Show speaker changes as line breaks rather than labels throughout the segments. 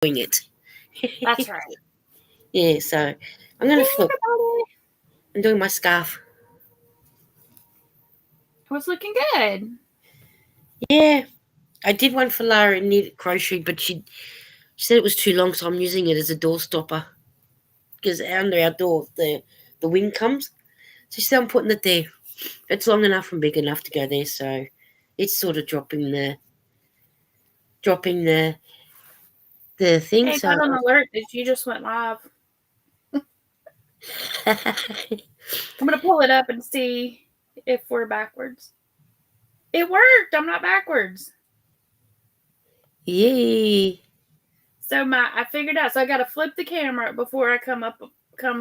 doing it.
That's right.
Yeah, so I'm going
Hey,
to flip.
everybody.
I'm doing my scarf.
It was looking good.
Yeah, I did one for Lara and needed crochet, but she said it was too long, so I'm using it as a door stopper. Because under our door, the wind comes. So she said I'm putting it there. It's long enough and big enough to go there, so it's sort of dropping the thing.
Hey,
So
got an alert that you just went live. I'm going to pull it up and see if we're backwards. It worked. I'm not backwards.
yay.
So I figured out. So I got to flip the camera before I come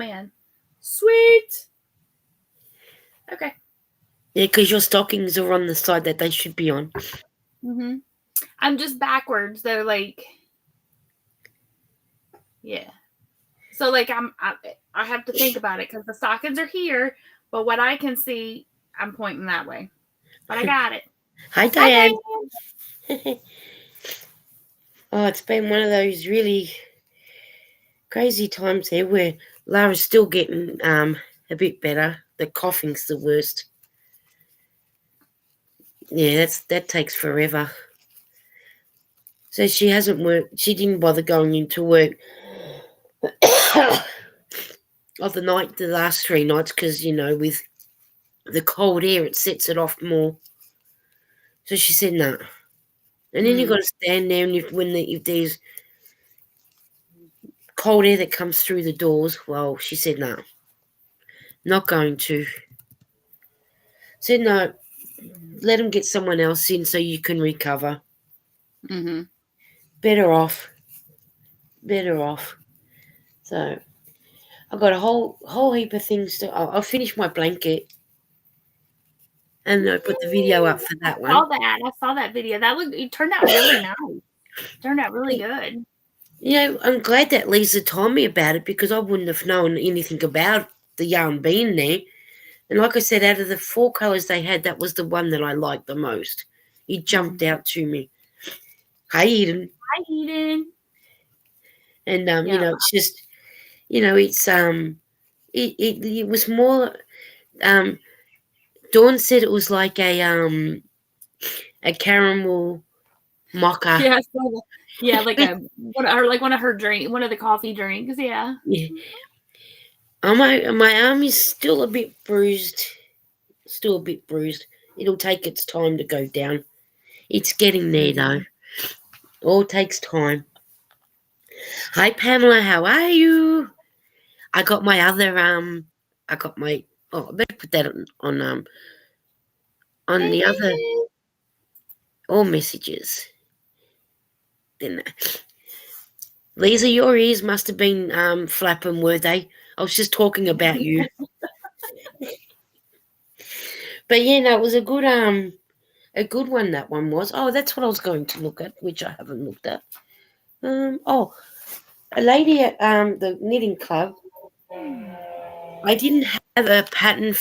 in. Sweet. Okay.
Yeah, because your stockings are on the side that they should be on.
I'm just backwards though. Like, yeah. So like I have to think about it because the stockings are here, but what I can see, I'm pointing that way. But I got it.
Hi,
Hi,
Diane.
Diane.
Oh, it's been one of those really crazy times here where Lara's still getting a bit better. The coughing's the worst. Yeah, that takes forever. So she hasn't worked. She didn't bother going into work of the last 3 nights, because with the cold air it sets it off more. So she said no. And then you've got to stand there, and if there's cold air that comes through the doors, well, she said no, not going to. Said no, let them get someone else in so you can recover. Better off. So I've got a whole heap of things to. I'll finish my blanket, and I put the video up for that one.
I saw that video. It turned out really nice. Turned out really good.
I'm glad that Lisa told me about it, because I wouldn't have known anything about the yarn being there. And like I said, out of the 4 colours they had, that was the one that I liked the most. It jumped out to me. Hi, Eden.
Hi, Eden.
And it's just, it's it was more. Dawn said it was like a caramel mocha.
Yeah, I saw that. Yeah, like one of the coffee drinks. Yeah.
Yeah. My arm is still a bit bruised. It'll take its time to go down. It's getting there though. All takes time. Hi Pamela, how are you? I got my other I better put that on the other all messages. Then Lisa, your ears must have been flapping, were they? I was just talking about you. But yeah, no, it was a good one, that one was. Oh, that's what I was going to look at, which I haven't looked at. A lady at the knitting club. I didn't have a pattern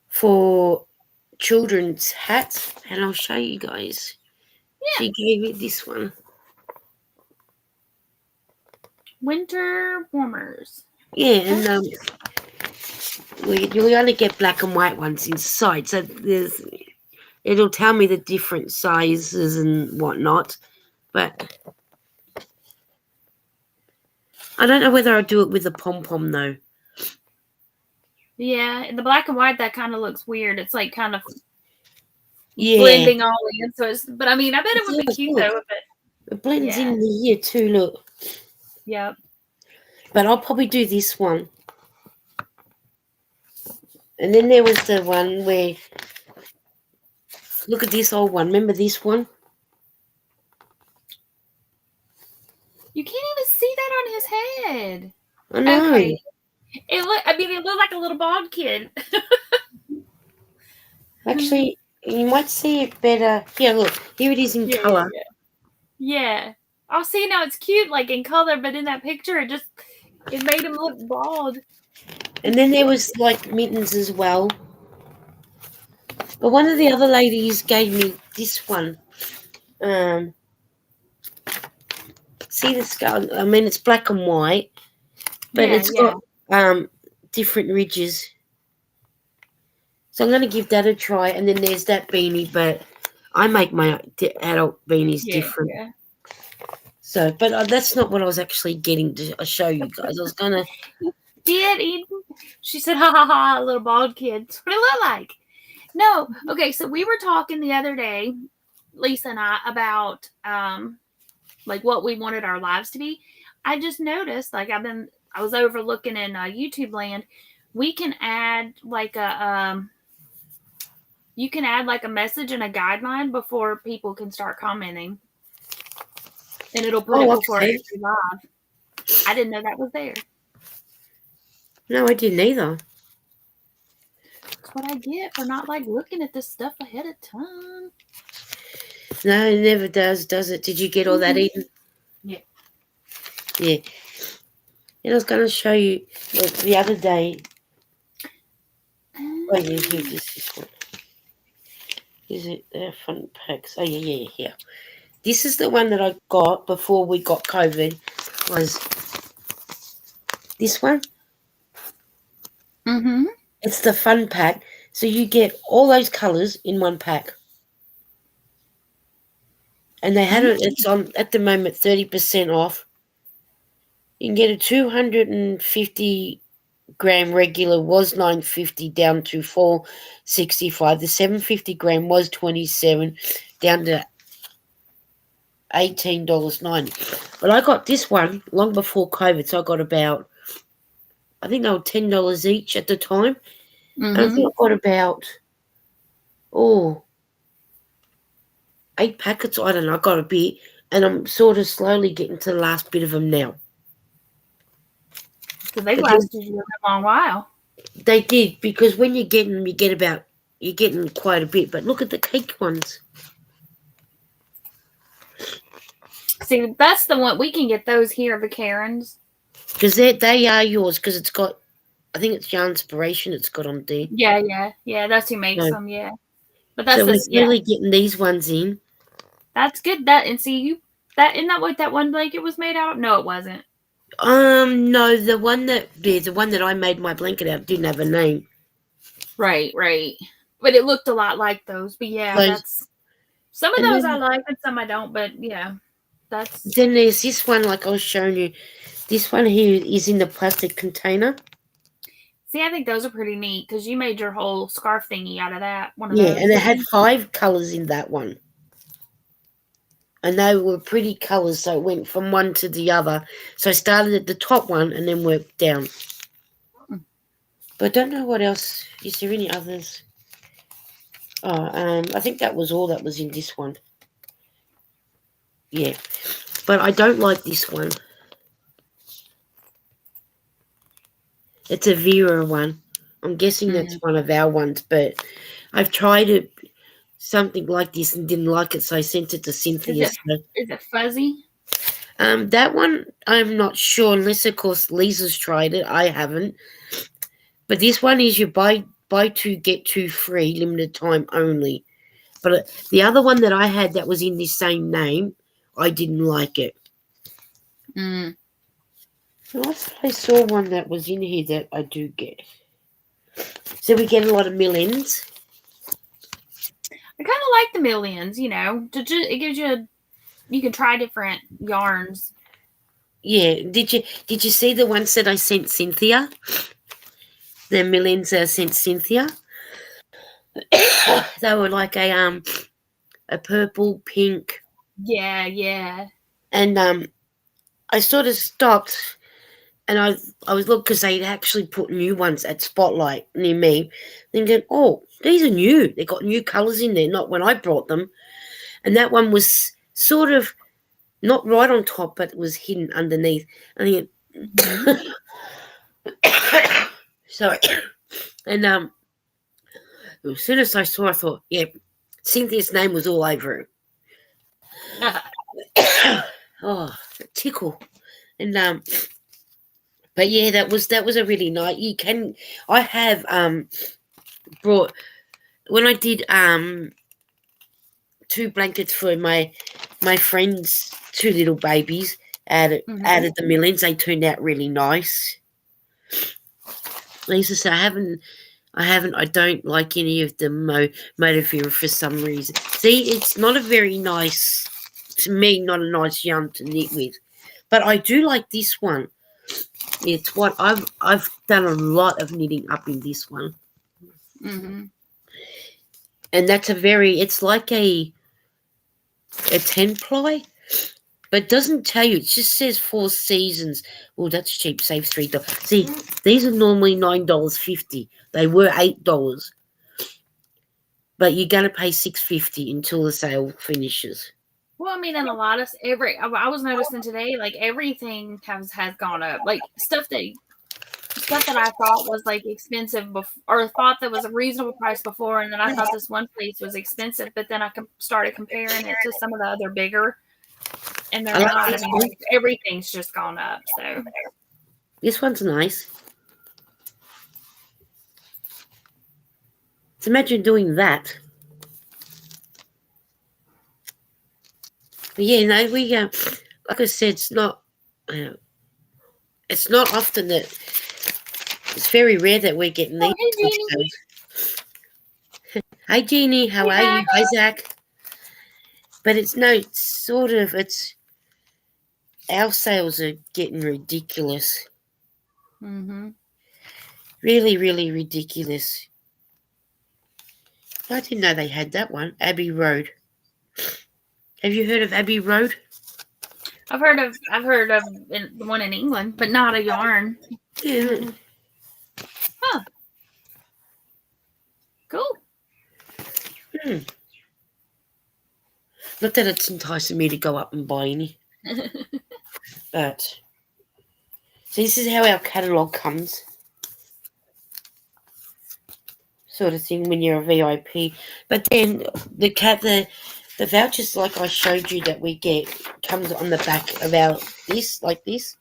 for children's hats, and I'll show you guys. Yeah. She gave me this one.
Winter warmers.
Yeah, and you only get black and white ones inside, so it'll tell me the different sizes and whatnot, but I don't know whether I'll do it with the pom-pom though.
Yeah, the black and white, that kind of looks weird. It's like kind of blending all in. So but I mean, I bet it would be cute though.
It blends in here too, look.
Yep.
But I'll probably do this one. And then there was the one where, look at this old one. Remember this one?
You can't even see that on his head.
I know. Okay.
It looked like a little bald kid.
Actually, you might see it better. Here, look. Here it is in colour.
Yeah. Oh, see, now it's cute, like in color, but in that picture, it made him look bald.
And then there was like mittens as well. But one of the other ladies gave me this one. See the skull? I mean, it's black and white, but
Yeah,
it's got different ridges. So I'm going to give that a try. And then there's that beanie, but I make my adult beanies different.
Yeah.
So, but that's not what I was actually getting to show you guys. I was going to.
Did Eden? She said, "Ha ha ha, little bald kid." That's what it looked like. No, okay. So we were talking the other day, Lisa and I, about like what we wanted our lives to be. I just noticed, like I was overlooking in YouTube land. We can add like you can add like a message and a guideline before people can start commenting, and it'll put it before every live. I didn't know that was there.
No, I didn't either.
That's what I get for not like looking at this stuff ahead of time.
No, it never does it? Did you get all that, Eden?
Yeah.
Yeah. And I was going to show you the other day. Oh, yeah, here, this one. Is it their front packs? Oh, yeah. This is the one that I got before we got COVID. Was this one?
Mm-hmm.
It's the fun pack. So you get all those colours in one pack. And they had it, it's on at the moment 30% off. You can get a 250-gram regular was $9.50 down to $4.65. The 750-gram was $27 down to $18.90. But I got this one long before COVID, so I got about, I think they were $10 each at the time. And I think I got about 8 packets. I don't know, I got a bit, and I'm sort of slowly getting to the last bit of them now.
So they lasted you a long while.
They did, because when you get them, you're getting quite a bit. But look at the cake ones.
See, that's the one we can get those here, the Karens.
Because they are yours, because it's got, I think it's Yarn Inspiration it's got on there.
Yeah. That's who makes them, yeah. But that's
so we're slowly getting these ones in.
That's good. That and see you that isn't that what that one blanket was made out of? No, it wasn't.
No, the one that I made my blanket out didn't have a name.
Right. But it looked a lot like those. But yeah, that's some of those I like and some I don't, but yeah.
Then there's this one, like I was showing you. This one here is in the plastic container.
See, I think those are pretty neat because you made your whole scarf thingy out of that. One of
those.
And
it had 5 colours in that one. And they were pretty colours, so it went from one to the other. So I started at the top one and then worked down. But I don't know what else. Is there any others? I think that was all that was in this one. Yeah. But I don't like this one. It's a Vera one. I'm guessing that's one of our ones, but I've tried it, something like this, and didn't like it, so I sent it to Cynthia.
Is it fuzzy?
That one, I'm not sure, unless, of course, Lisa's tried it. I haven't. But this one is you buy 2, get 2 free, limited time only. But the other one that I had that was in the same name, I didn't like it. I saw one that was in here that I do get. So we get a lot of millions.
I kind of like the millions, you know. It gives you you can try different yarns.
Yeah. Did you see the ones that I sent Cynthia? The millions I sent Cynthia. They were like a purple, pink.
Yeah.
And I sort of stopped. And I was looking because they'd actually put new ones at Spotlight near me, thinking, oh, these are new. They got new colours in there, not when I brought them. And that one was sort of not right on top, but it was hidden underneath. I think, sorry. And as soon as I saw it, I thought, yeah, Cynthia's name was all over it. Oh, tickle. And but yeah, that was a really nice. I have brought, when I did 2 blankets for my friend's two little babies out of the millions. They turned out really nice. Lisa said, I don't like any of the motif for some reason. See, it's not a very nice, to me, not a nice yarn to knit with. But I do like this one. It's what I've done a lot of knitting up in this one.
Mm-hmm.
And that's it's like a 10 ply, but it doesn't tell you. It just says 4 seasons. Oh, that's cheap. Save $3. See, these are normally $9.50. They were $8. But you're going to pay $6.50 until the sale finishes.
Well, I mean, and a lot of I was noticing today, like everything has gone up. Like stuff that I thought was like expensive or thought that was a reasonable price before, and then I thought this one place was expensive, but then I started comparing it to some of the other bigger, and they're not. I mean, like, everything's just gone up. So
this one's nice. So imagine doing that. But yeah, no, we like I said, it's not often that. It's very rare that we're getting these.
Hey,
Jeannie. Hi, Jeannie. How are you? Hi, Zach. But it's our sales are getting ridiculous.
Mm-hmm.
Really, really ridiculous. I didn't know they had that one. Abbey Road. Have you heard of Abbey Road?
I've heard of the one in England, but not a yarn.
Yeah.
Huh. Cool.
Not that it's enticing me to go up and buy any. But so this is how our catalogue comes. Sort of thing when you're a VIP. But then the vouchers, like I showed you, that we get comes on the back of our like this.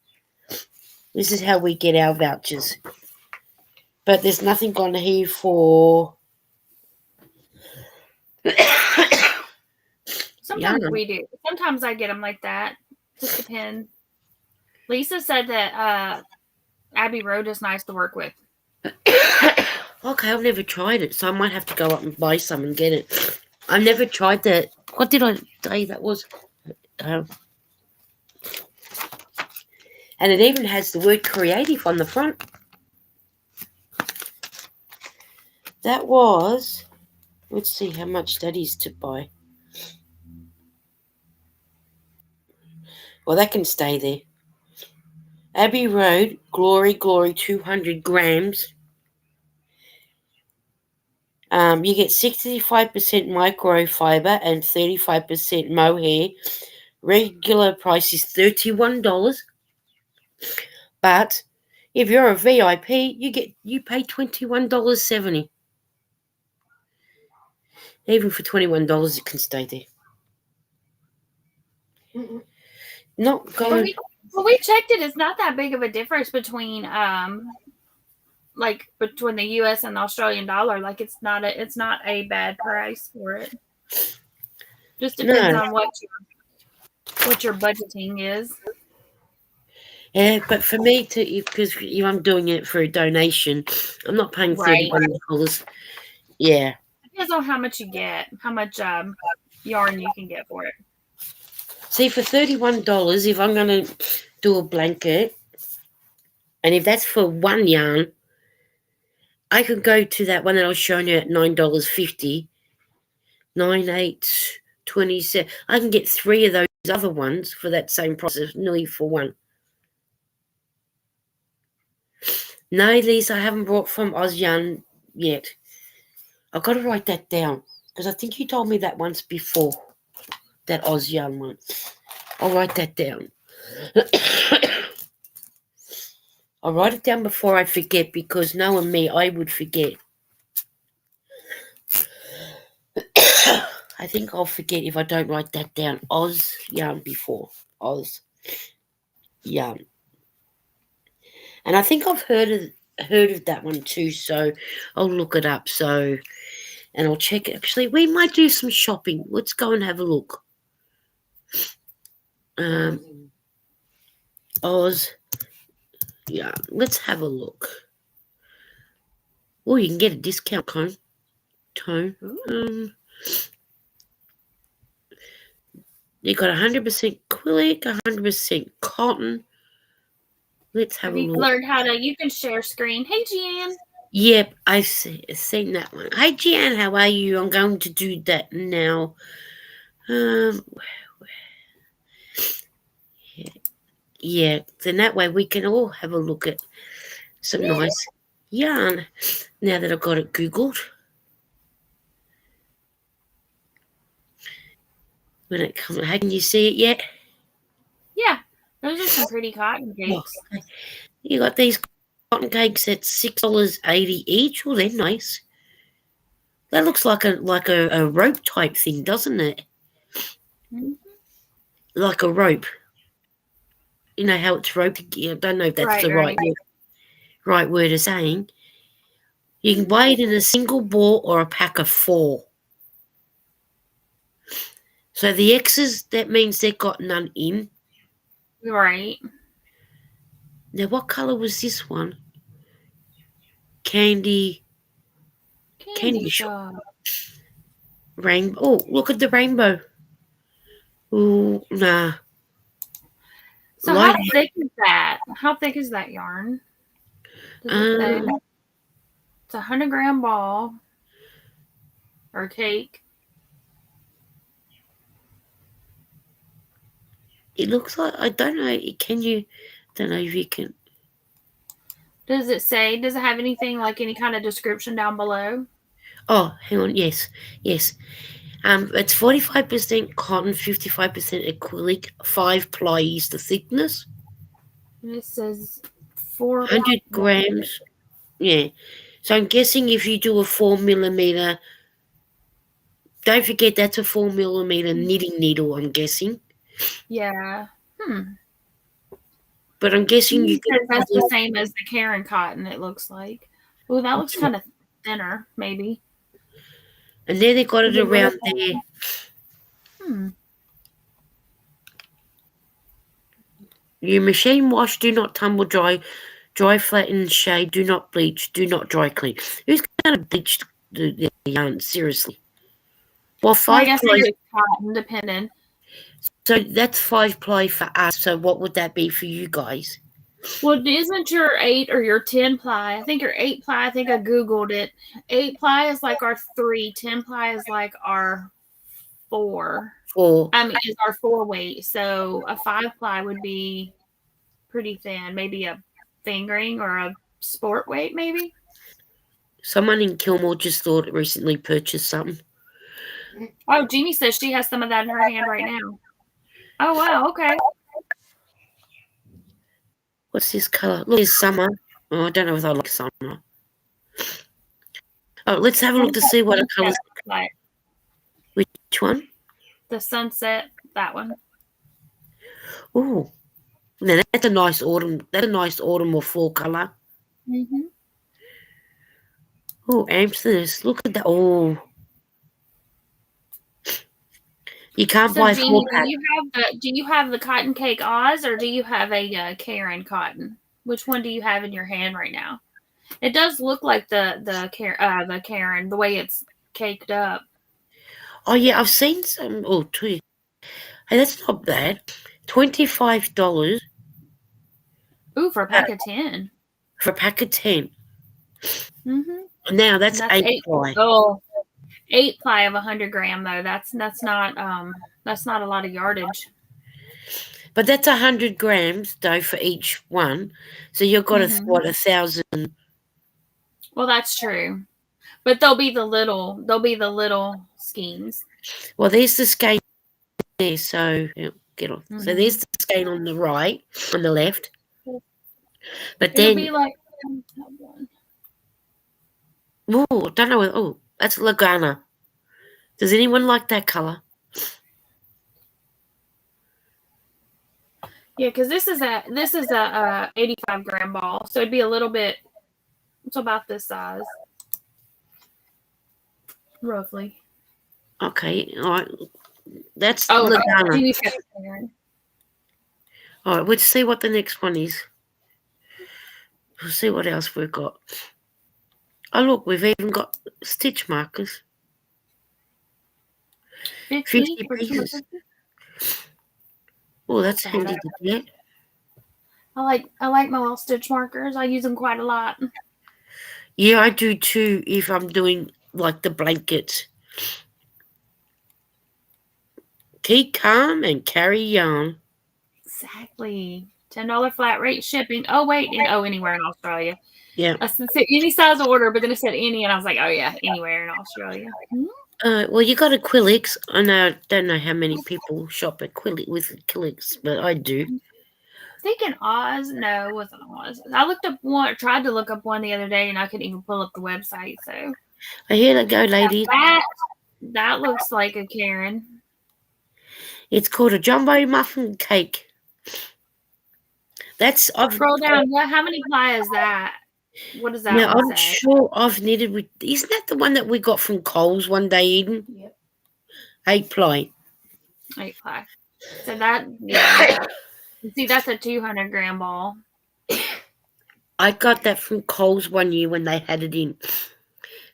This is how we get our vouchers. But there's nothing on here for.
Sometimes we do. Sometimes I get them like that. Just depends. Lisa said that Abbey Road is nice to work with.
Okay, I've never tried it, so I might have to go up and buy some and get it. I've never tried that. What did I say that was? And it even has the word creative on the front. That was, let's see how much that is to buy. Well, that can stay there. Abbey Road, Glory, 200 grams. You get 65% microfiber and 35% mohair. Regular price is $31. But if you're a VIP, you pay $21.70. Even for $21, it can stay there. Not going.
Well, we checked it. It's not that big of a difference between between the U.S. and the Australian dollar. Like it's not a bad price for it. Just depends on what your budgeting is.
Yeah, but for me because I'm doing it for a donation, I'm not paying $31. Yeah.
It depends on how much you get, how much yarn you can get for it.
See, for $31, if I'm going to do a blanket, and if that's for one yarn, I could go to that one that I was showing you at $9.50. 9, 8, 27. I can get 3 of those other ones for that same price, nearly for one. No, Lisa, I haven't brought from Oz Yarn yet. I've got to write that down because I think you told me that once before, that Oz Yarn one. I'll write that down. I'll write it down before I forget because knowing me, I would forget. I think I'll forget if I don't write that down. Oz Yarn before. Oz Yarn. And I think I've heard of that one too, so I'll look it up. And I'll check it. Actually, we might do some shopping. Let's go and have a look. Oz. Yeah, let's have a look. Oh, you can get a discount tone. You got 100% acrylic, 100% cotton. Let's have
Have
a
you
look.
learned how to? You can share screen. Hey, Jan.
Yep, I've seen that one. Hi, Jan, how are you? I'm going to do that now. Yeah, then that way we can all have a look at some nice yarn. Now that I've got it Googled. When it comes, can you see it yet?
Yeah, those are some pretty cotton cakes.
Oh, okay. You got these cotton cakes at $6.80 each. Oh, they're nice. That looks like a rope type thing, doesn't it?
Mm-hmm.
Like a rope. You know how it's roped? I don't know if that's the right word of saying. You can buy it in a single ball or a pack of 4. So the X's, that means they've got none in.
Right.
Now, what colour was this one? Candy shop. Rainbow. Oh, look at the rainbow. Oh, nah.
So how thick is that? How thick is that yarn? Does it say? It's a 100-gram ball or cake.
It looks like, I don't know. Can you? Don't know if you can.
Does it say? Does it have anything like any kind of description down below?
Oh, hang on. Yes. It's 45% cotton, 55% acrylic, 5 ply is the thickness.
And it says 4
100 grams. Yeah. So I'm guessing if you do a 4mm, don't forget that's a 4mm knitting needle, I'm guessing.
Yeah.
But I'm guessing you can.
That's the same as the Karen cotton, it looks like. Oh, that looks kind of thinner, maybe.
And there they got it around there. You machine wash, do not tumble dry, dry flatten, shade, do not bleach, do not dry clean. Who's going to bleach the yarn? Seriously. Well, 5
I guess
ply.
it is cotton, depending.
So that's 5 ply for us. So what would that be for you guys?
Well, isn't your 8 or your 10 ply? I think your 8 ply, I think I Googled it. 8 ply is like our 3, 10 ply is like our 4.
4.
I mean, is our 4 weight. So a 5 ply would be pretty thin. Maybe a fingering or a sport weight, maybe.
Someone in Kilmore just thought recently purchased something.
Oh, Jeannie says she has some of that in her hand right now. Oh, wow. Okay.
What's this colour? Look, it's summer. Oh, I don't know if I like summer. Oh, let's have a look to see what colours.
Like.
Which one?
The sunset, that one.
Oh, now that's a nice autumn. That's a nice autumn or fall colour.
Mm-hmm.
Oh, amethyst. Look at that. Oh, you can't buy
Jeannie,
4 packs.
do you have the cotton cake Oz or do you have a Karen cotton? Which one do you have in your hand right now? It does look like the Karen, the way it's caked up.
Oh yeah, I've seen some. Oh, hey, that's not bad. $25.
Ooh, for a pack of 10.
For a pack of 10.
Mm-hmm.
Now that's 8 ply.
Oh, 8 ply of 100-gram though. That's not a lot of yardage.
But that's 100 grams though for each one. So you've got 1,000.
Well, that's true. But they'll be the little skeins.
Well, there's the skein there, so get off. So there's the skein on the right, on the left. But
It'll
then
be like
oh, I don't know. Oh, that's Lagana. Does anyone like that colour?
yeah, because this is a 85-gram ball, so it'd be a little bit. It's about this size, roughly.
Okay, all right. That's Lagana.
Okay.
All right, let's see what the next one is. We'll see what else we've got. Oh, look, we've even got stitch markers. 50
for
pieces.
250.
Oh, that's handy to get.
I like my little stitch markers. I use them quite a lot.
Yeah, I do too if I'm doing like the blankets. Keep calm and carry yarn.
Exactly. $10 flat rate shipping. Oh wait, anywhere in Australia.
Yeah.
I said any size order, but then it said any, and I was like, oh yeah, anywhere in Australia.
Well, you got acrylics. I don't know how many people shop with acrylics, but I do.
Thinking Oz, no, it wasn't Oz. I looked up one, tried to look up one the other day, and I couldn't even pull up the website. So
Here they go, ladies.
That looks like a Karen.
It's called a jumbo muffin cake. I've
Scroll down. How many ply is that? What does that
now
one
I'm
say?
sure I've knitted with. Isn't that the one that we got from Coles one day, Eden?
Yep.
8 ply.
8 ply. So that, yeah. See, that's a 200-gram ball.
I got that from Coles one year when they had it in.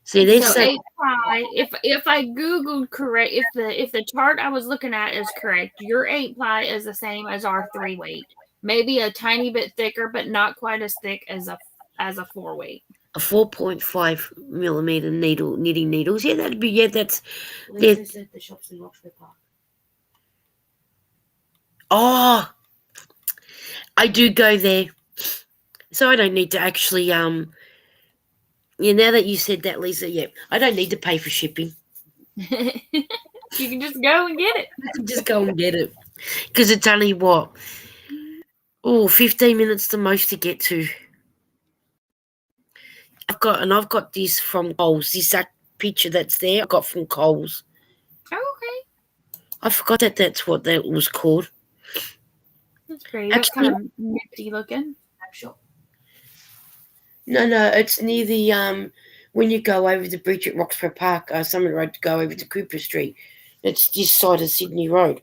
See, this
so 8 ply. If I googled correct, if the chart I was looking at is correct, your 8 ply is the same as our 3 weight. Maybe a tiny bit thicker, but not quite as thick as a 4 weight.
A 4.5 millimeter knitting needles. Yeah, that'd be that's.
Lisa said the shop's in Roxbury Park.
Oh, I do go there, so I don't need to actually Yeah, now that you said that, Lisa, yeah, I don't need to pay for shipping.
You can just go and get it.
Just go and get it, because it's only what 15 minutes the most to get to. I've got this from Coles. This that picture that's there, I got from Coles.
Oh, okay.
I forgot that's what that was called.
That's pretty. That's kind of nifty looking.
Shop.
No, it's near the when you go over the bridge at Roxburgh Park, Summit Road to go over to Cooper Street. It's this side of Sydney Road.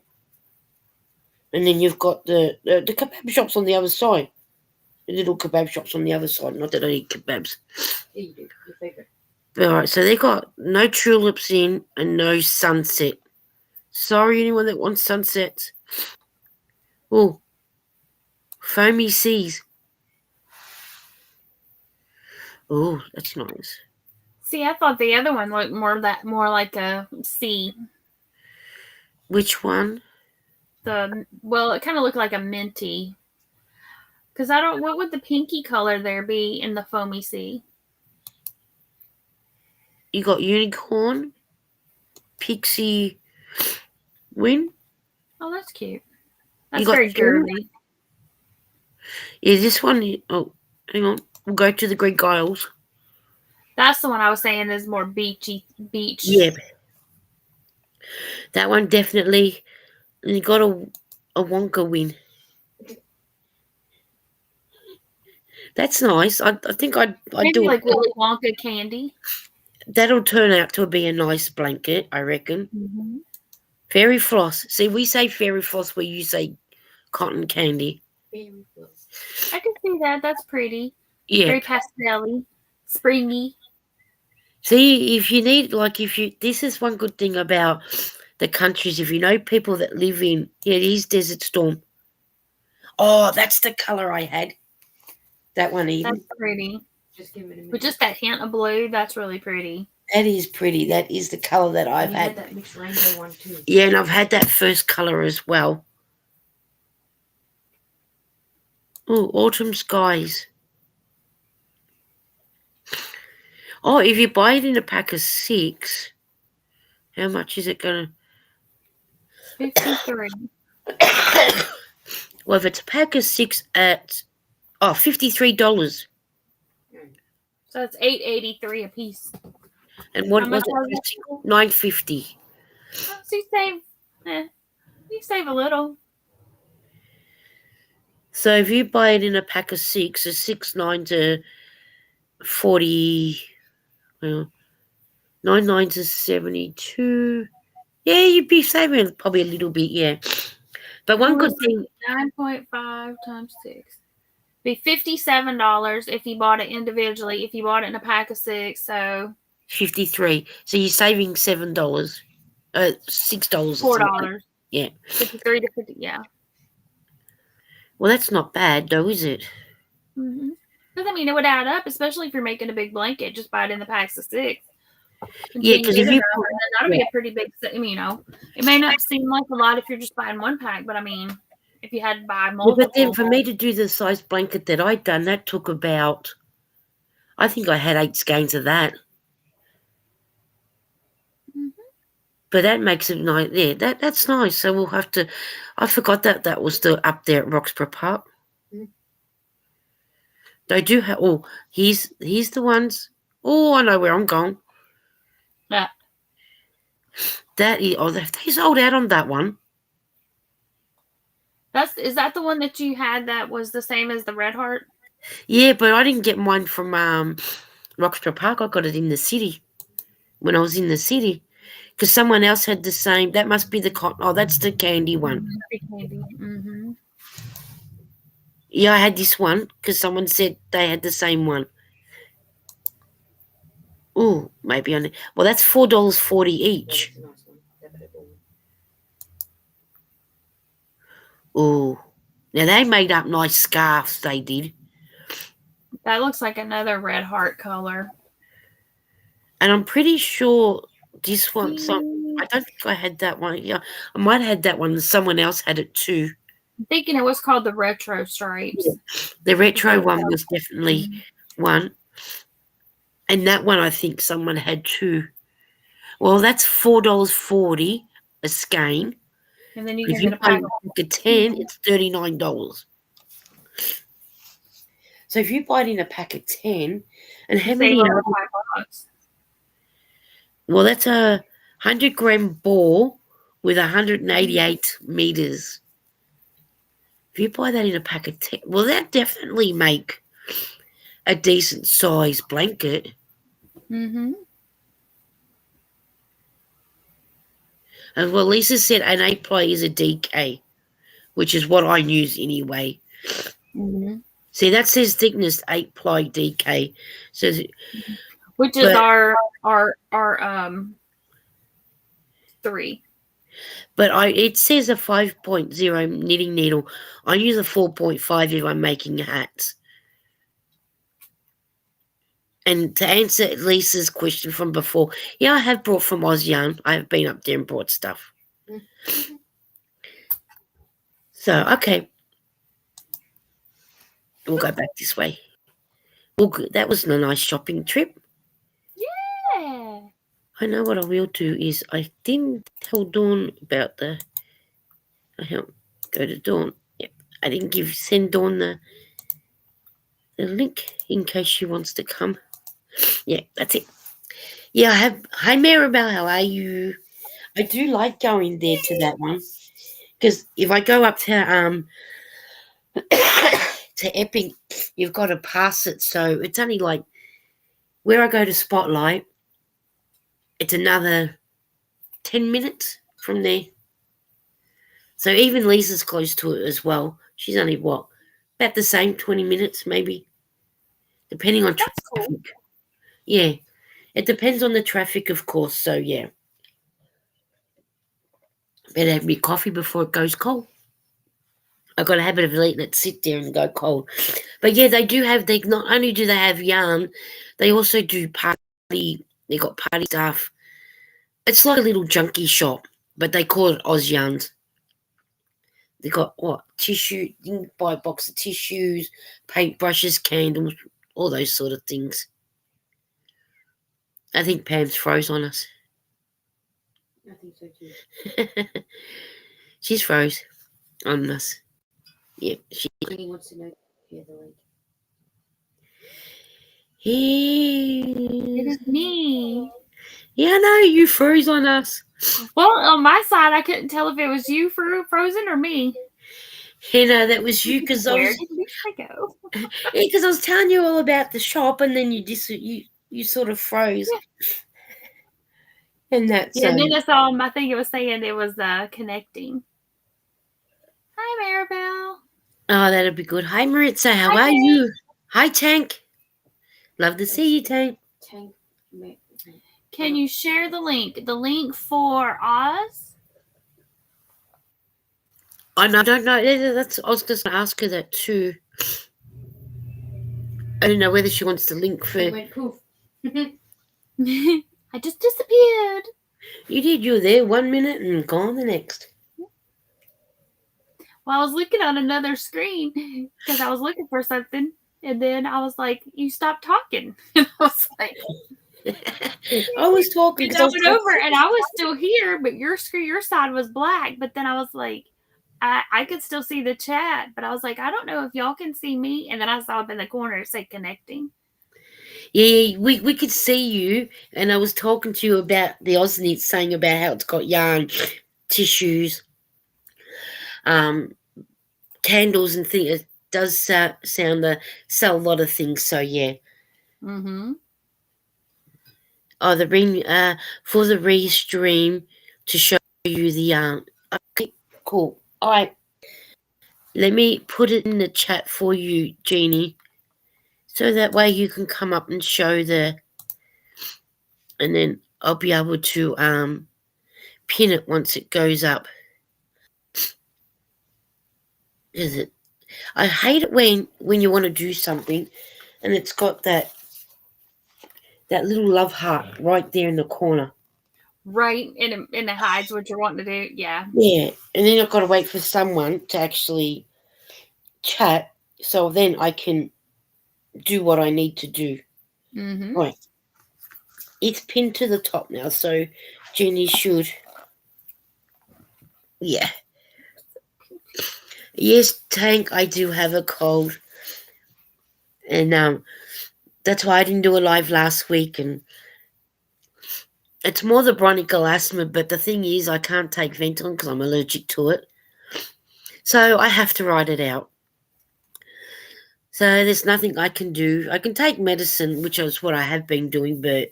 And then you've got the kebab shops on the other side. The little kebab shops on the other side. Not that I eat kebabs.
Yeah, you do. Your favourite.
Alright, so they got no tulips in and no sunset. Sorry, anyone that wants sunsets. Oh, foamy seas. Oh, that's nice.
See, I thought the other one looked more like a sea.
Which one?
It kind of looked like a minty. Because what would the pinky color there be in the foamy sea?
You got unicorn, pixie win.
Oh, that's cute. That's
got
very girly.
Yeah, this one. Oh, hang on. We'll go to the Greek Isles.
That's the one I was saying is more beach.
Yeah. That one definitely. And you got a Wonka win. That's nice. I think I'd do
like Willy Wonka candy.
That'll turn out to be a nice blanket, I reckon.
Mm-hmm.
Fairy floss. See, we say fairy floss where you say cotton candy.
Fairy floss.
I can see that. That's pretty.
Yeah.
Very pastel-y, springy.
See, this is one good thing about the countries. If you know people that live in, it is Desert Storm. Oh, that's the colour I had. That one even.
That's pretty.
Just give it a minute.
With just that hint of blue, that's really pretty.
That is pretty. That is the colour that I've
you
had.
That mixed rainbow one too.
Yeah, and I've had that first colour as well. Oh, autumn skies. Oh, if you buy it in a pack of 6, how much is it going
to? 53.
Well, if it's a pack of 6 at $53.
So it's $8.83 a piece.
And what was it? $9.50.
So you save a little.
So if you buy it in a pack of 6, it's 6 9 to 40. Well, 9 9 to 72. Yeah, you'd be saving probably a little bit. Yeah. But one good thing,
9.5 times 6. Be $57 if you bought it individually. If you bought it in a pack of 6, so
53. So you're saving $7, $6 or something.
$4.
Yeah.
53 to 50. Yeah.
Well, that's not bad, though, is it?
Mm-hmm. Because I mean, it would add up, especially if you're making a big blanket. Just buy it in the packs of 6.
Yeah, because if you
that'll be a pretty big. You know, it may not seem like a lot if you're just buying one pack, but I mean, if you had to buy multiple.
But then for me to do the size blanket that I'd done, that took about, I think I had 8 skeins of that.
Mm-hmm.
But that makes it nice. Yeah, that's nice. So we'll have to. I forgot that was still up there at Roxburgh Park.
Mm.
They do have. Oh, here's the ones. Oh, I know where I'm going.
Yeah.
That is. Oh, they sold out on that one.
Is that the one that you had that was the same as the Red Heart?
Yeah, but I didn't get mine from Roxburgh Park. I got it in the city when I was in the city. Because someone else had the same. That must be the cotton. Oh, that's the candy one.
Candy. Mm-hmm.
Yeah, I had this one because someone said they had the same one. Oh, maybe on. Well, that's $4.40 each.
That's a nice one. Definitely.
Oh, now they made up nice scarves. They did,
That looks like another Red Heart color.
and I'm pretty sure this one. So I don't think I had that one. Yeah, I might have had that one. Someone else had it too.
I'm thinking it was called the Retro Stripes.
The retro one was definitely one. And that one, I think someone had too. Well, that's $4.40 a skein.
And then you
If
can
you
get a
buy
pack
a 10, it's $39. So if you buy it in a pack of 10, and how many are
$5.
well, that's a 100-gram ball with 188 meters. If you buy that in a pack of 10, well, that definitely make a decent size blanket.
Mm-hmm.
And well, Lisa said an 8-ply is a DK, which is what I use anyway.
Mm-hmm.
See, that says thickness 8-ply DK. So,
Which is our 3.
But it says a 5.0 knitting needle. I use a 4.5 if I'm making hats. And to answer Lisa's question from before, yeah, I have brought from Oz Yarn. I have been up there and brought stuff.
Mm-hmm.
So, okay. We'll go back this way. Well, good. That was a nice shopping trip.
Yeah.
I know what I will do is I didn't tell Dawn about the. I help go to Dawn. Yep. I didn't send Dawn the link in case she wants to come. Yeah, that's it. Yeah, I have. Hi, Maribel. How are you? I do like going there to that one because if I go up to to Epping, you've got to pass it. So it's only like where I go to Spotlight. It's another 10 minutes from there. So even Lisa's close to it as well. She's only about the same, 20 minutes maybe, depending on traffic. Cool. Yeah, it depends on the traffic, of course. So yeah, better have me coffee before it goes cold. I've got a habit of letting it sit there and go cold. But yeah, they do have. They not only do they have yarn, they also do party. They got party stuff. It's like a little junkie shop, but they call it Oz Yarns. They got what tissue? You can buy a box of tissues, paintbrushes, candles, all those sort of things. I think Pam's froze on us.
I think so too.
She's froze on us. Yep.
He wants to know if you have the link.
It is me.
Yeah, I know you froze on us.
Well, on my side, I couldn't tell if it was you frozen or me.
You know, that was you because
Where did Lisa go?
Yeah, because I was telling you all about the shop, and then you sort of froze.
Yeah.
And that's
yeah. And then I saw I think it was saying it was connecting. Hi, Maribel.
Oh, that'll be good. Hi, Maritza. How
Hi,
are
Tank.
you? Hi, Tank. Love to see you, Tank.
Tank.
Can you share the link? The link for Oz?
I don't know. That's. I was just going to ask her that too. I don't know whether she wants the link for.
It went poof.
I just disappeared.
You did. You were there 1 minute and gone the next.
Well, I was looking on another screen because I was looking for something, and then I was like, "You stopped talking." And I was like,
I was talking
and
because
I
I was
went over, and I was still here, but your screen, your side was black. But then I was like, I could still see the chat, but I was like, I don't know if y'all can see me. And then I saw up in the corner it said connecting.
Yeah, we could see you, and I was talking to you about the Osnit, saying about how it's got yarn, tissues, candles and things. It does sound sell a lot of things. So yeah.
Mm-hmm.
Oh, for the restream to show you the yarn. Okay, cool. All right. Let me put it in the chat for you, Jeannie, so that way you can come up and show and then I'll be able to pin it once it goes up. Is it? I hate it when you want to do something and it's got that little love heart right there in the corner.
Right, and it hides what you're wanting to do. Yeah.
Yeah, and then I've got to wait for someone to actually chat, so then I can do what I need to do.
Mm-hmm.
Right. It's pinned to the top now, so Jenny should. Yeah. Yes, Tank, I do have a cold. And that's why I didn't do a live last week. And it's more the bronchial asthma, but the thing is, I can't take Ventolin because I'm allergic to it. So I have to write it out. So there's nothing I can do. I can take medicine, which is what I have been doing, but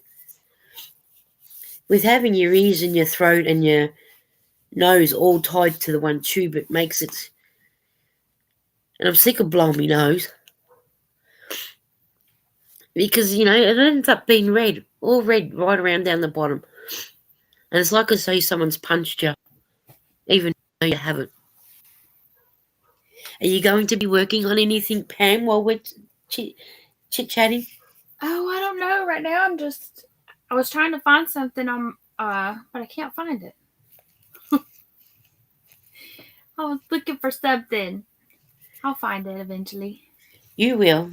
with having your ears and your throat and your nose all tied to the one tube, it makes it. And I'm sick of blowing my nose. Because, it ends up being red. All red right around down the bottom. And it's like as though someone's punched you, even though you haven't. Are you going to be working on anything, Pam, while we're chit-chatting?
Oh, I don't know. Right now, I was trying to find something but I can't find it. I was looking for something. I'll find it eventually.
You will.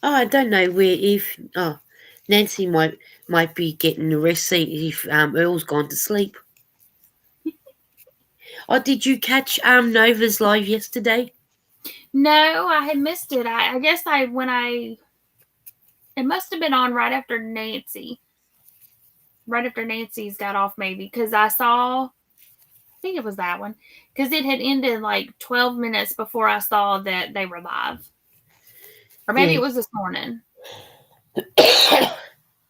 Oh, I don't know Nancy might be getting the rest if Earl's gone to sleep. Oh, did you catch Nova's live yesterday?
No, I had missed it. I guess it must have been on right after Nancy. Right after Nancy's got off, maybe, because I think it was that one, because it had ended like 12 minutes before I saw that they were live. Or maybe it was this morning.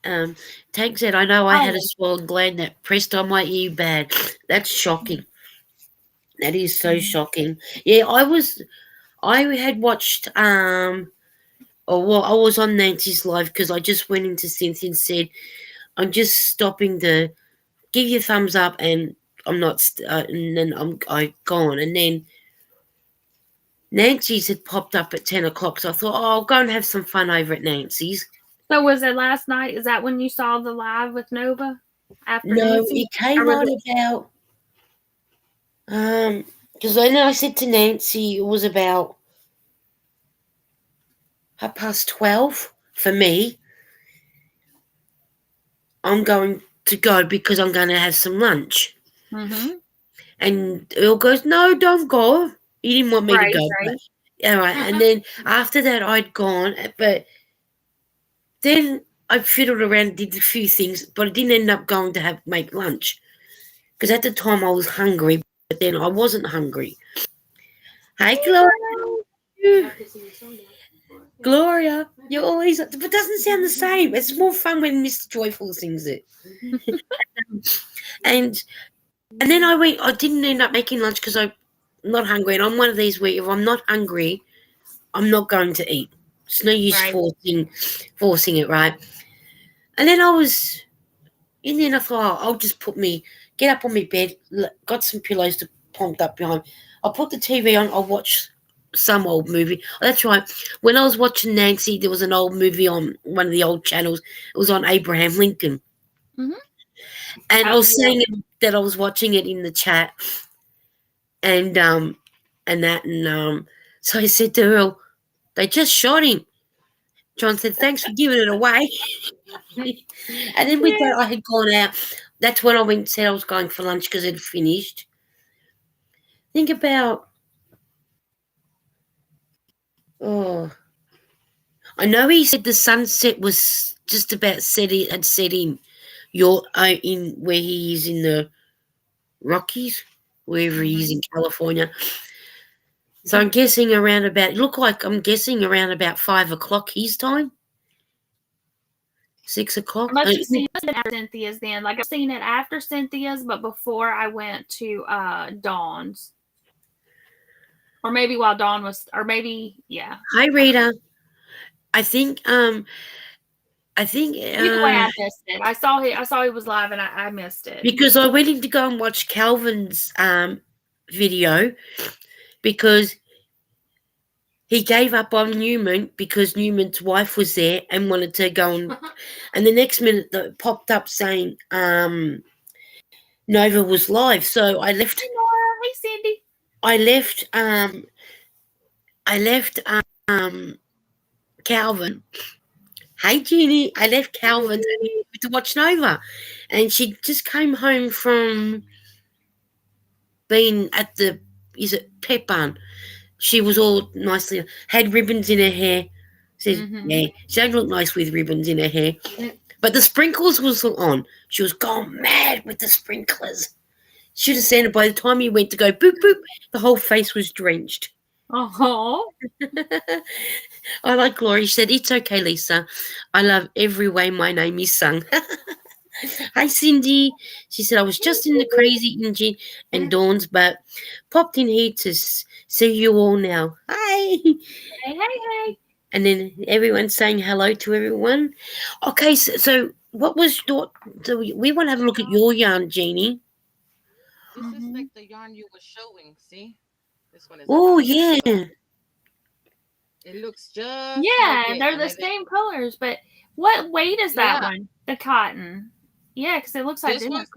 Tank said, I know I had a swollen gland that pressed on my ear bad. That's shocking. That is so shocking. Yeah, I had watched I was on Nancy's live because I just went into Cynthia and said, I'm just stopping to give you a thumbs up and I'm not, and then I gone. And then Nancy's had popped up at 10 o'clock. So I thought, I'll go and have some fun over at Nancy's.
So was it last night? Is that when you saw the live with Nova? After
No,
Nancy?
it came on about, because I said to Nancy, it was about 12:30 for me. I'm going to go because I'm going to have some lunch.
Mm-hmm.
And Earl goes, no, don't go. He didn't want me to go.
Right.
But, all right. And then after that, I'd gone. But then I fiddled around, did a few things, but I didn't end up going to make lunch. Because at the time I was hungry, but then I wasn't hungry. Hey, Gloria. Gloria, you're always, but it doesn't sound the same. It's more fun when Mr. Joyful sings it. And And then I didn't end up making lunch because I'm not hungry. And I'm one of these where if I'm not hungry, I'm not going to eat. It's no use
Right.
forcing it, right? And then I was in there and I thought, I'll just get up on my bed, got some pillows to pumped up behind. I'll put the TV on, I'll watch some old movie. Oh, that's right. When I was watching Nancy, there was an old movie on one of the old channels. It was on Abraham Lincoln.
Mhm.
And I
Oh,
was
yeah.
saying that I was watching it in the chat. And so I said to Earl, they just shot him. John said, thanks for giving it away. And then with that, I had gone out. That's when I went and said I was going for lunch because it had finished. Think about, I know he said the sunset was just about set in in where he is in the Rockies, wherever he is in California. So I'm guessing around about, I'm guessing around about 5 o'clock his time. 6 o'clock.
Unless you've seen it after Cynthia's then. Like I've seen it after Cynthia's, but before I went to Dawn's. Or maybe while Dawn was, or maybe, yeah.
Hi, Rita. I think
Either way, I missed it. I saw he was live and I missed it.
because I went in to go and watch Calvin's video because he gave up on Newman because Newman's wife was there and wanted to go and the next minute it popped up saying Nova was live. So I left.
Hey, Nora. Hey, Cindy.
I left Calvin. Hey, Jeannie. I left Calvin to watch Nova. And she just came home from being at Pet Barn. She was all nicely, had ribbons in her hair. Says, yeah, she don't look nice with ribbons in her hair. But the sprinkles was on. She was gone mad with the sprinklers. Should have seen it by the time he went to go boop, boop, the whole face was drenched.
Oh.
I like Glory. She said, it's okay, Lisa. I love every way my name is sung. Hi, Cindy. She said, I was just in the crazy engine and Dawn's, but popped in here to see you all now. Hi.
Hey.
And then everyone's saying hello to everyone. Okay, so what was your... So we want to have a look at your yarn, Jeannie.
This is like the yarn you were showing, see? This one is...
Oh, yeah.
It looks just
like they're the same colors, but what weight is that one? The cotton. Yeah, because it looks identical.
This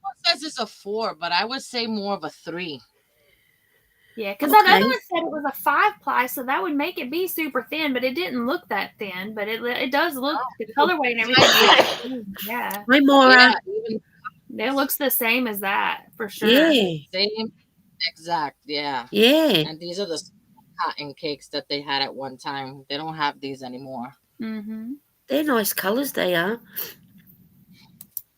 one says it's a 4, but I would say more of a 3.
Yeah, because that other one said it was a 5-ply, so that would make it be super thin, but it didn't look that thin. But it does look, the colorway and everything. Yeah.
Hi, Maura.
It looks the same as that, for sure.
Yeah.
Same exact, yeah.
Yeah.
And these are the cotton cakes that they had at one time. They don't have these anymore.
Mm-hmm.
They're nice colors, they are.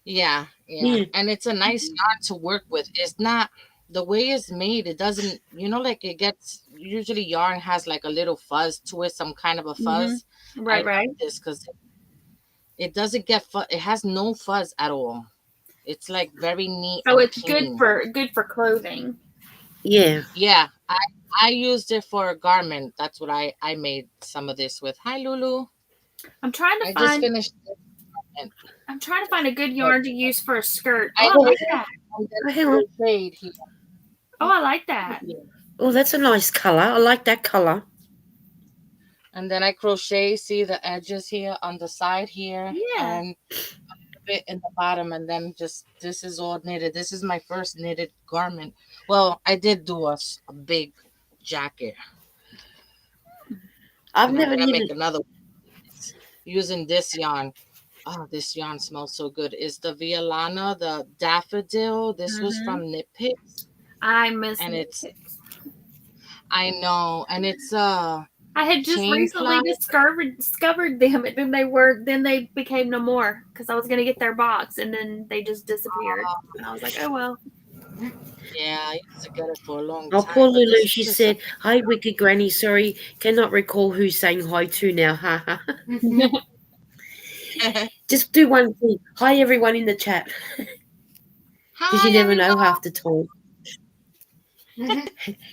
Yeah. And it's a nice yarn to work with. It's not, the way it's made, it doesn't, like it gets, usually yarn has like a little fuzz to it, some kind of a fuzz.
Right.
Like this because it doesn't get fuzz. It has no fuzz at all. It's like very neat.
So it's clean. good for clothing.
Yeah.
Yeah. I used it for a garment. That's what I made some of this with. Hi, Lulu.
I'm trying to
just finished.
I'm trying to find a good yarn to use for a skirt.
I
like that. I like that.
Oh, that's a nice color. I like that color.
And then I crochet, see the edges here on the side here.
Yeah.
And a bit in the bottom. And then this is all knitted. This is my first knitted garment. Well, I did do a big jacket.
I've never knitted.
Make another one using this yarn. Oh, this yarn smells so good. It's the Violana, the daffodil. This was from Knit Picks.
I miss
and
Knit
it's
Picks.
I know, and it's
I had just recently discovered them, and then they became no more because I was gonna get their box, and then they just disappeared. And I was like, oh well.
Yeah, I used to get it for a long time.
Oh, poor Lulu. She said, "Hi, Wicked Granny. Sorry, cannot recall who's saying hi to now. Ha Just do one thing. Hi, everyone in the chat. because you
Hi,
never
everyone.
know half the time.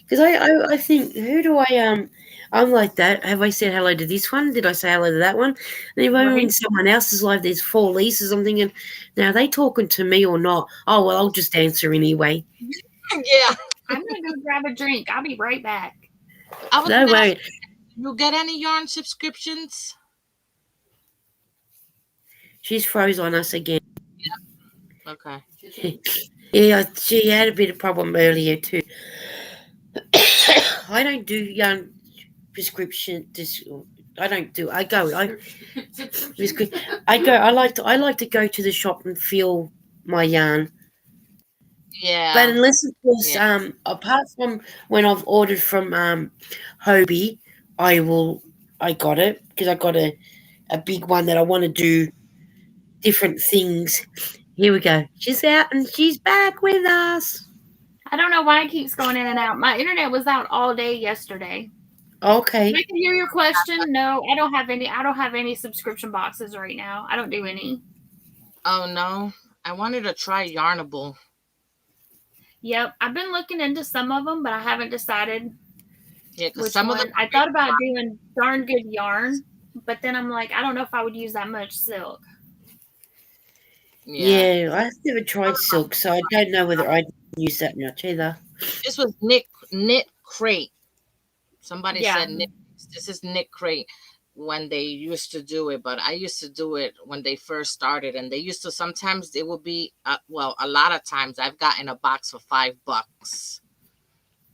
Because I think, who do I'm like that. Have I said hello to this one? Did I say hello to that one? And if I'm in
Right.
someone else's life, there's 4 Lisas. I'm thinking, now are they talking to me or not? Oh well, I'll just answer anyway.
Yeah,
I'm gonna go grab a drink. I'll be right back.
I was
No
gonna ask
way.
you get any yarn subscriptions?
She's froze on us again.
Okay.
Yeah, she had a bit of problem earlier too. I don't do yarn prescription. I don't do. I go. I go. I like to go to the shop and feel my yarn. But
Yeah.
unless it was
Yeah.
apart from when I've ordered from Hobie, I got it because I got a big one that I want to do different things. Here we go. She's out and she's back with us.
I don't know why it keeps going in and out. My internet was out all day yesterday.
Okay.
I can hear your question. No, I don't have any. I don't have any subscription boxes right now. I don't do any.
Oh no, I wanted to try Yarnable.
Yep, I've been looking into some of them, but I haven't decided
Yeah, because
which
some of them.
one. I thought about doing darn good yarn, but then I'm like, I don't know if I would use that much silk.
Yeah.
Yeah, I've never tried silk, so I don't know whether I'd use that much either.
This was Knit Crate. Somebody said Knit. This is Knit Crate when they used to do it, but I used to do it when they first started, and they used to sometimes it would be well, a lot of times I've gotten a box for $5.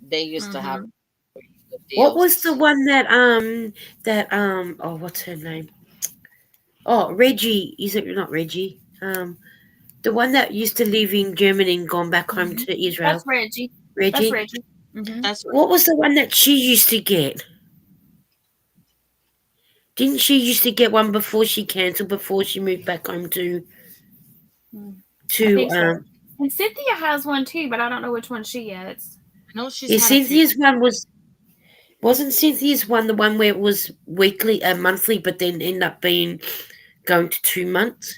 They used to have good
What was the
deals.
one oh, what's her name? Oh, Reggie. Is it not Reggie? The one that used to live in Germany and gone back home to Israel.
That's Reggie.
Reggie.
That's Reggie.
That's
What was the one that she used to get? Didn't she used to get one before she cancelled, before she moved back home to
I think so. And Cynthia has one too, but I don't know which one she gets.
I know she's
Yeah,
had a few.
Cynthia's one wasn't Cynthia's one the one where it was weekly, monthly, but then ended up being going to 2 months?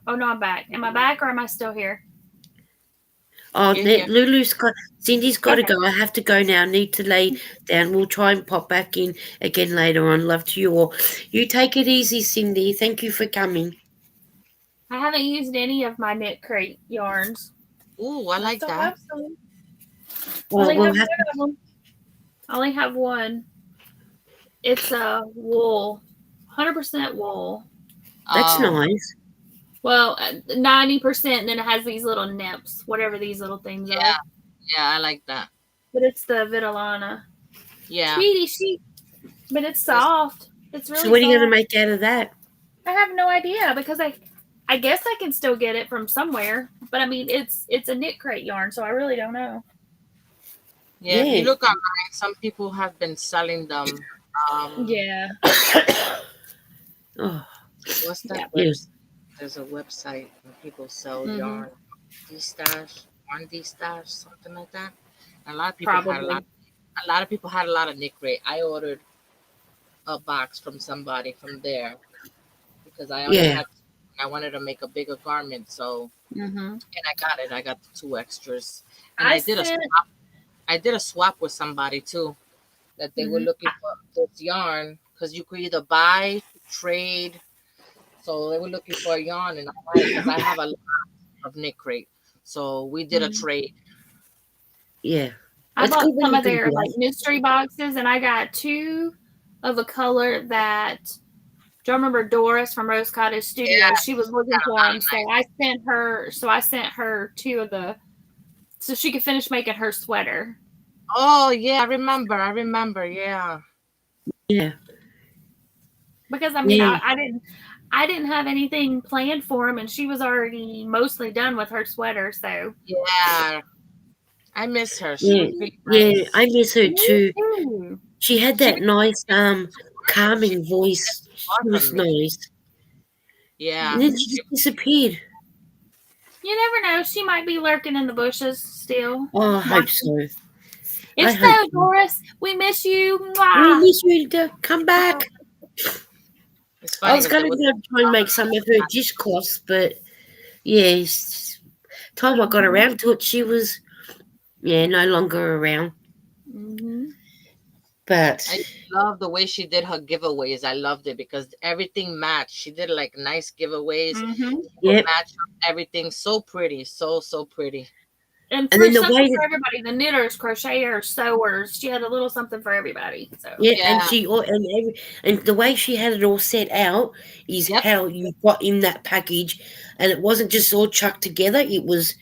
Oh no, I'm back. Am I back or am I still here?
Oh,
Yeah.
Cindy's got to
Okay.
go. I have to go now. Need to lay down. We'll try and pop back in again later on. Love to you all. You take it easy, Cindy. Thank you for coming.
I haven't used any of my Knit Crate yarns.
Ooh, I like
still
that.
have some.
Well,
I
we'll
only have
have
one of them. I only have one. It's a wool, 100% wool.
That's
Oh,
nice.
Well, 90%, and then it has these little nips, whatever these little things
yeah.
are.
Yeah, I like that.
But it's the Vitellana.
Yeah.
Tweety, but it's soft. It's really
So what are you going
soft.
to make out of that?
I have no idea because I guess I can still get it from somewhere. But I mean, it's a Knit Crate yarn, so I really don't know.
Yeah, if you look online, some people have been selling them.
Yeah.
Oh,
What's that
yeah.
website? There's a website where people sell yarn, yarn D-stash, something like that. And a lot of people had a lot of people had a lot of Knit Crate. I ordered a box from somebody from there because I only had. I wanted to make a bigger garment, so and I got it. I got the 2 extras, and I did a swap. I did a swap with somebody too, that they were looking for this yarn because you could either buy, trade. So they were looking for a yarn, and because I have a lot of Knit Crate, so we did a trade.
Yeah.
I
It's
bought
good when
some
you
of
can
their
do
like
that.
mystery boxes, and I got 2 of a color that. Do you remember Doris from Rose Cottage Studios?
Yeah,
She was looking for them, so I sent her. So I sent her 2 of the, so she could finish making her sweater.
Oh yeah, I remember. Yeah.
Yeah.
Because I mean, I didn't have anything planned for him, and she was already mostly done with her sweater. So
Yeah, I miss her. She
Yeah.
was really
Yeah.
nice.
I miss her too.
Ooh.
She had that nice calming voice. She was
Awesome.
nice.
Yeah.
And then she just disappeared.
You never know; she might be lurking in the bushes still.
Oh, I hope so.
If so, Doris, we miss you.
We miss you to come back.
It's
I
funny
was
because
going to try and make some of her dishcloths, but yes, time I got around to it, she was no longer around.
Mm-hmm.
But
I love the way she did her giveaways. I loved it because everything matched. She did like nice giveaways.
Mm-hmm.
yep,
Match everything so pretty, so pretty.
And
and
for
then the
something
way
for
that
everybody, the knitters, crocheters, sewers, she had a little something for everybody. So
and
Yeah.
and the way she had it all set out is
Yep.
how you got in that package, and it wasn't just all chucked together. It was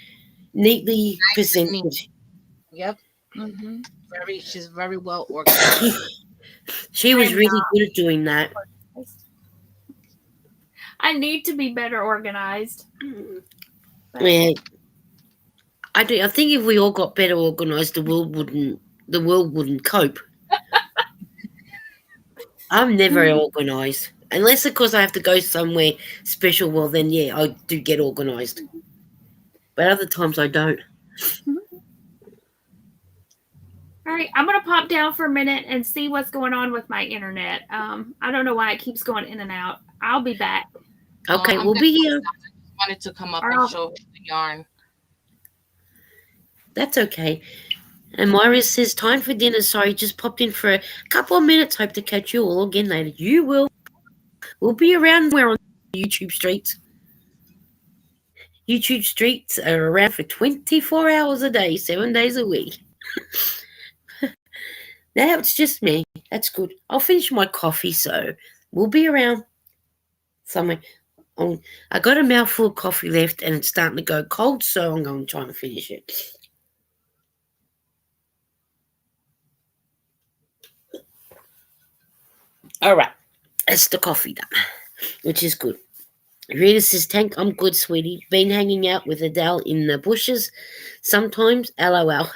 neatly
Nice and neat.
presented.
Yep.
mm-hmm.
She's very well organized.
She
I
was
am
really good at doing that.
not. I need to be better organized. But
Yeah, I do. I think if we all got better organised, the world wouldn't cope. I'm never organised. Unless, of course, I have to go somewhere special. Well, then, yeah, I do get organised. But other times I don't.
all right, I'm gonna pop down for a minute and see what's going on with my internet. I don't know why it keeps going in and out. I'll be back.
Okay,
I'm
we'll
gonna
be
go
here.
stop. I just wanted to come up
Or
and
I'll,
show the yarn.
That's okay. And Myra says, time for dinner. Sorry, just popped in for a couple of minutes. Hope to catch you all again later. You will. We'll be around. We're on YouTube streets. YouTube streets are around for 24 hours a day, 7 days a week. Now it's just me. That's good. I'll finish my coffee, so we'll be around somewhere. I got a mouthful of coffee left, and it's starting to go cold, so I'm going to try and finish it. All right, that's the coffee done, which is good. Rita says, Tank, I'm good, sweetie. Been hanging out with Adele in the bushes. Sometimes, LOL.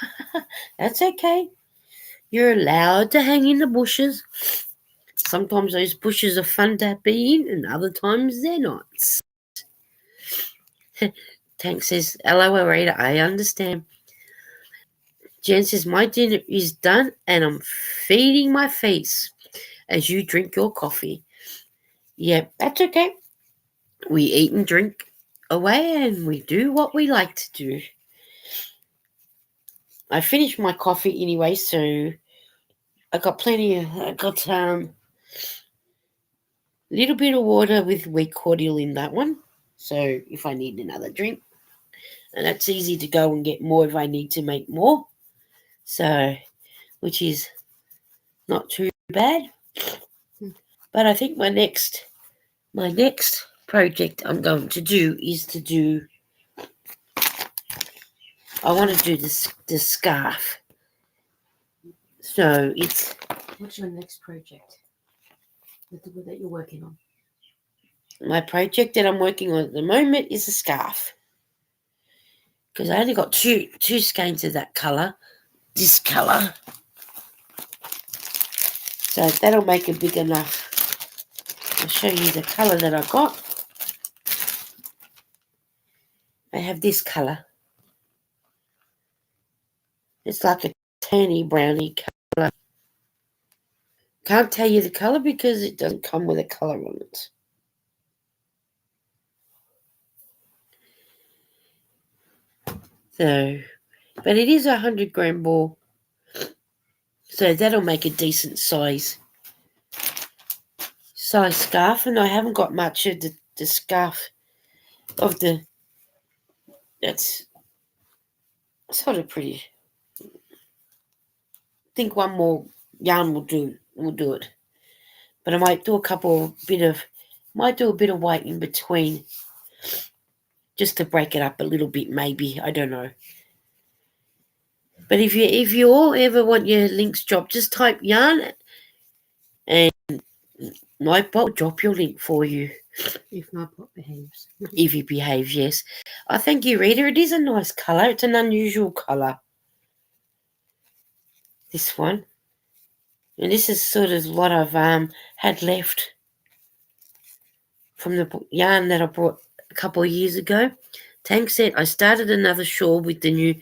That's okay. You're allowed to hang in the bushes. Sometimes those bushes are fun to be in, and other times they're not. Tank says, LOL, Rita, I understand. Jen says, my dinner is done, and I'm feeding my face as you drink your coffee. Yeah, that's okay. We eat and drink away, and we do what we like to do. I finished my coffee anyway, so I got little bit of water with wheat cordial in that one. So if I need another drink, and that's easy to go and get more if I need to make more. So, which is not too bad. But I think my next project I'm going to do is I want to do the scarf. So it's
What's your next project that you're working on?
my project that I'm working on at the moment is a scarf. Because I only got two skeins of that colour. This colour. So that'll make it big enough. I'll show you the colour that I got. I have this colour. It's like a tanny browny colour. Can't tell you the colour because it doesn't come with a colour on it. So, but it is a 100-gram ball. So that'll make a decent size scarf. And I haven't got much of the scarf of that's sort of pretty. I think one more yarn will do it. But I might do might do a bit of white in between just to break it up a little bit, maybe. I don't know. But if you all ever want your links dropped, just type yarn and Nightbot will drop your link for you.
If Nightbot behaves.
If he behaves, yes. I thank you, Rita. It is a nice colour. It's an unusual colour. This one. And this is sort of what I've had left from the yarn that I bought a couple of years ago. Tank said, I started another shawl with the new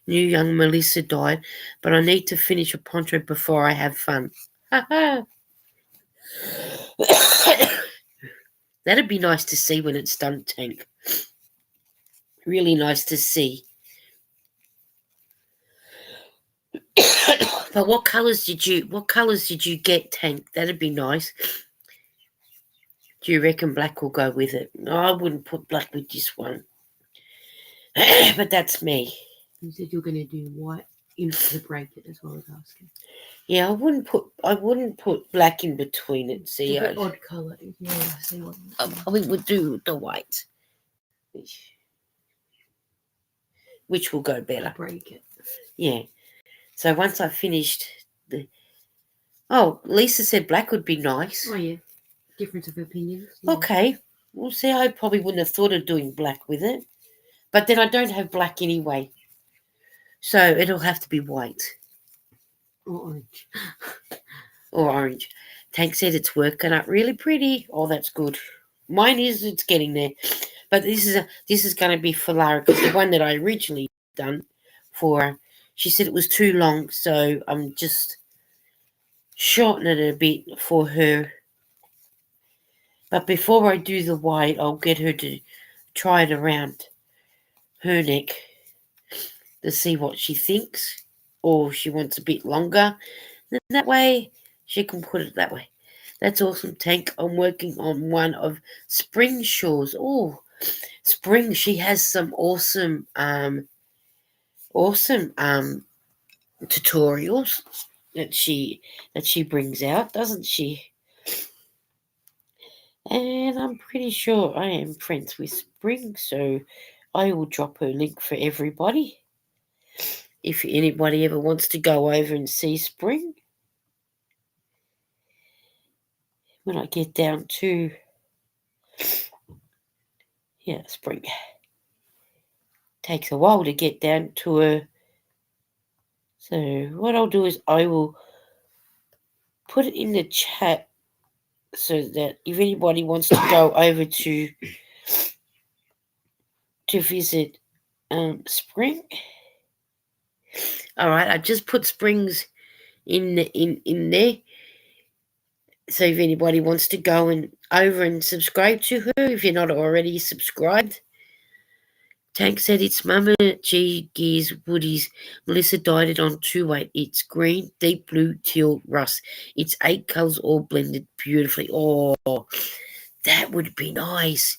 young Melissa dyed, but I need to finish a poncho before I have fun. That'd be nice to see when it's done, Tank. really nice to see. But what colours did you get, Tank? That'd be nice. Do you reckon black will go with it? No, I wouldn't put black with this one. But that's me.
You said you're going to do white into the blanket as well as asking.
Yeah, I wouldn't put black in between it. See,
It's a bit odd colour. Yeah, I see what you're saying.
I think we'll do the white, which will go better.
Break it.
Yeah. So once I finished Lisa said black would be nice.
Oh yeah, difference of opinions. Yeah.
Okay. Well, see, I probably wouldn't have thought of doing black with it. But then I don't have black anyway. So it'll have to be white.
Or orange.
Or orange. Tank said it's working out really pretty. Oh, that's good. Mine is, it's getting there. But this is going to be for Lara, because the one that I originally done for her, she said it was too long, so I'm just shortening it a bit for her. But before I do the white, I'll get her to try it around her neck to see what she thinks, or if she wants a bit longer. Then that way she can put it that way. That's awesome, Tank. I'm working on one of Spring Shaw's. Oh, Spring, she has some awesome tutorials that she brings out, doesn't she? And I'm pretty sure I am friends with Spring, so I will drop her link for everybody. If anybody ever wants to go over and see Spring. When I get down to Spring. Takes a while to get down to her. So what I'll do is I will put it in the chat so that if anybody wants to go over to visit Spring. All right, I just put Springs in there. So if anybody wants to go over and subscribe to her, if you're not already subscribed. Tank said it's Mama G Gears Woody's. Melissa dyed it on 2-8. It's green, deep blue, teal, rust. It's 8 colours all blended beautifully. Oh, that would be nice.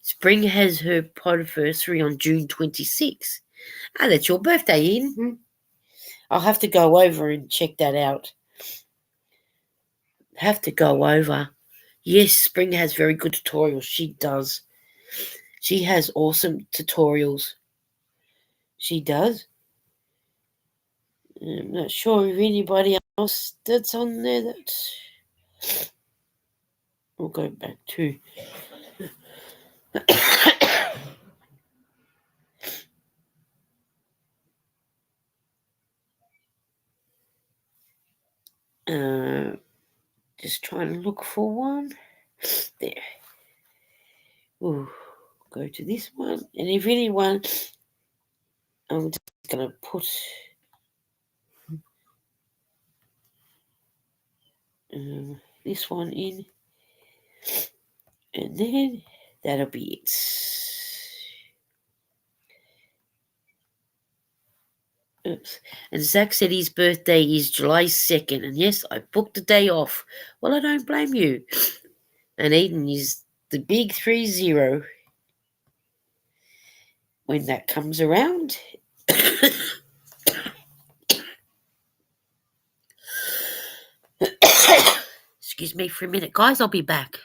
Spring has her podiversary on June 26th. Ah, that's your birthday, Ian.
Mm-hmm.
I'll have to go over and check that out. Have to go over. Yes, Spring has very good tutorials. She does. She has awesome tutorials. She does. I'm not sure if anybody else that's on there that's... We'll go back to... just trying to look for one. There. Ooh, go to this one. And if anyone... I'm just going to put... this one in, and then that'll be it. Oops. And Zach said his birthday is July 2nd, and yes, I booked a day off. Well, I don't blame you. And Eden is the big 30 when that comes around. Excuse me for a minute, guys. I'll be back.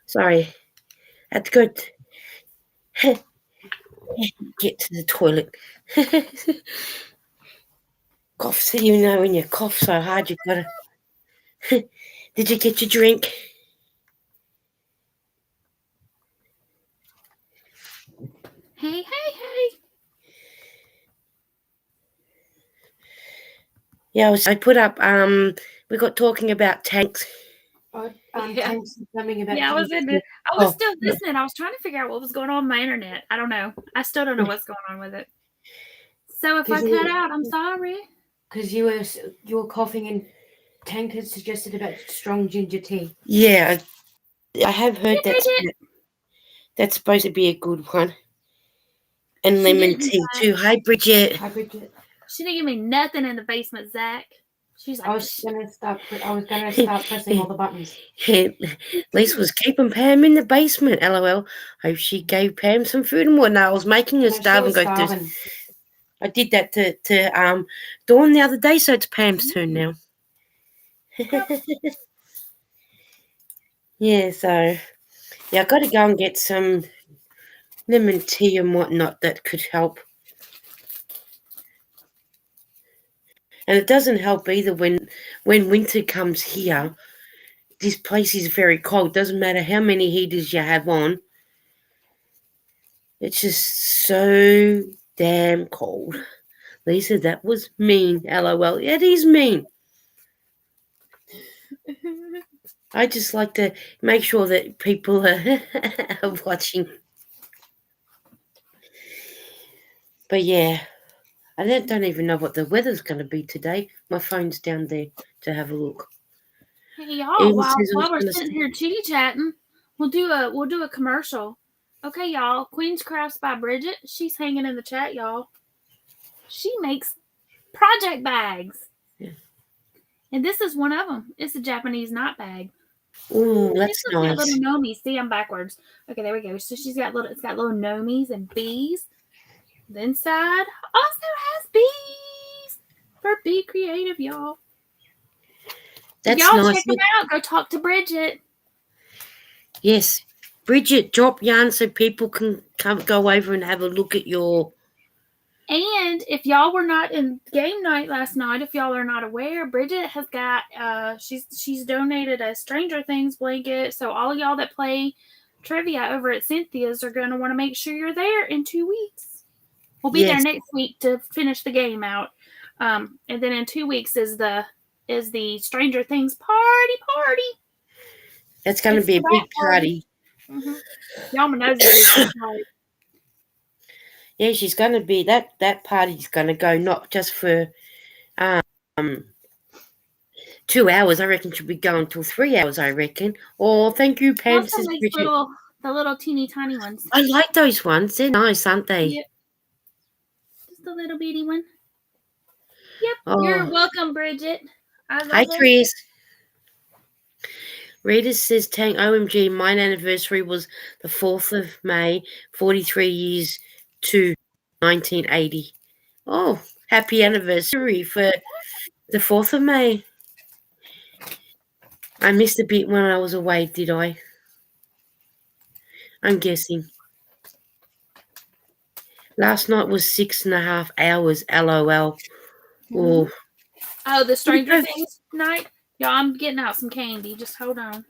Sorry. I had to go get to the toilet. Cough, so you know when you cough so hard you gotta. Did you get your drink?
Hey, hey, hey.
Yeah, I put up. We got talking about tanks.
Yeah.
Tanks coming about.
Yeah, I was
Oh,
still
yeah.
listening. I was trying to figure out what was going on with my internet. I don't know. I still don't know what's going on with it. So if I
'Cause you-
cut out, I'm sorry.
Because you were coughing and Tank had suggested about strong ginger tea.
Yeah, I have heard
Hey, Bridget.
that's supposed to be a good one. And
She
lemon
didn't,
tea too. Hi, Bridget.
Hi, Bridget.
She didn't give me nothing in the basement, Zach. She's like,
I was gonna start pressing all the buttons.
Lisa was keeping Pam in the basement. LOL. Hope she gave Pam some food and whatnot. I was making her
No, she
starve and
was
go
starving.
through. I did that to Dawn the other day, so it's Pam's turn now. Yeah, so yeah, I got to go and get some lemon tea and whatnot that could help. And it doesn't help either when winter comes here. This place is very cold. Doesn't matter how many heaters you have on. It's just so damn cold. Lisa, that was mean. LOL. It is mean. I just like to make sure that people are watching. But yeah, I don't even know what the weather's going to be today. My phone's down there to have a look.
hey y'all,
Ian
while
says I was
we're
gonna
sitting
say-
here chitty chatting, we'll do a commercial. Okay, y'all. Queen's Crafts by Bridget. She's hanging in the chat, y'all. She makes project bags.
Yeah.
And this is one of them. It's a Japanese knot bag.
Ooh, that's
It's got
nice.
little gnomies. See, I'm backwards. Okay, there we go. So it's got little gnomies and bees. The inside also has bees for Be Creative, y'all.
That's
Y'all
nice.
check them out. Go talk to Bridget.
Yes. Bridget, drop yarn so people can go over and have a look at your.
And if y'all were not in game night last night, if y'all are not aware, Bridget has got she's donated a Stranger Things blanket. So all of y'all that play trivia over at Cynthia's are gonna want to make sure you're there in 2 weeks. We'll be there
Yes.
next week to finish the game out. And then in 2 weeks is the Stranger Things party.
That's going to
It's
be a
for
big
that party.
party.
Mm-hmm. Y'all my nose is so tired.
Yeah, she's going to be that party's going to go not just for 2 hours. I reckon she'll be going till 3 hours. I reckon. Oh, thank you, Pam.
Also
Says
makes
Bridget.
the little teeny tiny ones.
I like those ones. They're nice, aren't they?
Yep. Just a little bitty one. Yep.
Oh.
You're welcome, Bridget. I love
Hi,
them.
Chris. Rita says, Tang, OMG, mine anniversary was the 4th of May, 43 years to 1980. Oh, happy anniversary for the 4th of May. I missed a bit when I was away, did I? I'm guessing. Last night was 6.5 hours, LOL. Oh,
Oh, the Stranger Things night? Y'all, I'm getting out some candy. Just hold on.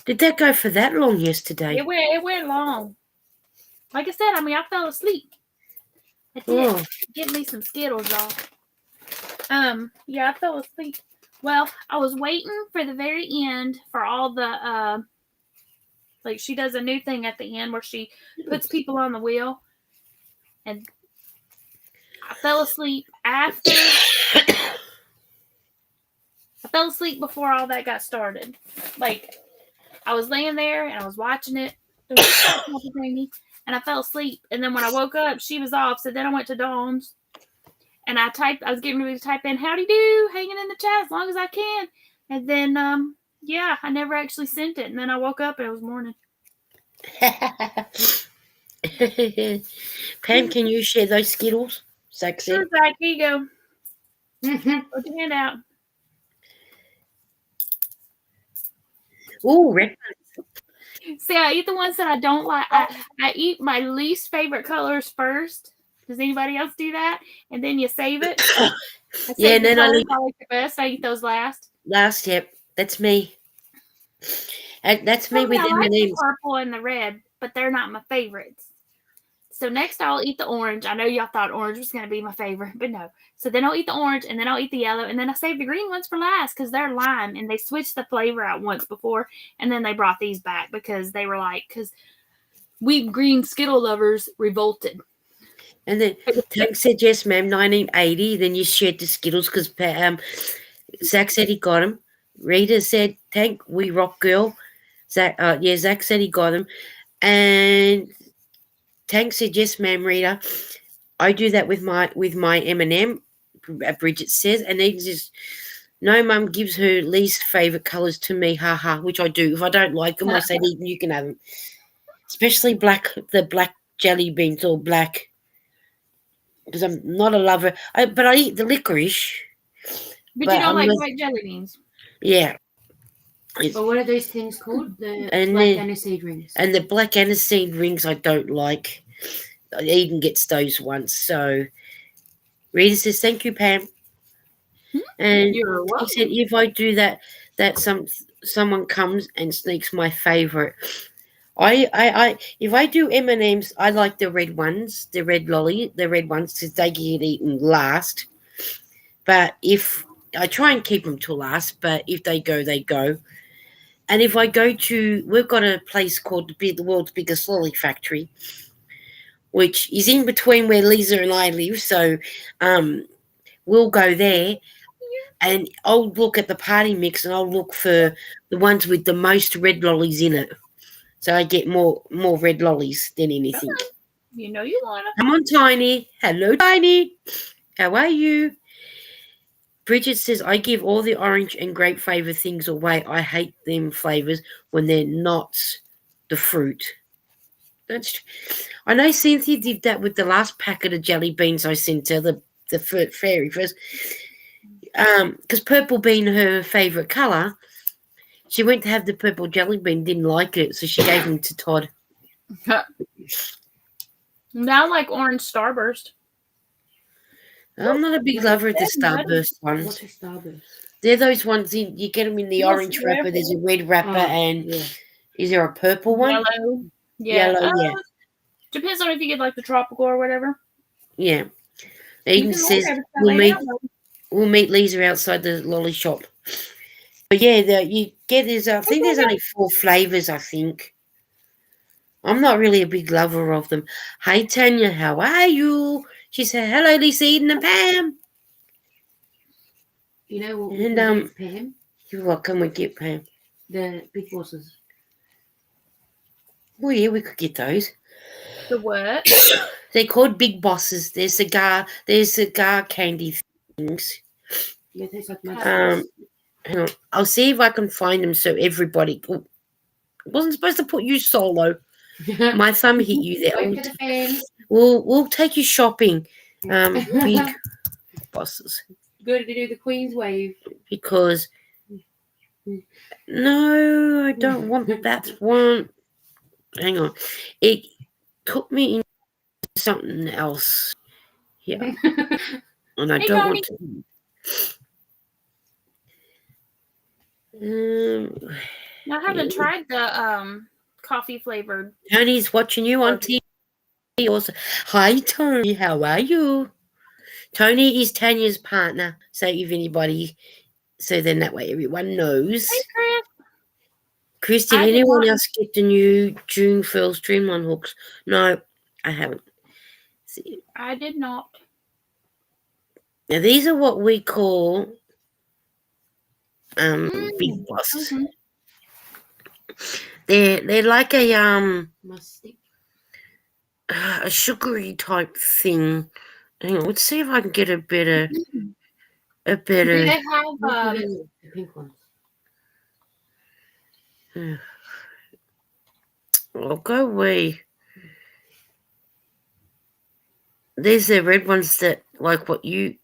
did that go for that long yesterday?
It went long. Like I said, I fell asleep. I did.
Oh,
Get me some Skittles, y'all. Yeah, I fell asleep. Well, I was waiting for the very end for all the like she does a new thing at the end where she puts people on the wheel, and I fell asleep after. I fell asleep before all that got started. Like I was laying there and I was watching it, and I fell asleep. And then when I woke up, she was off. So then I went to Dawn's. And I was getting ready to type in howdy do, hanging in the chat as long as I can. And then, yeah, I never actually sent it. And then I woke up and it was morning.
Pam, can you share those Skittles? Sexy.
Sure, Zach, here you go. Put your hand out.
Oh, red.
See, I eat the ones that I don't like. I eat my least favorite colors first. Does anybody else do that? And then you save it. I
Yeah,
save
and
the
then I
colors
leave
I like the best. I eat those last.
last. Yep, that's me. And that's me
I mean,
with
I like the
M&Ms.
purple and the red, but they're not my favorites. So next I'll eat the orange. I know y'all thought orange was going to be my favorite, but no. So then I'll eat the orange, and then I'll eat the yellow, and then I save the green ones for last because they're lime, and they switched the flavor out once before, and then they brought these back because they were like, because we green Skittle lovers revolted.
And then Tank said, yes, ma'am, 1980. Then you shared the Skittles because Zach said he got them. Rita said, Tank, we rock girl. Zach said he got them. And Tank said, yes, ma'am, Rita. I do that with my M&M, Bridget says. And then just, no, Mum gives her least favourite colours to me, haha, which I do. If I don't like them, I say, you can have them. Especially the black jelly beans or black. Because I'm not a lover. But I eat the licorice.
But you don't like white jelly beans.
Yeah.
But what are those things called? The
And
black
the-
aniseed rings.
And the black aniseed rings I don't like. Eden gets those once. So Rita says, thank you, Pam. And
You're
he
welcome.
said, if I do that someone comes and sneaks my favourite. I if I do M&Ms, I like the red ones, the red ones, because they get eaten last. But if I try and keep them till last, but if they go, they go. And if I go to, we've got a place called the world's biggest lolly factory, which is in between where Lisa and I live. So we'll go there, and I'll look at the party mix, and I'll look for the ones with the most red lollies in it. So I get more red lollies than anything.
You know you want to.
Come on, Tiny. Hello, Tiny. How are you? Bridget says, I give all the orange and grape flavour things away. I hate them flavours when they're not the fruit. That's. I know Cynthia did that with the last packet of jelly beans I sent her, the fairy first. Because purple being her favourite colour, she went to have the purple jelly bean, didn't like it, so she gave them to Todd.
Now I like orange Starburst.
I'm not a big lover of the Starburst ones.
What's a starburst?
They're those ones you get them in the
Yes,
orange wrapper. There's a red wrapper, and
yeah.
is there a purple one?
Yellow. Yeah.
Yellow, yeah.
Depends on if you get like the tropical or whatever.
Yeah.
You
Eden
can
says
order it
we'll meet Lisa outside the lolly shop. But yeah, you get I think there's only 4 flavours, I think. I'm not really a big lover of them. Hey Tanya, how are you? She said, hello, Lisa, Eden, and Pam.
You know what?
And
Give Pam?
what can we get, Pam?
The big bosses.
Oh yeah, we could get those.
The what?
They're called big bosses. There's cigar candy things.
Yeah, it tastes like my
Hang on. I'll see if I can find them so everybody. Oh, I wasn't supposed to put you solo. My thumb hit you there.
Wait for the fans.
We'll take you shopping. Big bosses.
Go to do the Queen's wave.
Because no, I don't want that one. Hang on. It took me into something else. Yeah. And I
Hey,
don't
Tony.
want to.
I haven't tried the coffee flavored.
Tony's watching you on TV. Also, hi Tony, how are you? Tony is Tanya's partner. So if anybody, so then that way everyone knows.
Hey, Chris.
Chris, did
I did
anyone
not.
else get the new June Furl Streamline hooks? No, I haven't. See,
I did not.
now these are what we call big bosses.
Mhm.
They're like a
Musty.
a sugary type thing. Hang on, let's see if I can get a better.
Do they have
The pink ones.
I'll go away. There's the red ones that like what you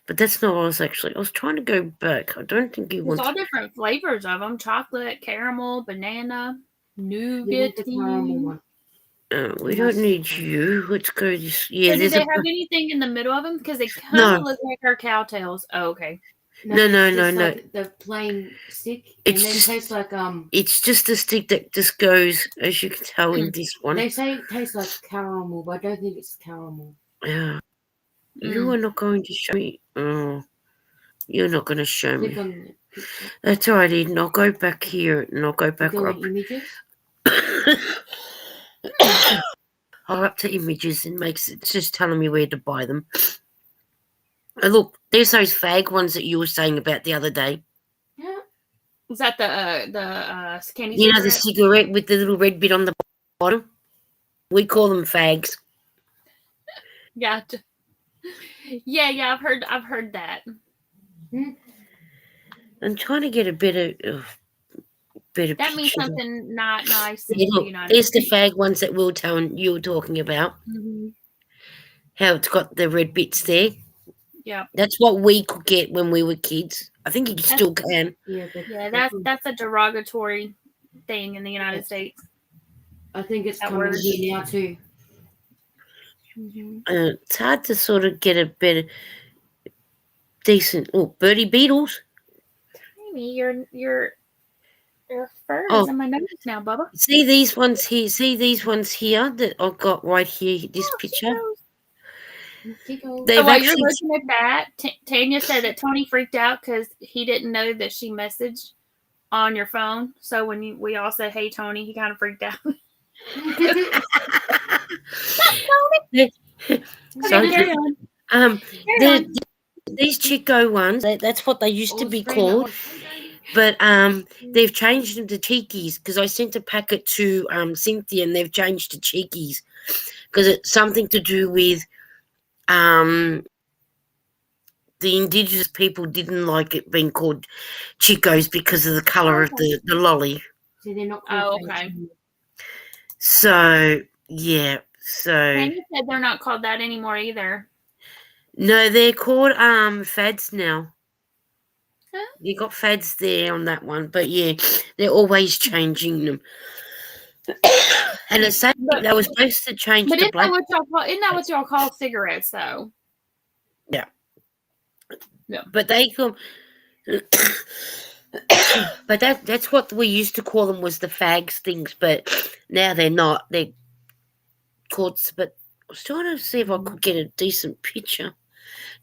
but that's not what I was trying to go back. I don't think you
There's
want
all different flavors of them: chocolate, caramel, banana.
You want the caramel
Nougaty.
one.
We
Nice
don't need
one.
you. Let's go this. Yeah,
So do
there's
they
a.
have anything in the middle of them? Because they kind
No.
of look like our cowtails. Oh, okay.
No.
Just like the plain stick, and
It's
then
just-
tastes like
It's just a stick that just goes, as you can tell in this one.
They say it tastes like caramel, but I don't think it's caramel.
Yeah. You are not going to show me. Oh, you're not going to show
Click
me.
on the picture.
That's all right, Eden. I'll go back here and I'll go back
Go
up.
in images.
I'll up to images and it's just telling me where to buy them. Oh, look, there's those fag ones that you were saying about the other day.
Yeah.
Is that the candy
You know, the
cigarette?
cigarette with the little red bit on the bottom? We call them fags.
Gotcha. Yeah. I've heard that.
I'm trying to get a better
That
picture.
means something not nice in
Yeah,
the
look,
United
there's the
States.
fag ones that you were talking about.
Mm-hmm.
How it's got the red bits there.
Yeah.
That's what we could get when we were kids. I think you still can.
Yeah.
That's a derogatory thing in the United States.
I think it's
That
coming
word.
here now too.
Mm-hmm.
It's hard to sort of get a better, decent. Oh, birdie beetles.
Amy, your fur
Oh.
is in my nose now, Bubba.
See these ones here. See these ones here that I've got right here. This picture.
Tickle.
They've
So while you're
actually.
looking at that, Tanya said that Tony freaked out because he didn't know that she messaged on your phone. So when we all said, "Hey, Tony," he kind of freaked out.
Sorry.
Carry on.
These Chico ones. That's what they used to be called. But they've changed them to cheekies because I sent a packet to Cynthia and they've changed to cheekies because it's something to do with the indigenous people didn't like it being called Chicos because of the colour of the lolly.
So they're not
Oh,
called
okay.
So yeah,
Tanya said they're not called that anymore either.
no, they're called fads now.
Huh?
You got fads there on that one, but yeah, they're always changing them. And the same thing, they were supposed to change
But
to
isn't
black.
that what y'all call cigarettes though?
Yeah.
Yeah.
But they call. But that's what we used to call them was the fags things, but now they're not. They're called. But I was trying to see if I could get a decent picture.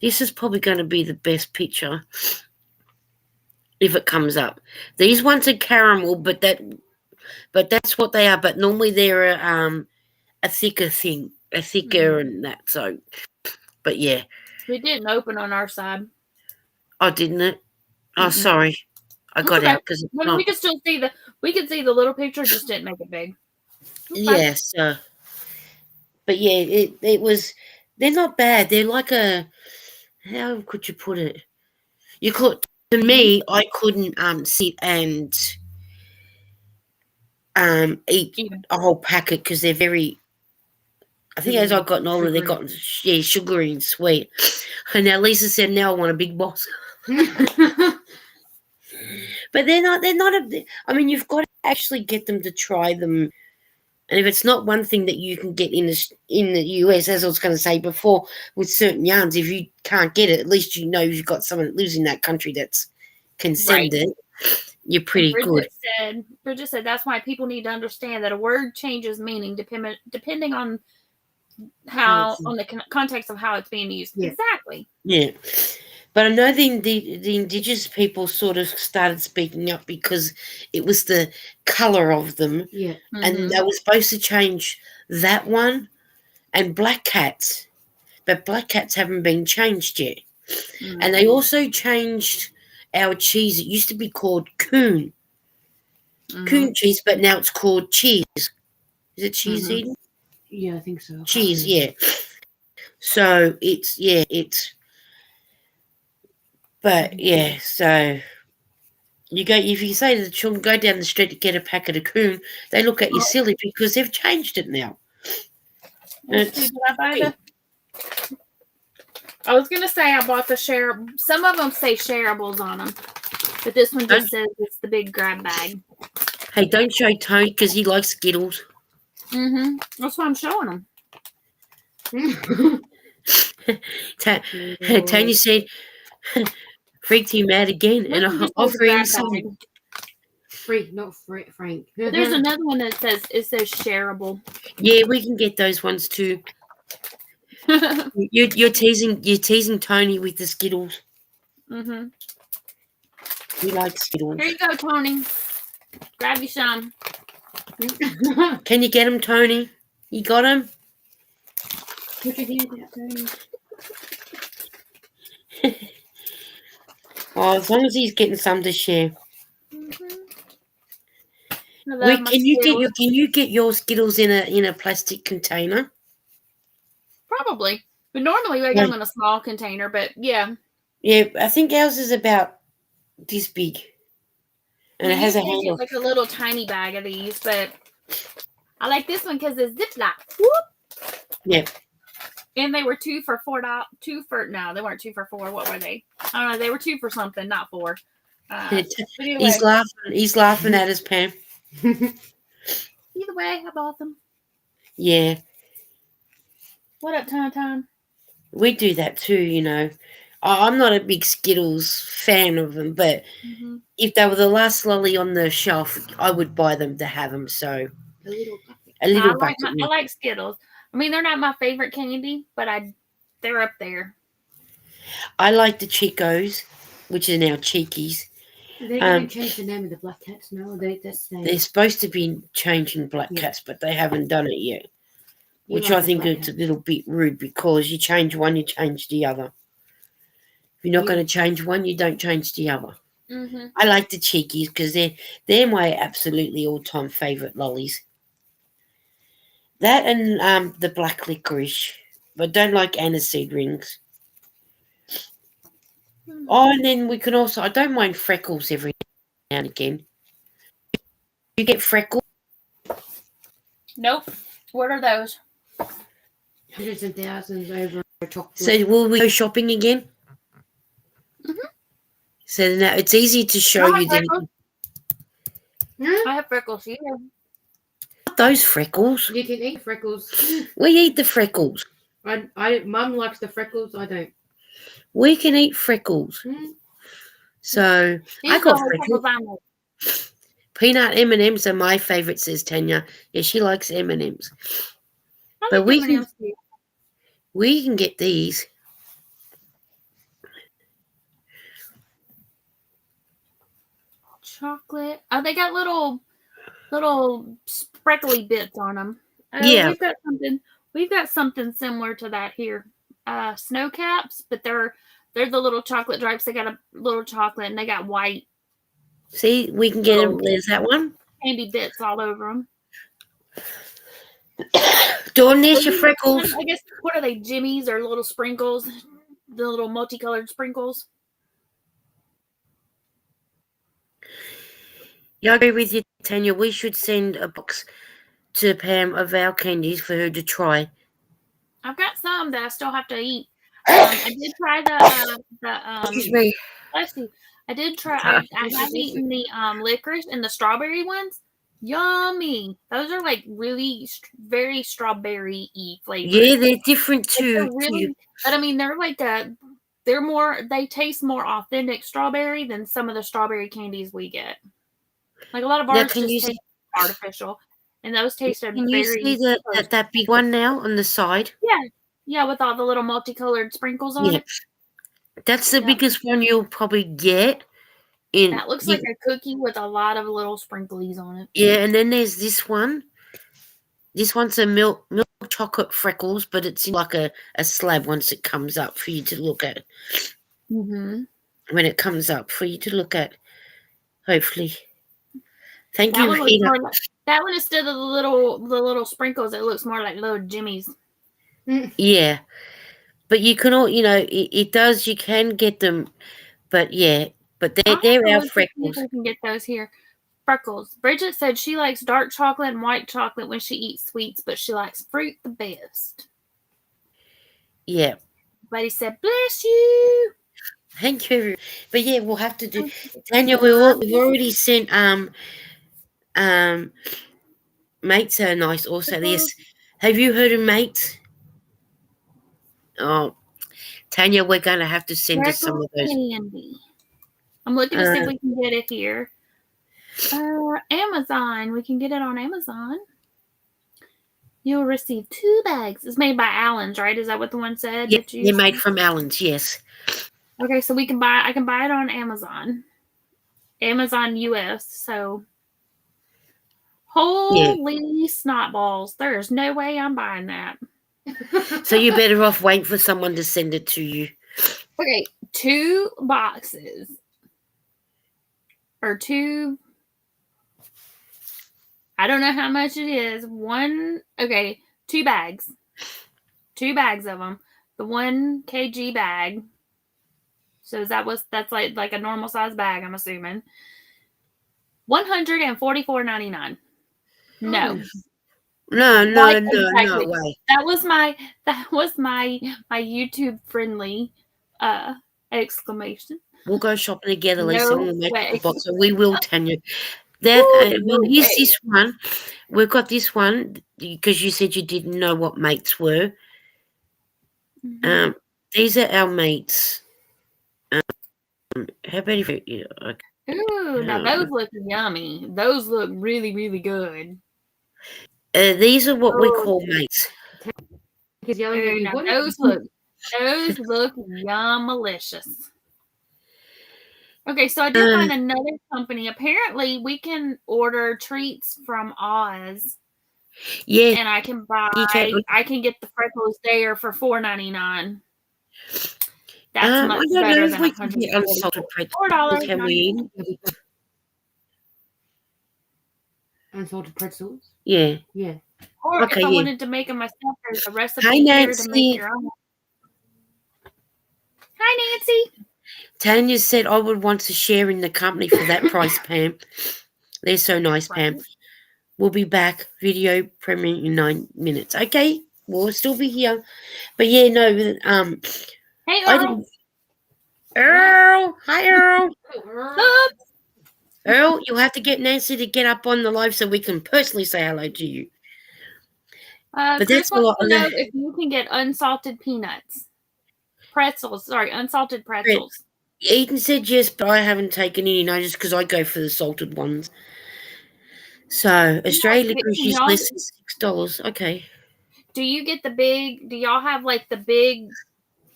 This is probably going to be the best picture if it comes up. These ones are caramel, but that's what they are. But normally they're a thicker thing, and that. So, but yeah,
It didn't open on our side.
oh, didn't it? Oh, sorry, I got out because
we could still see the little picture, just didn't make it big.
Yes, but yeah, it was. They're not bad. They're like a. How could you put it? You could. To me, I couldn't sit and eat a whole packet because they're very. I think as I've gotten older, they've gotten sugary and sweet. And now Lisa said, "Now I want a big box." But they're not. They're not a. I mean, you've got to actually get them to try them. And if it's not one thing that you can get in the US, as I was going to say before, with certain yarns, if you can't get it, at least you know you've got someone that lives in that country that can send it. You're pretty good.
Bridget said that's why people need to understand that a word changes meaning depending on on the context of how it's being used.
Yeah.
Exactly.
Yeah. But I know the indigenous people sort of started speaking up because it was the colour of them.
Yeah.
And they were supposed to change that one and black cats. But black cats haven't been changed yet. And they also changed our cheese. It used to be called coon. Coon cheese, but now it's called cheese. Is it cheese eating?
Yeah, I think so.
Cheese, yeah. So but yeah, so you go if you say to the children, go down the street to get a packet of coon, they look at you silly because they've changed it now.
I was gonna say I bought the share. Some of them say shareables on them, but this one just says it's the big grab bag.
Hey, don't show Tony because he likes Skittles.
That's why I'm showing
Tony said, freaked him out again, and I
them.
offer him some.
Freak, not Frank.
There's another one that says shareable.
Yeah, we can get those ones too. You're teasing Tony with the Skittles. He likes Skittles.
Here you go, Tony. Grab you some.
Can you get him, Tony? You got him?
Put your hand out, Tony.
Oh, as long as he's getting some to share.
Can
Can you get your Skittles in a plastic container?
Probably, but normally we get them in a small container. But yeah,
I think ours is about this big, and it has a handle.
Like a little tiny bag of these, but I like this one because it's Ziploc. Whoop.
Yeah.
And they were $2 for $4. No, they weren't 2 for $4. What were they? I don't know. They were 2 for something, not 4. Anyway.
He's laughing at us, Pam.
Either way, I bought them.
Yeah.
What up, Tom?
We do that too, I'm not a big Skittles fan of them, but if they were the last lolly on the shelf, I would buy them to have them. So a little bucket.
I like Skittles. I mean, they're not my favorite candy, but they're up there.
I like the Chicos, which are now Cheekies.
They're going to change the name of the Black Cats now.
They're supposed to be changing Black Cats, but they haven't done it yet. Which I think it's a little bit rude because you change one, you change the other. If you're not going to change one, you don't change the other. I like the Cheekies because they're my absolutely all-time favourite lollies. That and the black licorice, but don't like aniseed rings. Oh, and then we can also, I don't mind freckles every now and again. You get freckles?
Nope. What are those?
Hundreds of thousands over chocolate.
So will we go shopping again? So now it's easy to show you that.
I have freckles here.
Those freckles.
You can eat freckles.
We eat the freckles.
Mum likes the freckles. I don't.
We can eat freckles. So I got freckles. Peanut M&Ms are my favourite, says Tanya. Yeah, she likes M&Ms. But we can get these.
Chocolate. Oh, they got little sprinkly bits on them.
Yeah.
We've got something similar to that here. Snow caps, but they're the little chocolate drapes. They got a little chocolate and they got white.
See, we can get them. There's that one.
Candy bits all over them.
Dawn, there's your freckles.
I guess, what are they, jimmies or little sprinkles? The little multicolored sprinkles?
Yeah, I agree with you, Tanya. We should send a box to Pam of our candies for her to try.
I've got some that I still have to eat. I did try the
Excuse me.
Let's see. I did try. I have eaten the licorice and the strawberry ones. Yummy. Those are like really very strawberry-y flavors.
Yeah, they're different too.
But I mean, they're like they taste more authentic strawberry than some of the strawberry candies we get. Like a lot of ours just taste artificial, and those taste very.
Can you see that big one now on the side?
Yeah, with all the little multicolored sprinkles on it.
That's the biggest one you'll probably get.
That looks like a cookie with a lot of little sprinklies on it.
Yeah, and then there's this one. This one's a milk chocolate freckles, but it's like a slab once it comes up for you to look at. When it comes up for you to look at, hopefully. Thank you, Rita.
That one, instead of the little sprinkles, it looks more like little jimmies.
Yeah, but you can all, it does. You can get them, but they're our freckles.
We can get those here. Freckles. Bridget said she likes dark chocolate and white chocolate when she eats sweets, but she likes fruit the best.
Yeah.
Buddy said, "Bless you."
Thank you. But yeah, we'll have to do. Tanya, we've already sent Mates are nice also. Yes. Have you heard of mates? Oh, Tanya, we're going to have to send us some of those.
Candy. I'm looking to see if we can get it here. Amazon. We can get it on Amazon. You'll receive 2 bags. It's made by Allen's, right? Is that what the one said?
Yeah,
that you
they're made from Allen's, yes.
Okay, so I can buy it on Amazon. Amazon US. So holy snot balls. There's no way I'm buying that.
So you're better off waiting for someone to send it to you.
Okay, 2 boxes. Or 2. I don't know how much it is. 2 bags. 2 bags of them. The 1 kg bag. So that's like a normal size bag, I'm assuming. $144.99. No.
No
Exactly.
way.
That was my YouTube friendly exclamation.
We'll go shopping together,
No
Lisa. We'll make
way.
a box. We will, Tanya.
No
here's
way.
this one. We've got this one because you said you didn't know what mates were.
Mhm.
These are our mates. How about if you?
Ooh, now those look yummy. Those look really, really good.
These are what we call mates.
Ooh, now those look yum-malicious. Okay, so I did find another company. Apparently, we can order treats from Oz.
Yeah,
And I can get the pretzels there for $4.99. That's much better than
unsalted pretzels.
$4.
Can we?
Unsalted pretzels?
Yeah.
Yeah.
Or if I wanted to make them myself, there's a recipe
Hi,
here
Nancy.
to make your own. Hi, Nancy.
Tanya said I would want to share in the company for that price, Pam. They're so nice, Pam. We'll be back. Video premiering in 9 minutes. Okay, we'll still be here. But yeah, no.
Hey, Earl.
Earl. Hi, Earl.
Look.
Earl, you'll have to get Nancy to get up on the live so we can personally say hello to you.
But Chris wants to know if you can get unsalted peanuts. Unsalted pretzels.
Eden said yes, but I haven't taken any notice because I go for the salted ones. So Australia groceries less than $6. Okay.
Do you get the big? Do y'all have like the big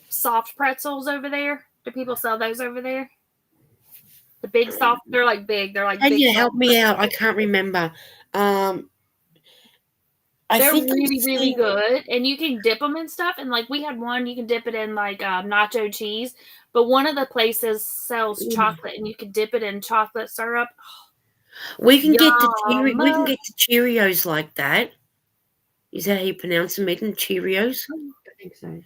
soft pretzels over there? Do people sell those over there? The big soft. They're like big. They're like.
Can
big
you help me out? I can't remember.
They're really, really good, and you can dip them in stuff. And like we had one, you can dip it in like nacho cheese. But one of the places sells chocolate, and you can dip it in chocolate syrup.
We can get the Cheerios like that. Is that how you pronounce them, Eden? Cheerios?
I think so.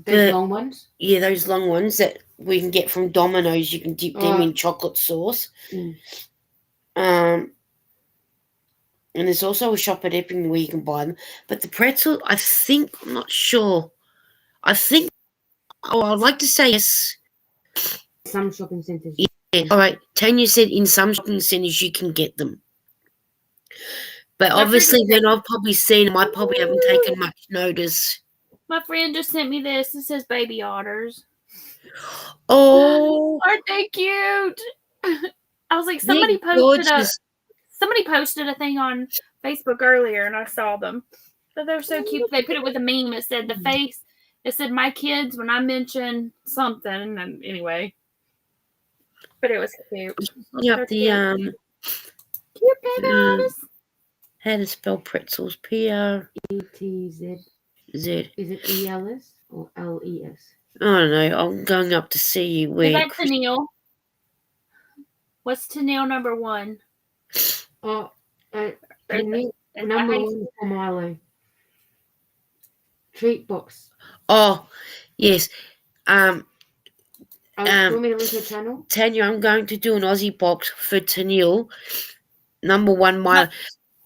Those long ones?
Yeah, those long ones that we can get from Domino's. You can dip them in chocolate sauce. And there's also a shop at Epping where you can buy them. But the pretzel, I'm not sure. I'd like to say yes.
Some shopping centres.
Yeah. All right. Tanya said in some shopping centres you can get them. But obviously when I've probably seen them, I probably haven't taken much notice.
My friend just sent me this. It says baby otters.
Oh.
Aren't they cute? I was like, somebody posted a thing on Facebook earlier and I saw them. But they're so cute. They put it with a meme. It said the face. It said my kids when I mention something. And anyway. But it was cute.
Yep,
cute baby artists.
How to spell pretzels?
P-R-E-T-Z.
Z.
Is it E-L-S or L-E-S?
I don't know. I'm going up to see where.
Is that Tennille? What's Tennille number 1?
Oh, number 1 for Milo. Treat box.
Oh, yes.
Do you want me to link her channel?
Tanya, I'm going to do an Aussie box for Tennille. Number 1 Milo.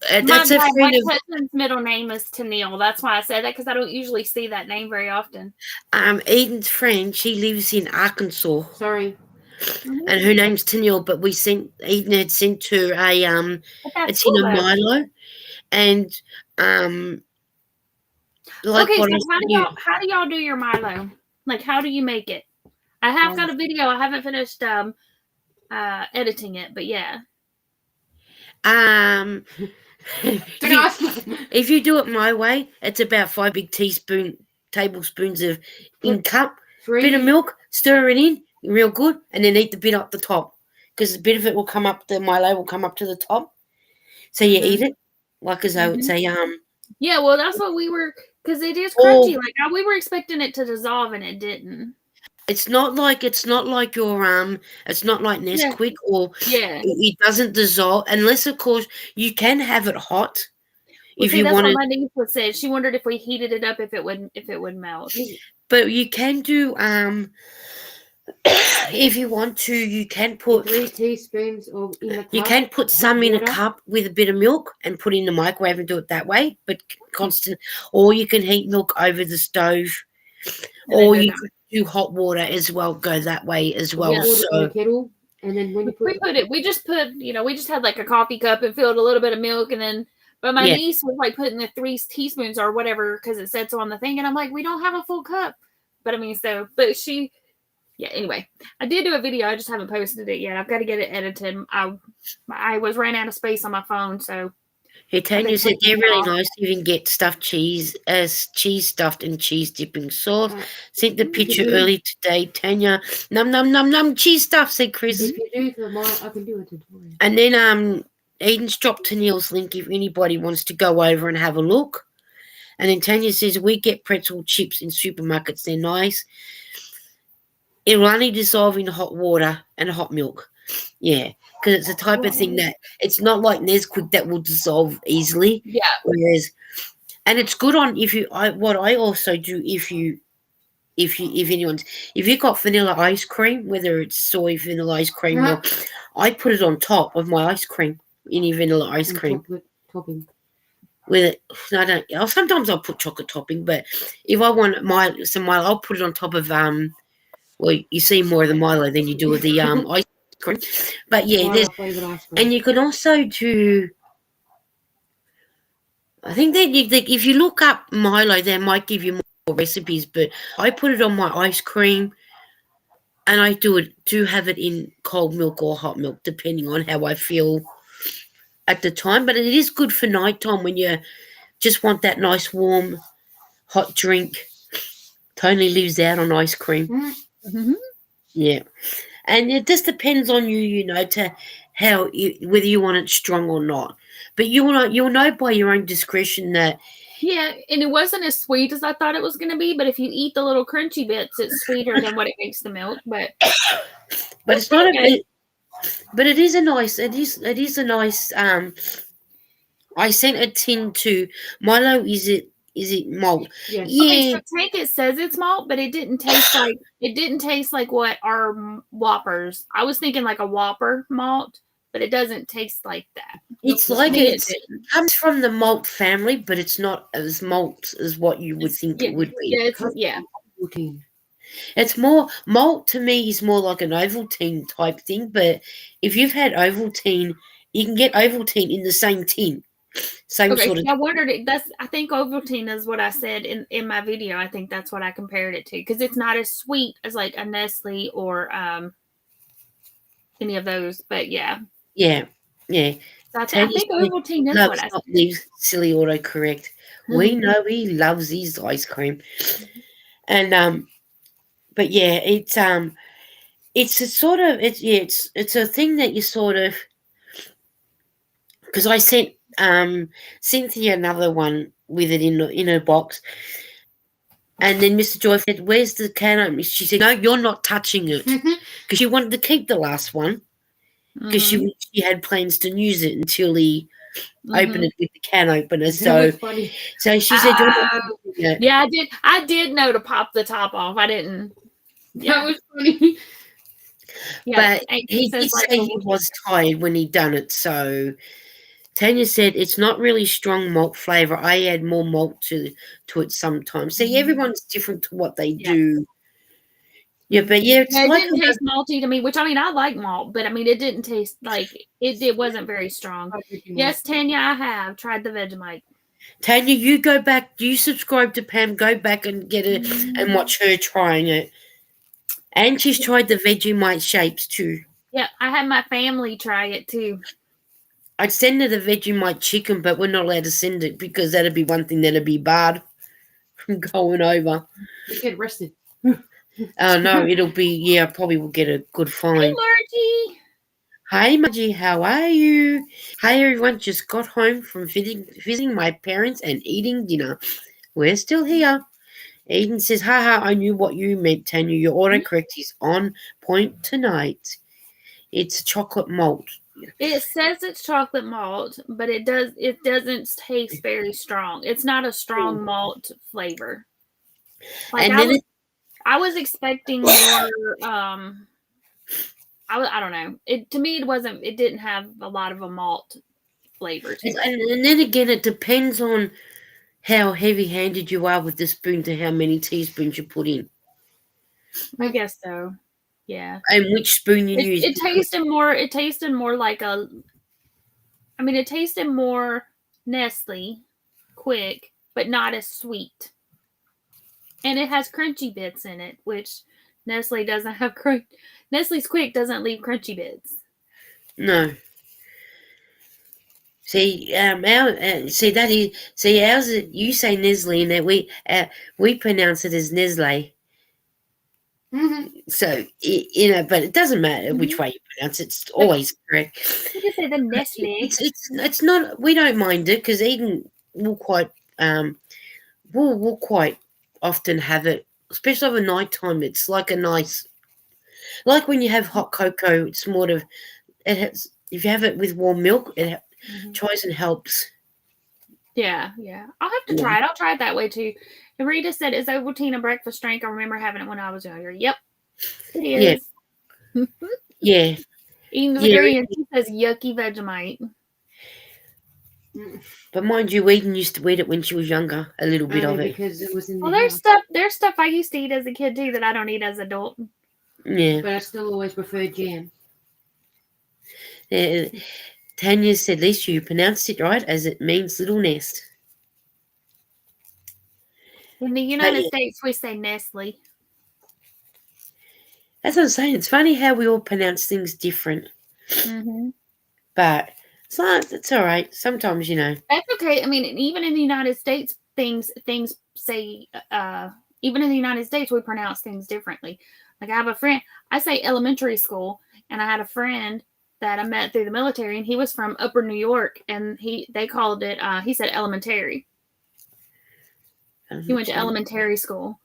That's
my cousin's middle name is Tennille. That's why I said that because I don't usually see that name very often.
Eden's friend, she lives in Arkansas.
Sorry.
and her name's Tennille. But Eden had sent her a
But that's
it's
cool,
in a
though.
Milo, and like
Okay,
what
so
I
how
said to you,
how do y'all do your Milo? Like, how do you make it? I have got a video. I haven't finished editing it, but yeah.
if you do it my way, it's about 5 big tablespoons of in cup, bit of milk, stir it in real good, and then eat the bit up the top, because a bit of it will come up. The Milo will come up to the top, so you eat it like as though it's a
Yeah, well, that's what we were, because it is
Or-
crunchy. Like we were expecting it to dissolve, and it didn't.
It's not like your it's not like Nesquik, or
Yeah.
it doesn't dissolve unless, of course, you can have it hot.
Well,
If
see,
you
that's
want
what
it,
my niece would say. She wondered if we heated it up, if it would melt.
but you can do if you want to, you can put
3 teaspoons of in a cup.
You can put some in a
water.
cup with a bit of milk and put it in the microwave and do it that way, but constant. Or you can heat milk over the stove,
And then
or
do
you
that.
could do hot water as well. Go that way as well.
Yeah.
Water in
So
a kettle, and then when you put
We just had like a coffee cup and filled a little bit of milk, and then. But my
Yeah.
niece was like putting the 3 teaspoons or whatever because it said so on the thing, and I'm like, we don't have a full cup. But I mean, but she. Yeah, anyway, I did do a video. I just haven't posted it yet. I've got to get it edited. I was ran out of space on my phone, so.
Tanya said they're really nice. You can get stuffed cheese, cheese stuffed and cheese dipping sauce. Sent the picture early today. Tanya, num num num num cheese stuff, said Chris.
if you do for mine, I can do it tutorial.
And then Eden's dropped Tennille's link if anybody wants to go over and have a look. And then Tanya says, we get pretzel chips in supermarkets. They're nice. It'll only dissolve in hot water and hot milk. Yeah, because it's a type of thing that it's not like Nesquik that will dissolve easily.
Yeah.
Whereas, and it's good on what I also do if you've got vanilla ice cream, whether it's soy vanilla ice cream or I put it on top of my ice cream, any vanilla ice cream.
Chocolate topping.
With it, sometimes I'll put chocolate topping, but if I want some Milo, I'll put it on top of well, you see more of the Milo than you do with the ice cream. But yeah, and you can also do. I think that if you look up Milo, they might give you more recipes. But I put it on my ice cream, and I do have it in cold milk or hot milk, depending on how I feel at the time. But it is good for nighttime when you just want that nice warm hot drink. Tony lives out on ice cream.
Mm-hmm.
Yeah, and it just depends on you, to whether you want it strong or not. But you'll know by your own discretion that.
Yeah, and it wasn't as sweet as I thought it was going to be. But if you eat the little crunchy bits, it's sweeter than what it makes the milk. But
it's not but it is a nice. It is a nice. I sent a tin to Milo. Is it malt?
Yeah.
Okay, so Tank, it says it's malt, but it didn't taste like what our Whoppers. I was thinking like a Whopper malt, but it doesn't taste like that.
It's like it comes from the malt family, but it's not as malt as what you would think it would be.
Yeah.
It's more malt to me is more like an Ovaltine type thing, but if you've had Ovaltine, you can get Ovaltine in the same tin. Same sort of.
I wondered I think Ovaltine is what I said in my video. I think that's what I compared it to because it's not as sweet as like a Nestle or any of those. But yeah.
Yeah.
So I think Ovaltine is what I said.
Leave silly autocorrect. We know he loves his ice cream, and but yeah, it's a sort of it's a thing that you sort of because I sent Cynthia another one with it in her box. And then Mr. Joy said, where's the can opener? She said, no, you're not touching it. Because she wanted to keep the last one. Because she had plans to use it until he opened it with the can opener. So she said,
yeah, I did know to pop the top off. I didn't.
That was funny.
Yeah, but he did say he was tired when he done it. So Tanya said it's not really strong malt flavour. I add more malt to it sometimes. See, everyone's different to what they do. Yeah, but yeah, it's
Yeah, it
like
didn't taste malty to me, which I mean, I like malt, but I mean, it didn't taste like it wasn't very strong. Yes, Tanya, I have tried the Vegemite.
Tanya, you go back. You subscribe to Pam. Go back and get it and watch her trying it. And she's tried the Vegemite shapes too.
Yeah, I had my family try it too.
I'd send her the Vegemite chicken, but we're not allowed to send it because that'd be one thing that'd be barred from going over.
You get arrested.
Oh no, it'll be yeah. Probably will get a good
Hey,
fine.
Margie.
Hi, Margie, how are you? Hi, everyone. Just got home from visiting my parents and eating dinner. We're still here. Eden says, haha, I knew what you meant, Tanya. Your autocorrect is on point tonight. It's chocolate malt.
It says it's chocolate malt, but it doesn't taste very strong. It's not a strong malt flavor. Like
And then
I was expecting more I don't know. It to me it didn't have a lot of a malt flavor to it.
and then again, it depends on how heavy-handed you are with the spoon to how many teaspoons you put in.
I guess so. Yeah.
And which spoon you use.
It tasted more like it tasted more Nestle Quick, but not as sweet. And it has crunchy bits in it, which Nestle doesn't have Nestle's Quick doesn't leave crunchy bits.
No. See, ours. You say Nestle, and that we pronounce it as Nestle.
Mm-hmm.
So but it doesn't matter which way you pronounce it; it's always correct.
You can say the Nestle.
It's not. We don't mind it because Eden will quite we'll quite often have it, especially over night time. It's like a nice, like when you have hot cocoa. It's more of it has. If you have it with warm milk, it tries and helps.
Yeah. I'll have to try it. I'll try it that way too. And Rita said, "Is Ovaltine a breakfast drink? I remember having it when I was younger." Yep, it is.
Yeah.
Eden's agreeing. She says, "Yucky Vegemite."
But mind you, Eden used to eat it when she was younger, a little bit of it.
Because it was in the
Well, there's stuff I used to eat as a kid too that I don't eat as an adult.
Yeah.
But I still always prefer jam.
Tanya said, Lisa, you pronounced it right as it means little nest.
In the United States, we say Nestle.
That's what I'm saying. It's funny how we all pronounce things different.
Mm-hmm.
But it's all right. Sometimes,
That's okay. I mean, even in the United States, things say, even in the United States, we pronounce things differently. Like I have a friend, I say elementary school, and I had a friend that I met through the military, and he was from Upper New York, and they called it, he said elementary. He went to elementary school,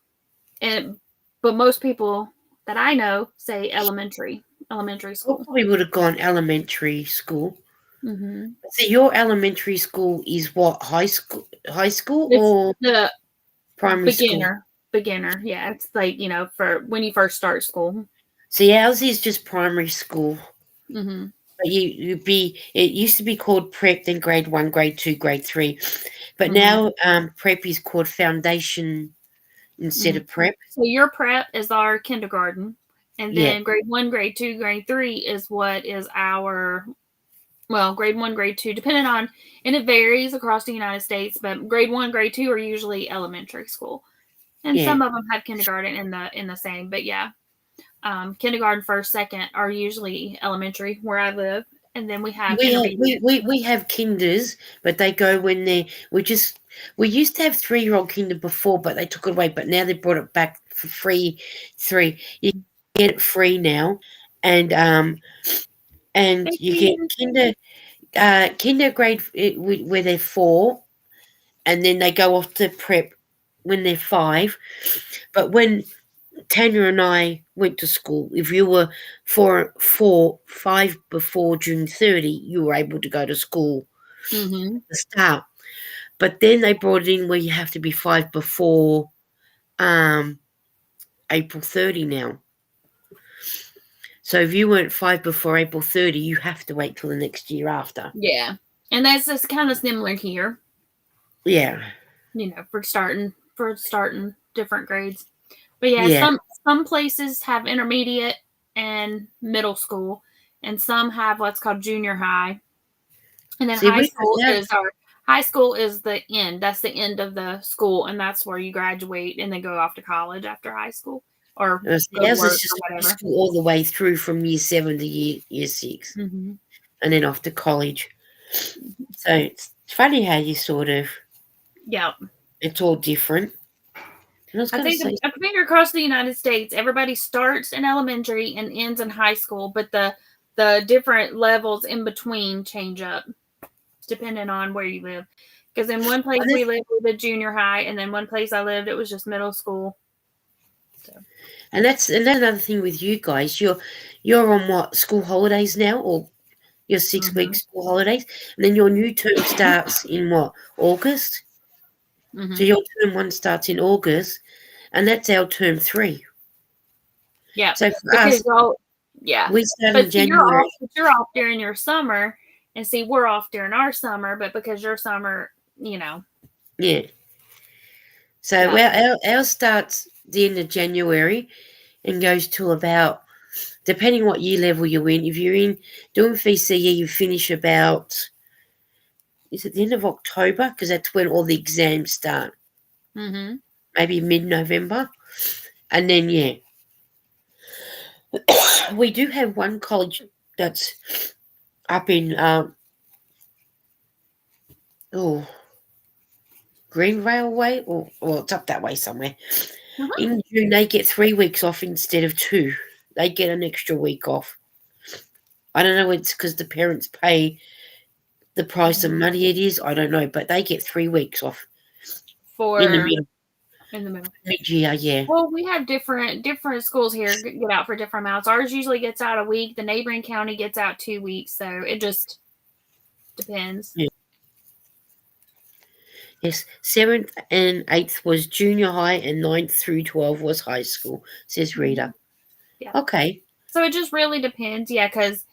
but most people that I know say elementary school.
I probably would have gone elementary school.
Mm-hmm.
So your elementary school is what, high school
It's
or
the
primary school?
Beginner. Yeah, it's like for when you first start school.
See, ours is just primary school.
Mm-hmm.
But it used to be called prep, then grade 1, grade 2, grade 3. But now prep is called foundation instead of prep.
So your prep is our kindergarten. And then grade 1, grade 2, grade 3 is what is our, grade 1, grade 2, depending on, and it varies across the United States, but grade 1, grade 2 are usually elementary school. And some of them have kindergarten in the same, but kindergarten, first, second are usually elementary where I live, and then we have
we have kinders, but they go when we used to have 3-year-old kinder before, but they took it away. But now they brought it back for free. 3 you get it free now, and you get kinder grade where they're 4, and then they go off to prep when they're 5. But when Tanya and I went to school, if you were 5 before June 30, you were able to go to school at the start. But then they brought it in where you have to be 5 before April 30 now. So if you weren't 5 before April 30, you have to wait till the next year after.
Yeah. And that's just kind of similar here.
Yeah.
For starting different grades. But some Some places have intermediate and middle school, and some have what's called junior high. And then
See,
high
we
school
don't have-
is our high school is the end. That's the end of the school, and that's where you graduate and then go off to college after high school or go to
ours
work
is just
or whatever.
school all the way through from year 7 to year 6,
Mm-hmm.
and then off to college. So it's funny how you sort of,
Yeah.
it's all different. And I was
I
going to
think
say,
I think across the United States, everybody starts in elementary and ends in high school, but the different levels in between change up depending on where you live. Because in one place we lived with a junior high, and then one place I lived, it was just middle school. So.
and that's another thing with you guys. You're on what, school holidays now, or your 6 week school holidays, and then your new term starts in what, August?
Mm-hmm.
So your term 1 starts in August, and that's our term 3.
Yeah.
So for
because
us,
yeah.
we start
But
in
see,
January.
you're off during your summer, and see, we're off during our summer, but because your summer,
Yeah. So ours starts the end of January and goes till about, depending what year level you're in. If you're in doing VCE, you finish about, is it the end of October? Because that's when all the exams start.
Mm-hmm.
Maybe mid-November. And then, yeah. We do have one college that's up in, Greenvale way, or it's up that way somewhere.
Uh-huh.
In June, they get 3 weeks off instead of 2. They get an extra week off. I don't know, it's because the parents pay the price of money it is. I don't know, but they get 3 weeks off in the middle. Mid-year, yeah.
Well, we have different schools here get out for different amounts. Ours usually gets out a week. The neighboring county gets out 2 weeks. So it just depends.
Yeah. Yes, 7th and 8th was junior high, and 9th through 12 was high school, says Rita.
Yeah.
Okay.
So it just really depends. Yeah, because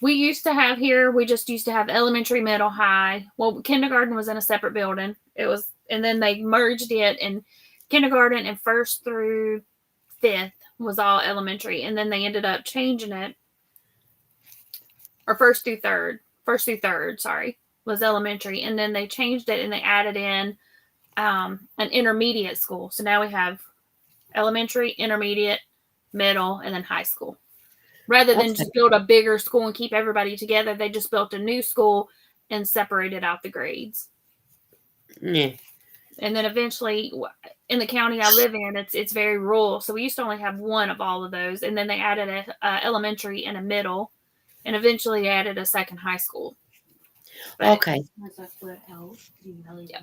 we used to have here, we just used to have elementary, middle, high. Well, kindergarten was in a separate building. It was, and then they merged it, and kindergarten and 1st through 5th was all elementary, and then they ended up changing it, or 1st through 3rd, sorry, was elementary, and then they changed it and they added in an intermediate school. So now we have elementary, intermediate, middle, and then high school. Rather than just build a bigger school and keep everybody together, they just built a new school and separated out the grades.
Yeah.
And then eventually, in the county I live in, it's very rural. So we used to only have one of all of those. And then they added a elementary and a middle, and eventually added a second high school. But,
okay.
Yeah.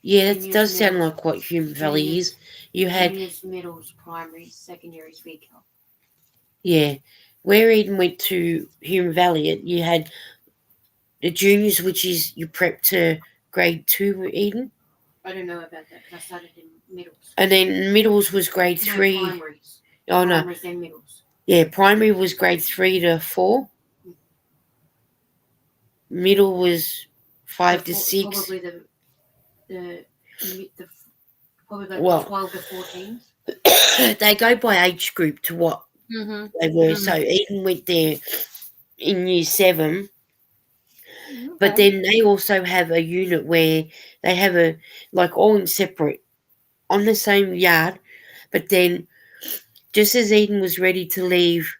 Yeah, that does sound like what Hume Valley is. You had
juniors, middles, primaries, secondaries, VCAL.
Yeah, where Eden went to Hume Valley, you had the juniors, which is you prep to grade 2, Eden.
I don't know about that because I started in middles.
And then middles was grade 3.
Primaries.
Oh, no.
Primaries and middles.
Yeah, primary was grade 3 to 4. Middle was 5 to 6.
Probably the probably like
Well,
12 to 14.
They go by age group to what they were.
Mhm.
So Eden went there in year 7. But then they also have a unit where they have all in separate, on the same yard. But then just as Eden was ready to leave,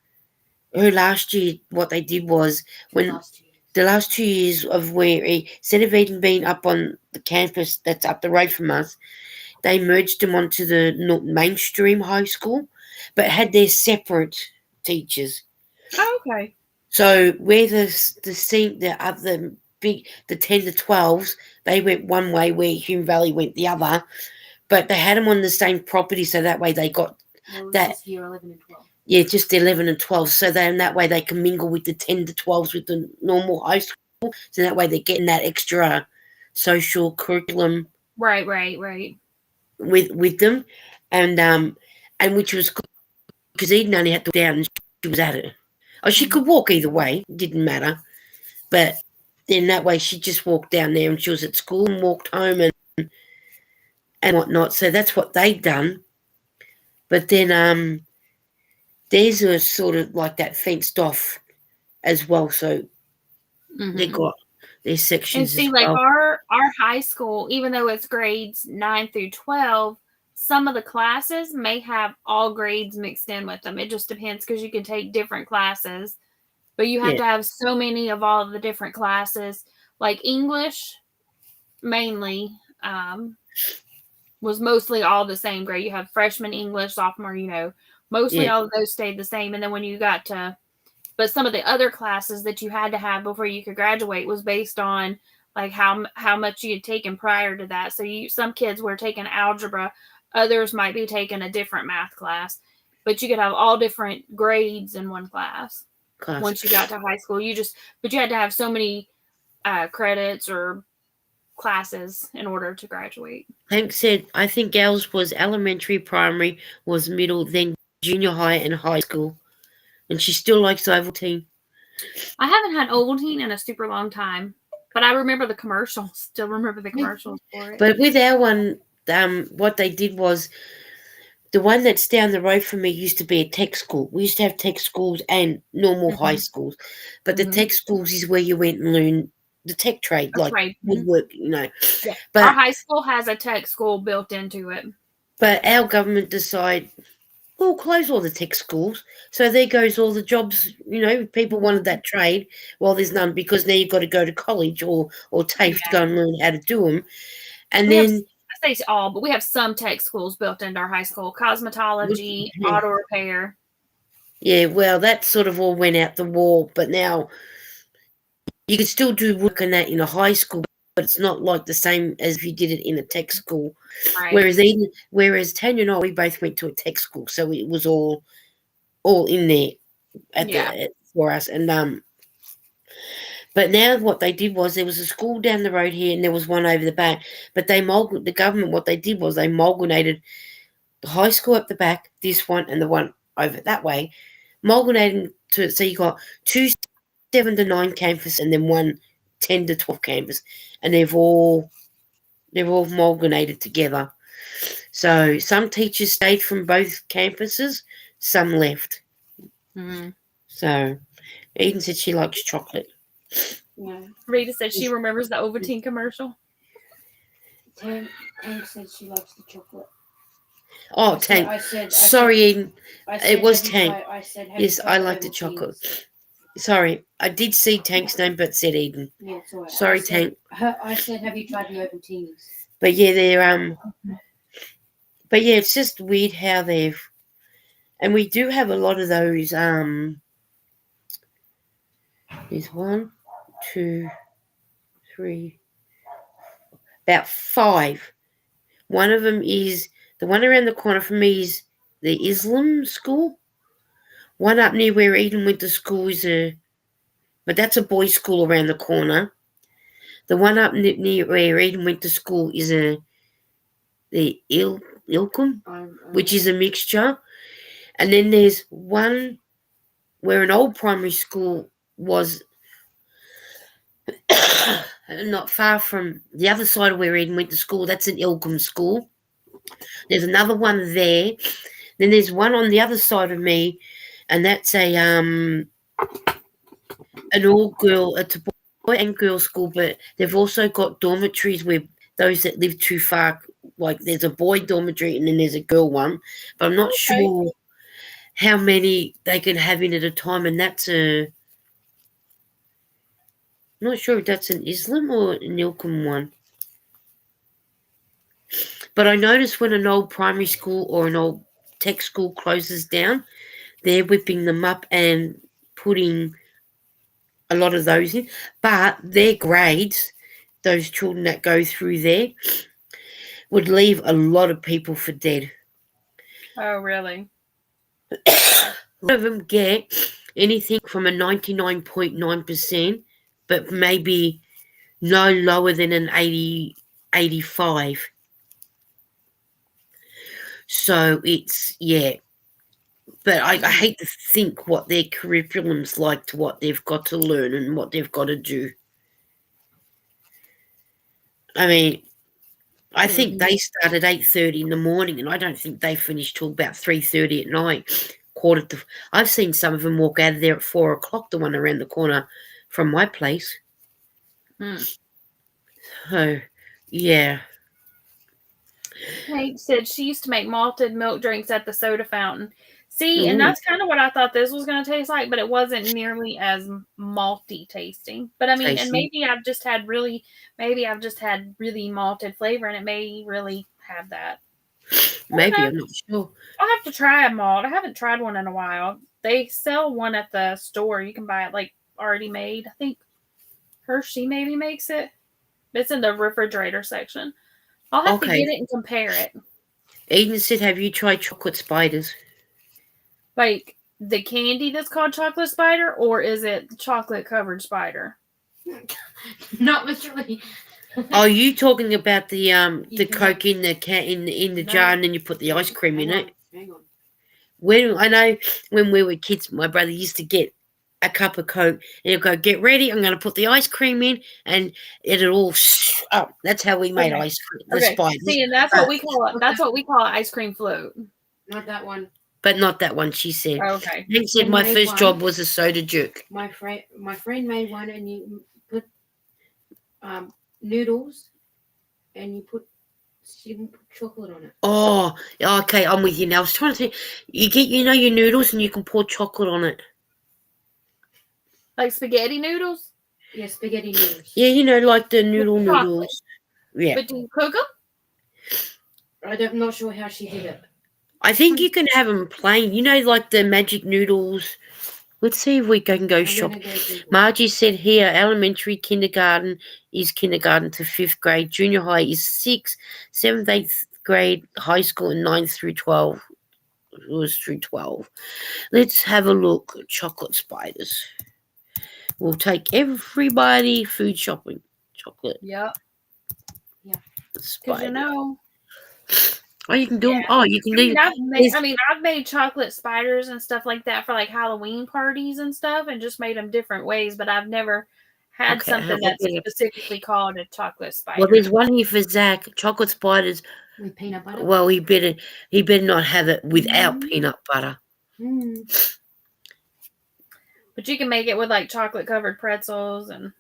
her last year, what they did was the last 2 years of where, instead of Eden being up on the campus that's up the road from us, they merged them onto the mainstream high school, but had their separate teachers.
Oh, okay.
So where the 10 to 12s, they went one way, where Hume Valley went the other, but they had them on the same property, so that way they got that.
Just year 11 and 12.
Yeah, just 11 and 12. So then that way they can mingle with the 10 to 12s with the normal high school. So that way they're getting that extra social curriculum.
Right.
With them, and which was good because Eden only had to go down and she was at it. Oh, she could walk either way, didn't matter. But then that way she just walked down there and she was at school and walked home and whatnot. So that's what they'd done. But then theirs are sort of like that fenced off as well, so they
Mhm.
got their
And
sections
see,
as
like
well.
our high school, even though it's grades 9 through 12, some of the classes may have all grades mixed in with them. It just depends because you can take different classes, but you have
Yeah.
to have so many of all of the different classes. Like English, mainly, was mostly all the same grade. You have freshman English, sophomore, mostly
Yeah.
all of those stayed the same. And then when you got to, but some of the other classes that you had to have before you could graduate was based on like how much you had taken prior to that. So some kids were taking algebra, others might be taking a different math class, but you could have all different grades in one class. Once you got to high school, but you had to have so many credits or classes in order to graduate.
Hank said, I think ours was elementary, primary, was middle, then junior high and high school. And she still likes Ovaltine.
I haven't had Ovaltine in a super long time, but I remember the commercials. Still remember the commercials for it.
But with our one, what they did was the one that's down the road from me used to be a tech school. We used to have tech schools and normal high schools. But the tech schools is where you went and learned the tech trade,
That's
like
right.
woodwork,
Yeah. Our
But
high school has a tech school built into it.
but our government decided, we'll close all the tech schools. So there goes all the jobs, people wanted that trade. Well, there's none because now you've got to go to college or TAFE to go and learn how to do them. And
We have,
then
I say all, but we have some tech schools built into our high school. Cosmetology, auto repair.
yeah, well, that sort of all went out the wall. But now you can still do work on that in a high school, but it's not like the same as if you did it in a tech school.
Right.
Whereas Tanya and I, we both went to a tech school, so it was all in there for us. And but now what they did was there was a school down the road here, and there was one over the back. But the government, what they did was they amalgamated the high school up the back, this one, and the one over that way, amalgamating to so you got 2 7 to 9 campus, and then 1 10 to 12 campus, and they're all amalgamated together. So some teachers stayed from both campuses, some left.
Mm-hmm.
So Eden said she likes chocolate.
Yeah.
Rita said she remembers the Ovaltine commercial.
Tank said she likes the chocolate.
Oh, Tank. Sorry, Eden. It was Tank. Yes, I like the chocolate. Sorry, I did see Tank's name, but said Eden.
Yeah, it's all right.
Sorry, Tank.
I said, have you tried the Ovaltines?
But yeah, they're But yeah, it's just weird how they've, and we do have a lot of those. There's 1, 2, 3, about 5. One of them is the one around the corner from me is the Islam school. One up near where Eden went to school but that's a boys' school around the corner. The one up near where Eden went to school is the Ilkum, which is a mixture. And then there's one where an old primary school was not far from the other side of where Eden went to school. That's an Ilkum school. There's another one there. Then there's one on the other side of me, and that's an all-girl. It's a boy and girl school, but they've also got dormitories where those that live too far, like there's a boy dormitory and then there's a girl one. But I'm not sure how many they can have in at a time, and that's I'm not sure if that's an Islam or an Ilkum one. But I notice when an old primary school or an old tech school closes down, they're whipping them up and putting a lot of those in. But their grades, those children that go through there, would leave a lot of people for dead.
Oh, really?
A lot of them get anything from a 99.9%, but maybe no lower than an 80, 85. So it's, yeah. But I hate to think what their curriculum's like to what they've got to learn and what they've got to do. I mean, I think they start at 8:30 in the morning, and I don't think they finish till about 3:30 at night. I've seen some of them walk out of there at 4:00. The one around the corner from my place. So, yeah.
Kate said she used to make malted milk drinks at the soda fountain. See, and
Ooh.
that's kind of what I thought this was going to taste like, but it wasn't nearly as malty tasting. But I mean, and maybe I've just had really malted flavor, and it may really have that.
Maybe, I'm not sure.
I'll have to try a malt. I haven't tried one in a while. They sell one at the store. You can buy it like already made. I think Hershey maybe makes it. It's in the refrigerator section. I'll have to get it and compare it.
Eden said, have you tried chocolate spiders?
Like the candy that's called chocolate spider, or is it chocolate covered spider?
Not literally.
Are you talking about the Coke in the jar, and then you put the ice cream in it?
Hang on.
I know when we were kids, my brother used to get a cup of Coke, and he'd go, "Get ready, I'm going to put the ice cream in," and it'd all up. That's how we made ice cream. The spiders.
See, and that's what we call it. That's what we call ice cream float.
Not that one.
But not that one, she said.
Okay.
He said my first job was a soda jerk.
My friend made one, and you put noodles, and you put chocolate on it.
Oh, okay, I'm with you now. I was trying to say, you get your noodles, and you can pour chocolate on it.
Like spaghetti noodles?
Yeah, spaghetti noodles.
Yeah, like the noodles. Yeah.
But do you cook them?
I'm not sure how she did it.
I think you can have them plain. Like the magic noodles. Let's see if we can go shopping. Margie said here, elementary kindergarten is kindergarten to 5th grade. Junior high is 6th, 7th, 8th grade, high school, and 9th through 12. It was through 12. Let's have a look at chocolate spiders. We'll take everybody food shopping. Chocolate.
Yep.
Yeah.
Because
Oh, you can do them. Oh, you can do.
I've made chocolate spiders and stuff like that for like Halloween parties and stuff, and just made them different ways. But I've never had something that's specifically called a chocolate spider.
Well, there's one here for Zach. Chocolate spiders
with peanut butter.
Well, he better not have it without peanut butter.
But you can make it with like chocolate covered pretzels and.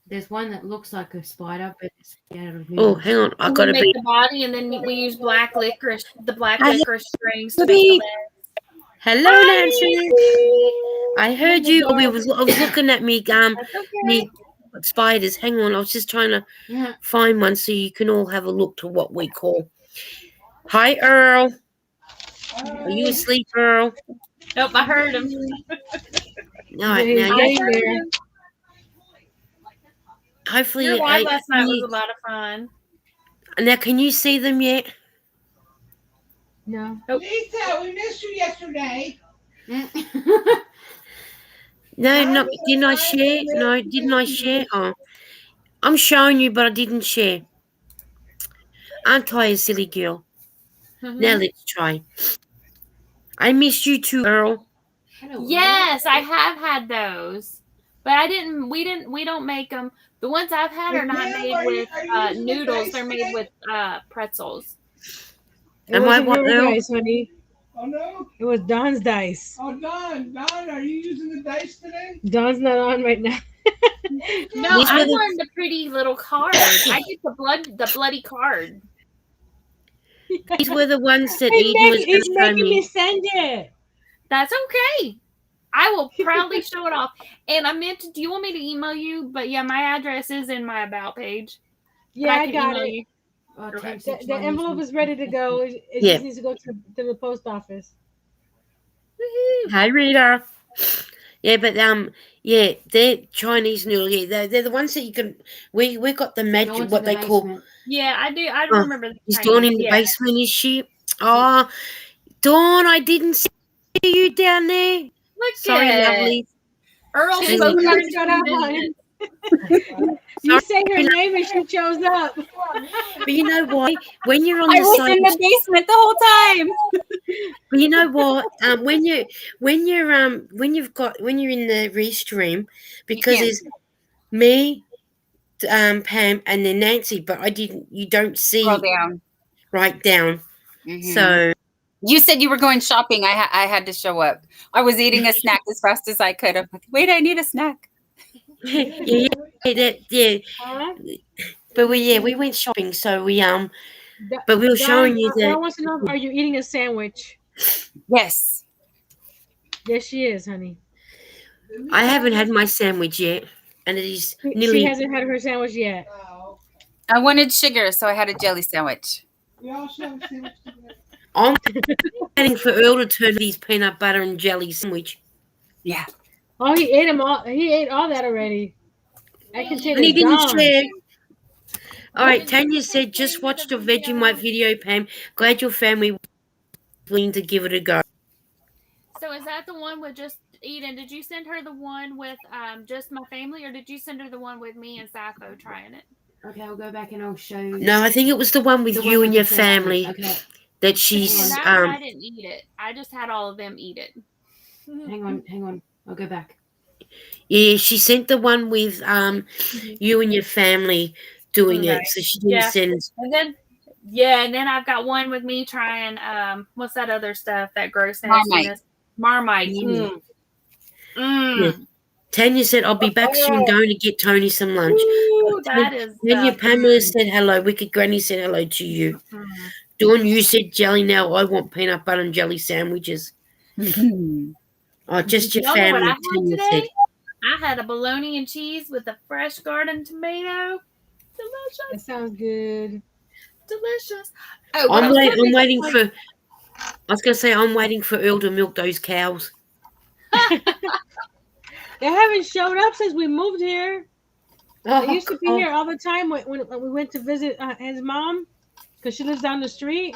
There's one that looks like a spider, but it's out of
Oh, hang on! I gotta
make the body, and then we use black licorice, the black licorice strings to make the legs.
Hello, Nancy. I heard you. I was looking at me. Me spiders. Hang on, I was just trying to find one so you can all have a look to what we call. Hi, Earl. Are you asleep, Earl?
Nope, I heard him.
All right, now you're
there.
Hopefully,
your live last night was a lot of fun.
Now, can you see them yet?
No.
Lisa, we missed you yesterday.
No, didn't I share? No, didn't I share? Oh, I'm showing you, but I didn't share. Aren't I a silly girl? Now let's try. I missed you too, Earl.
Yes, I have had those, but we don't make them. The ones I've had are not made with noodles. They're made with pretzels.
Am I what dice, honey?
Oh no!
It was Don's dice.
Oh, Don, are you using the dice today?
Don's not on right now.
No, I wanted the pretty little card. I get the bloody card.
These were the ones that
he's making me send it.
That's okay. I will proudly show it off. And I meant to, do you want me to email you? But yeah, my address is in my about page.
Yeah, I got it.
Okay.
The envelope is ready to go. It just needs to go to the post office.
Woo-hoo.
Hi, Rita. Yeah, but they're Chinese noodles. Yeah, they're the ones that you can. We got the magic, what they call.
Yeah, I do. I remember.
Is Dawn in the basement? Is she? Oh, Dawn, I didn't see you down there.
Look,
sorry, lovely.
Earl spoke
You say her name and she shows up.
But you know what? When you're on the
I was in the basement the whole time.
But you know what? When you're in the restream, because it's me, Pam, and then Nancy, but I didn't. You don't see
Scroll down.
right down.
Mhm.
So
You said you were going shopping. I had to show up. I was eating a snack as fast as I could. I'm like, wait, I need a snack.
yeah,
Huh?
but we went shopping. So
Da-
but we were showing you
Dawn
that
wants to know, are you eating a sandwich?
Yes.
Yes, she is, honey.
I haven't had my sandwich yet, and it is
She
nearly.
hasn't had her sandwich yet.
Oh,
I wanted sugar, so I had a jelly sandwich.
we all should have a sandwich together.
I'm waiting for Earl to turn these peanut butter and jelly sandwich.
Yeah.
Oh, he ate them all. He ate all that already. I can tell
And he
it's
didn't
gone.
share. All right, Tanya said, just watched your Vegemite video, Pam. Glad your family was willing to give it a go.
So is that the one with just Eden? Did you send her the one with just my family, or did you send her the one with me and Sappho trying it?
Okay, I'll go back and I'll show you.
No, I think it was the one with
The
you
one
and
with
your
the
family
Okay,
that
And
she's
that one I didn't eat it. I just had all of them eat it.
hang on. I'll go back.
yeah, she sent the one with you and your family doing
Right.
it, so she didn't
Yeah.
send.
And then I've got one with me trying what's that other stuff, that gross nastiness? Marmite.
Yeah.
Mm.
Yeah. Tanya said, I'll be back soon going to get Tony some lunch.
Ooh, that is
Tanya Pamela said hello. Wicked Granny said hello to you. Dawn, you said jelly now. I want peanut butter and jelly sandwiches. Oh, just your
Y'all know what
family,
I had
Tanya
today?
said.
I had a bologna and cheese with a fresh garden tomato.
That
Delicious.
sounds good.
Delicious. Oh, what I
I'm
was gonna
waiting
say-
for. I was gonna say I'm waiting for Earl to milk those cows.
They haven't showed up since we moved here. They used to be
Oh,
here all the time when we went to visit his mom, because she lives down the street,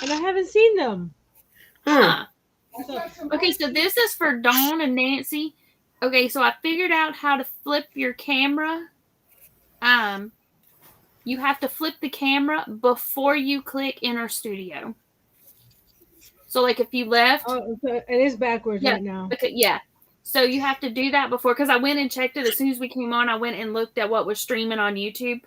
and I haven't seen them.
huh.
Okay, so this is for Dawn and Nancy. Okay, so I figured out how to flip your camera. You have to flip the camera before you click Enter Studio. So, like, if you left,
Oh, so it is backwards
Yeah.
right now.
okay, yeah. So you have to do that before, because I went and checked it as soon as we came on. I went and looked at what was streaming on YouTube.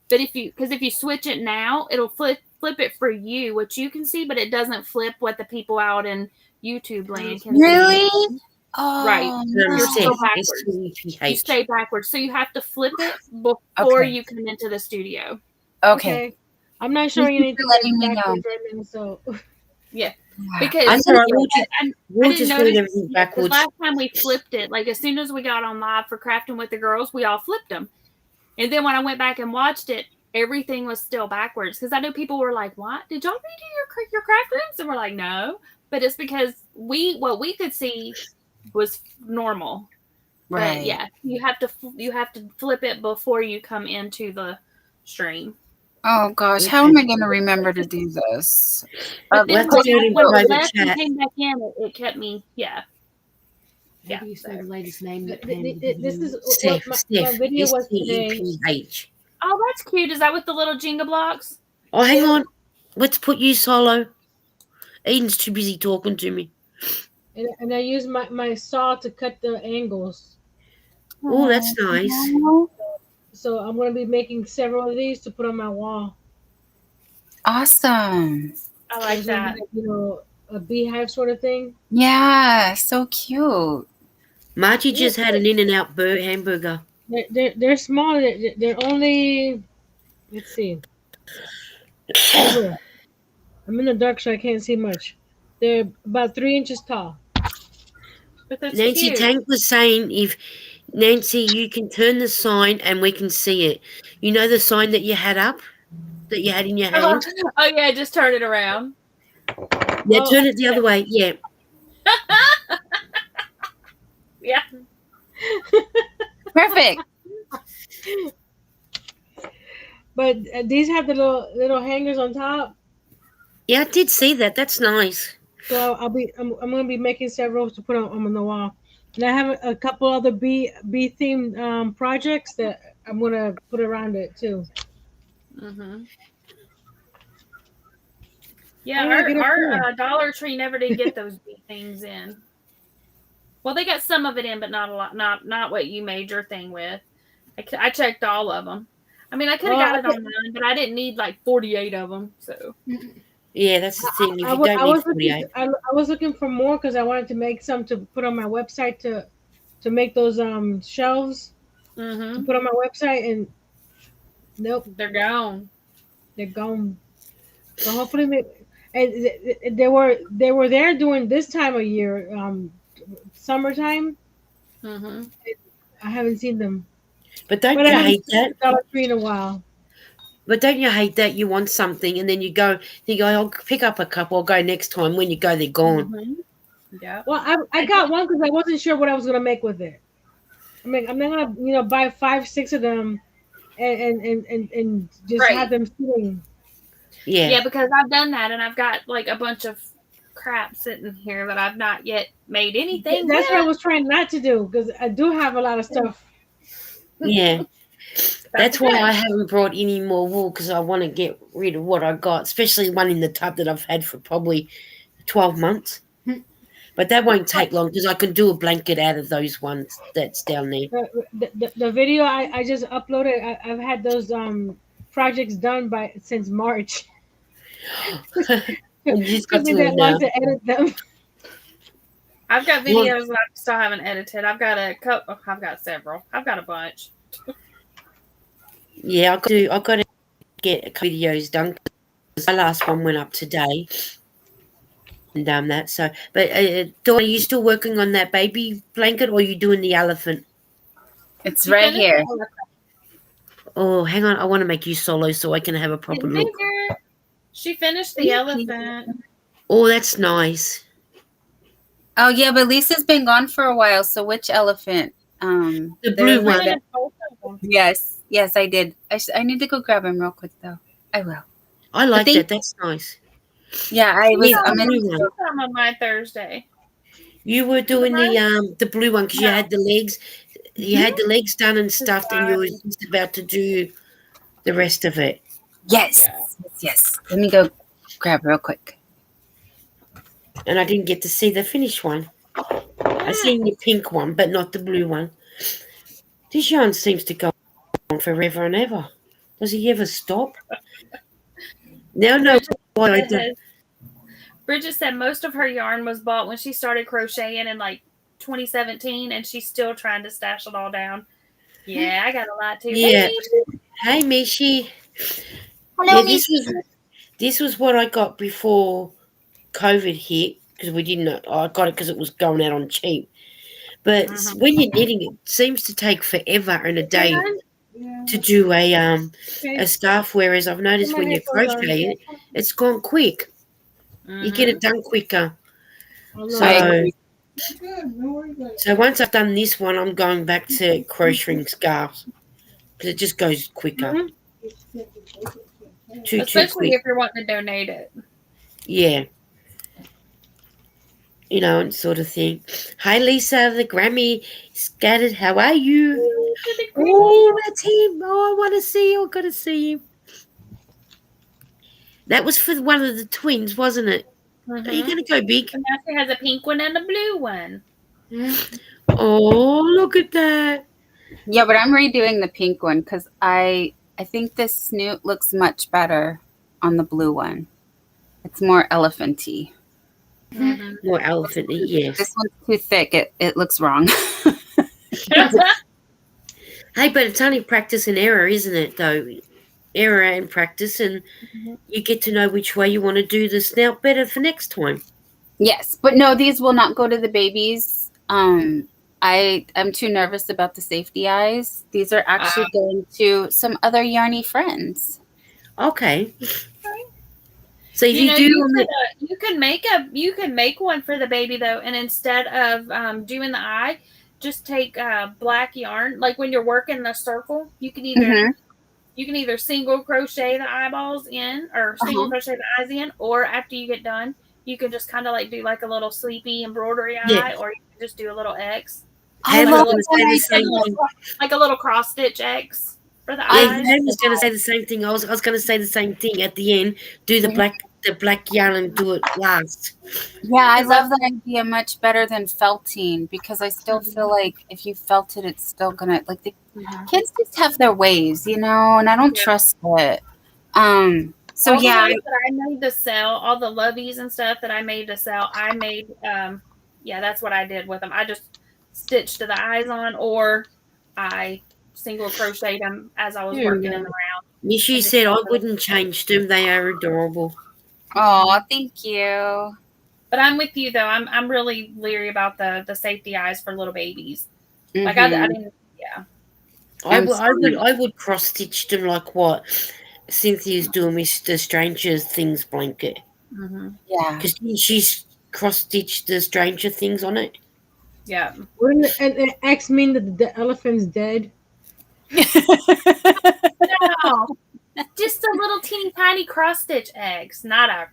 But if you switch it now, it'll flip it for you, what you can see, but it doesn't flip what the people out in YouTube land can
Really?
see.
Oh,
Right.
No,
You're still
Steph,
backwards. You
S-T-E-P-H.
stay backwards. So you have to flip it before
Okay.
you come into the studio.
Okay.
I'm not showing
Thank you for
anything
letting me know.
backwards right now, so
Because
I know,
I
we'll
didn't
just
notice
read everything
because
backwards.
last time we flipped it, like as soon as we got on live for Crafting with the Girls, we all flipped them. And then when I went back and watched it, everything was still backwards. Because I know people were like, "What? Did y'all redo your craft rooms?" And we're like, "No," but it's because what we could see was normal.
Right.
But yeah, you have to flip it before you come into the stream.
Oh gosh, how am I going to remember to do this?
But then
let's do it in
when I
private
left and
chat.
came back in, it kept me, yeah.
Maybe you spell the lady's name.
this is what
Steph,
my video was today.
S-T-E-P-H.
Oh, that's cute. Is that with the little Jenga blocks?
Oh, hang on. Let's put you solo. Eden's too busy talking to me.
And I use my saw to cut the angles.
Oh, that's nice.
So I'm going to be making several of these to put on my wall.
Awesome.
I like
Those are
that.
like, a beehive sort of thing.
Yeah, so cute.
Margie just had an In-N-Out hamburger.
They're small. They're only, let's see. I'm in the dark, so I can't see much. They're about 3 inches tall.
But that's
Nancy
cute.
Tank was saying, if Nancy, you can turn the sign and we can see it. You know the sign that you had up, that you had in your hand?
Oh yeah, just turn it around.
Yeah,
Oh,
turn it the other way. Yeah.
Yeah.
Perfect.
But these have the little hangers on top.
Yeah, I did see that. That's nice.
So I'm going to be making several to put on the wall. And I have a couple other bee themed projects that I'm going to put around it too.
Mm-hmm. Yeah,
I'm gonna get a
our Dollar Tree never did get those big things in. Well, they got some of it in, but not a lot. Not what you made your thing with. I checked all of them. I mean, I could have got it online, but I didn't need like 48 of them. So
Yeah, that's the thing. If
I
you don't need
was
48.
I was looking for more because I wanted to make some to put on my website to make those shelves to put on my website, and nope,
they're gone.
they're gone. So hopefully, they were there during this time of year, summertime.
Mm-hmm.
I haven't seen them,
But don't
but I
you
haven't
hate
seen
that?
the Dollar Tree in a while.
But don't you hate that you want something and then you go, I'll pick up a couple, I'll go next time. When you go, they're gone.
Mm-hmm. Yeah.
Well, I got one because I wasn't sure what I was gonna make with it. I mean, I'm not gonna buy 5, 6 of them and just
Right.
have them sitting.
Yeah.
Yeah, because I've done that, and I've got like a bunch of crap sitting here that I've not yet made anything.
That's what I
with.
was trying not to do because I do have a lot of stuff.
Yeah. That's why
good.
I haven't brought any more wool because I want to get rid of what I got, especially one in the tub that I've had for probably 12 months. But that won't take long because I can do a blanket out of those ones that's down there.
The video I just uploaded, I've had those projects done since March.
And you just got
Took me
to
that
them
long
now.
to edit them.
I've got videos that I still haven't edited. I've got a couple. I've got several. I've got a bunch.
Yeah, I've got to get a couple videos done. My last one went up today. And that. So, but Dawn, are you still working on that baby blanket, or are you doing the elephant?
It's
You
right
finished
here.
it?
Oh, hang on, I want to make you solo so I can have a proper
It's
look.
bigger. She finished the elephant.
Oh, that's nice.
Oh yeah, but Lisa's been gone for a while. So which elephant?
The
there
blue
was
one.
like Yes, I did. I need to go grab him real quick though. I will.
I like
think-
that. That's nice.
Yeah, I was.
Yeah,
I'm
the
in.
blue one.
I'm on my Thursday.
You were doing the blue one because you
No.
had the legs. You had the legs done and stuffed, and you were just about to do the rest of it.
Yes. Let me go grab real quick.
And I didn't get to see the finished one. I seen the pink one, but not the blue one. This yarn seems to go on forever and ever. Does he ever stop? Now no why I don't.
Bridget said most of her yarn was bought when she started crocheting in like 2017, and she's still trying to stash it all down. Yeah, I got a lot too.
Yeah. Hey, Mishi.
Hello,
Yeah, this was what I got before COVID hit because we didn't. I got it because it was going out on cheap. But when you're knitting, it seems to take forever and a day to do a scarf. Whereas I've noticed when you're crocheting, it's gone quick. You get it done quicker. So,
Good, no worries about it.
so once I've done this one, I'm going back to crocheting scarves because it just goes quicker. Too
Especially
quick.
if you're wanting to donate it.
Yeah. And sort of thing. Hi, Lisa, the Grammy scattered. How are you? Oh, that's him. Oh, I want to see him. I've got to see him. That was for one of the twins, wasn't it? Are you going to go big?
And now she has a pink one and a blue one.
Oh, look at that.
Yeah, but I'm redoing the pink one because I think this snoot looks much better on the blue one. It's more elephanty.
More elephant-y, yes.
This one's too thick. It looks wrong.
Hey, but it's only practice and error, isn't it, though? Error and practice, and you get to know which way you want to do the snout better for next time.
Yes, but no, these will not go to the babies. I'm too nervous about the safety eyes. These are actually going to some other yarny friends.
Okay. So if you do,
you can make one for the baby though, and instead of doing the eye, just take black yarn. Like when you're working the circle, you can either single crochet the eyeballs in, or single crochet the eyes in, or after you get done, you can just kind of like do like a little sleepy embroidery eye, or you can just do a little X.
I
Like
was going to say the same thing.
Like a little cross stitch X for the
I
eyes.
was going to say the same thing. I was going to say the same thing at the end. Do the the black yarn and do it last.
Yeah, I
Is
love
that-
that idea much better than felting because I still feel like if you felt it, it's still gonna like the kids just have their ways, and I don't trust it. So
all the
yeah,
ones that I made to sell, all the lovies and stuff that I made to sell, I made that's what I did with them. I just stitched the eyes on, or I single crocheted them as I was
There we
working
go.
in the round.
Mishi
And just
said I
cover them.
wouldn't change them. They are adorable.
oh, thank you.
But I'm with you though. I'm really leery about the safety eyes for little babies. Like
Mhm.
I mean, yeah.
I would cross stitch them like what Cynthia's doing with the Stranger Things blanket.
Mm-hmm.
Yeah.
Because she's cross stitched the Stranger Things on it.
Yeah.
Wouldn't an X mean that the elephant's dead?
No, just a little teeny tiny cross stitch eggs, not a.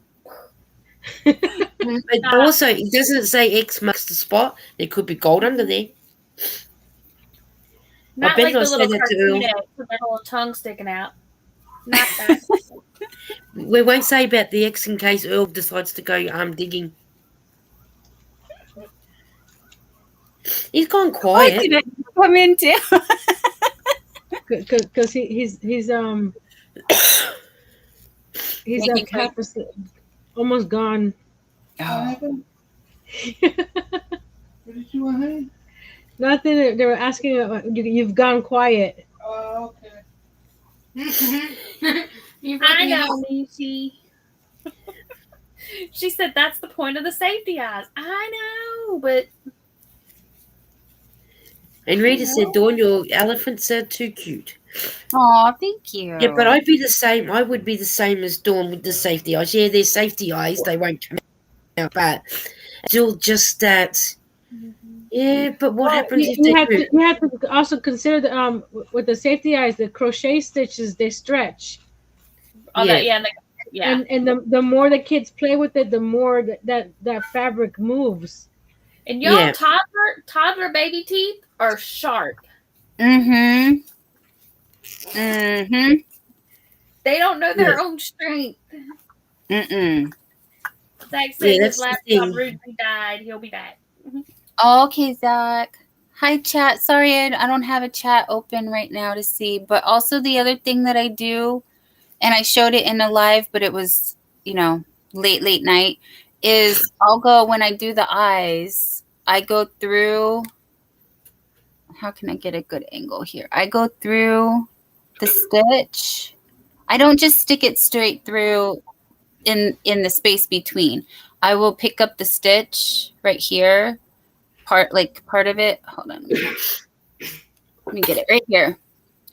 But also, it doesn't say X marks the spot. There could be gold under there.
Not
bet
like the
they'll say
little
that to
cartoon
Earl.
eggs with their little tongue sticking out. Not that.
We won't say about the X in case Earl decides to go digging. He's gone quiet.
Did it come in too?
Because he's
Making
half asleep, almost gone.
What
Oh.
happened? What did you want, honey?
Nothing. They were asking. You've gone quiet.
Oh, okay.
I know, Mishi. She said that's the point of the safety eyes. I know, but
And Rita said, Dawn, your elephants are too cute.
Oh, thank you.
Yeah, but I'd be the same. I would be the same as Dawn with the safety eyes. Yeah, they're safety eyes. They won't come out, but still just that. Yeah, but what happens if they do?
You have to also consider the with the safety eyes, the crochet stitches they stretch,
yeah.
and the more the kids play with it, the more that fabric moves.
And y'all
Yeah.
toddler baby teeth are sharp.
Mm-hmm. Mm-hmm.
They don't know their
Yes.
own strength.
Mm-mm.
Zach said
Yeah,
his
that's the
laptop
thing.
rudely died. He'll be back.
Okay, Zach. Hi, chat. Sorry, I don't have a chat open right now to see. But also the other thing that I do, and I showed it in a live, but it was, late night, is I'll go when I do the eyes, I go through. How can I get a good angle here? I go through the stitch. I don't just stick it straight through in the space between. I will pick up the stitch right here. Part of it. Hold on. Let me get it right here.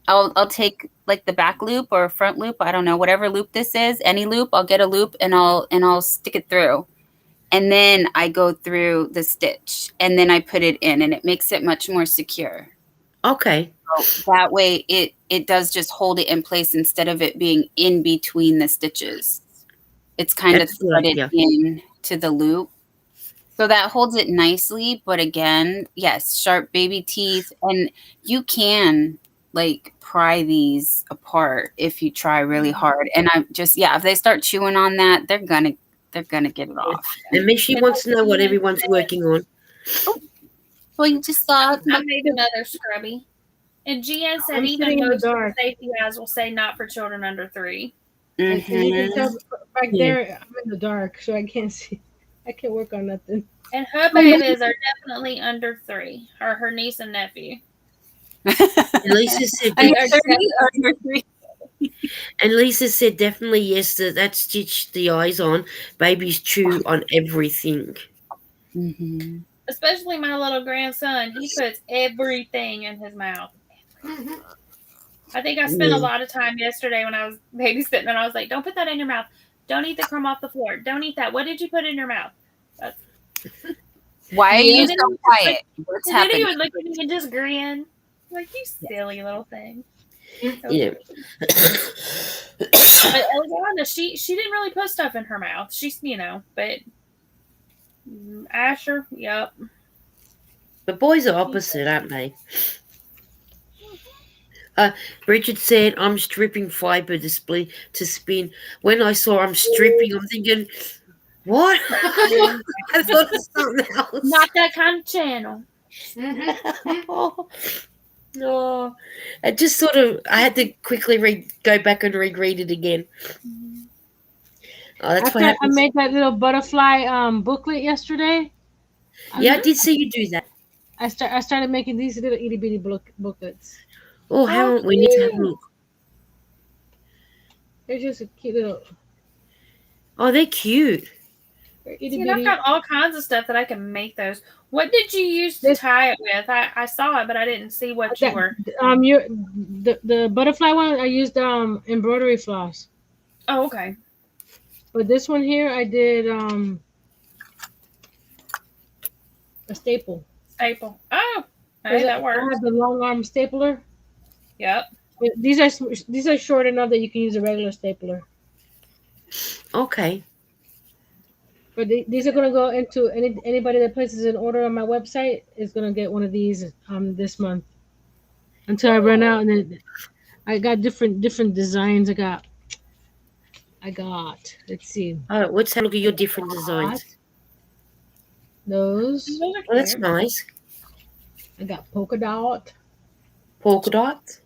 I'll take like the back loop or front loop. I don't know, whatever loop this is, any loop, I'll get a loop and I'll stick it through. And then I go through the stitch and then I put it in and it makes it much more secure.
Okay.
So that way it does just hold it in place instead of it being in between the stitches. It's kind
That's
of
good,
threaded
yeah.
in to the loop. So that holds it nicely. But again, yes, sharp baby teeth. And you can like pry these apart if you try really hard. And I'm just, if they start chewing on that, they're gonna get it off.
And Mishi wants to know what everyone's working on.
Well, you just saw it.
I made another scrubby. And GN said
I'm
even
sitting in the
most of the
dark.
safety eyes will say not for children under 3.
And you can
Mhm.
tell back
Yeah.
there, I'm in the dark, so I can't see. I can't work on nothing.
And her babies are definitely under 3. Her niece and nephew.
And Lisa said,
Are you
Are
30 or you're 3?
and Lisa said definitely yes. That stitch the eyes on. Babies chew on everything.
Mm-hmm.
Especially my little grandson. He puts everything in his mouth. I think I spent a lot of time yesterday when I was babysitting, and I was like, "Don't put that in your mouth. Don't eat the crumb off the floor. Don't eat that. What did you put in your mouth?"
Why are you
And then
so
he was
quiet?
like-
What's
And then he
happening?
would look at me and just grin, like, "You silly little thing." So
Yeah.
But Eliana, she didn't really put stuff in her mouth. She's but Asher, yep.
But boys are opposite, aren't they? Richard said, I'm stripping fiber to spin. When I saw I'm stripping, I'm thinking, what? I thought it was something else.
Not that kind of channel.
No, I just sort of, I had to quickly go back and reread it again. Oh, that's what
I
happens.
made that little butterfly booklet yesterday.
Yeah, I did see you do that.
I started making these little itty bitty booklets.
Oh, hang on, we need to have a look.
They're just a cute little.
Oh, they're cute.
They're itty
See, and I've
bitty.
got all kinds of stuff that I can make those. What did you use to tie it with? I saw it, but I didn't see what you were.
The butterfly one I used embroidery floss.
Oh, okay.
But this one here I did a staple.
Staple. Oh, hey, that
I
works.
have the long arm stapler.
Yep.
These are short enough that you can use a regular stapler.
Okay.
But these are gonna go into anybody that places an order on my website is gonna get one of these this month. Until I run out, and then I got different designs. I got. Let's see.
Oh, let's have a look at your different designs.
Those.
Those are
Oh, that's
cute.
nice.
I got polka dot.
Polka dots.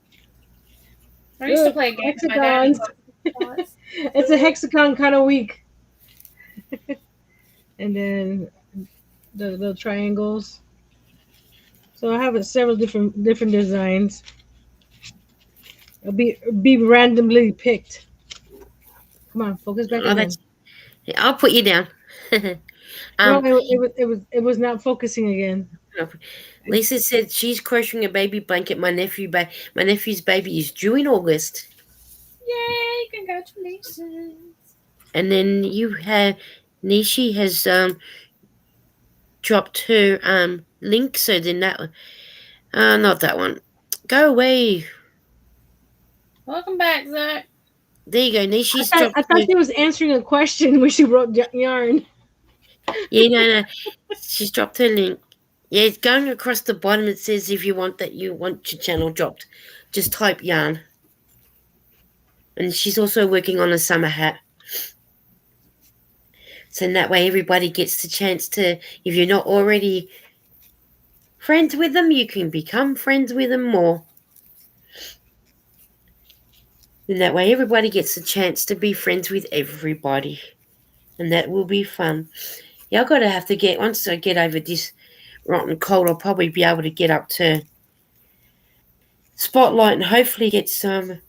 I used to play a game with my dad.
Hexagons. It's a hexagon kind of week. And then the triangles. So I have several different designs. It'll be randomly picked. Come on, focus back.
Oh, that's. I'll put you down.
No, it was not focusing again.
Lisa said she's crocheting a baby blanket. My nephew's baby is due in August.
Yay! Congratulations.
And then you have Nishi has dropped her link. So then that one, not that one. Go away.
Welcome back, Zach.
There you go. Nishi's
I
dropped.
thought she was answering a question when she wrote yarn.
Yeah, no. She's dropped her link. Yeah, it's going across the bottom. It says if you want your channel dropped, just type yarn. And she's also working on a summer hat. So in that way, everybody gets the chance to, if you're not already friends with them, you can become friends with them more. In that way, everybody gets a chance to be friends with everybody. And that will be fun. Yeah, once I get over this rotten cold, I'll probably be able to get up to Spotlight and hopefully get some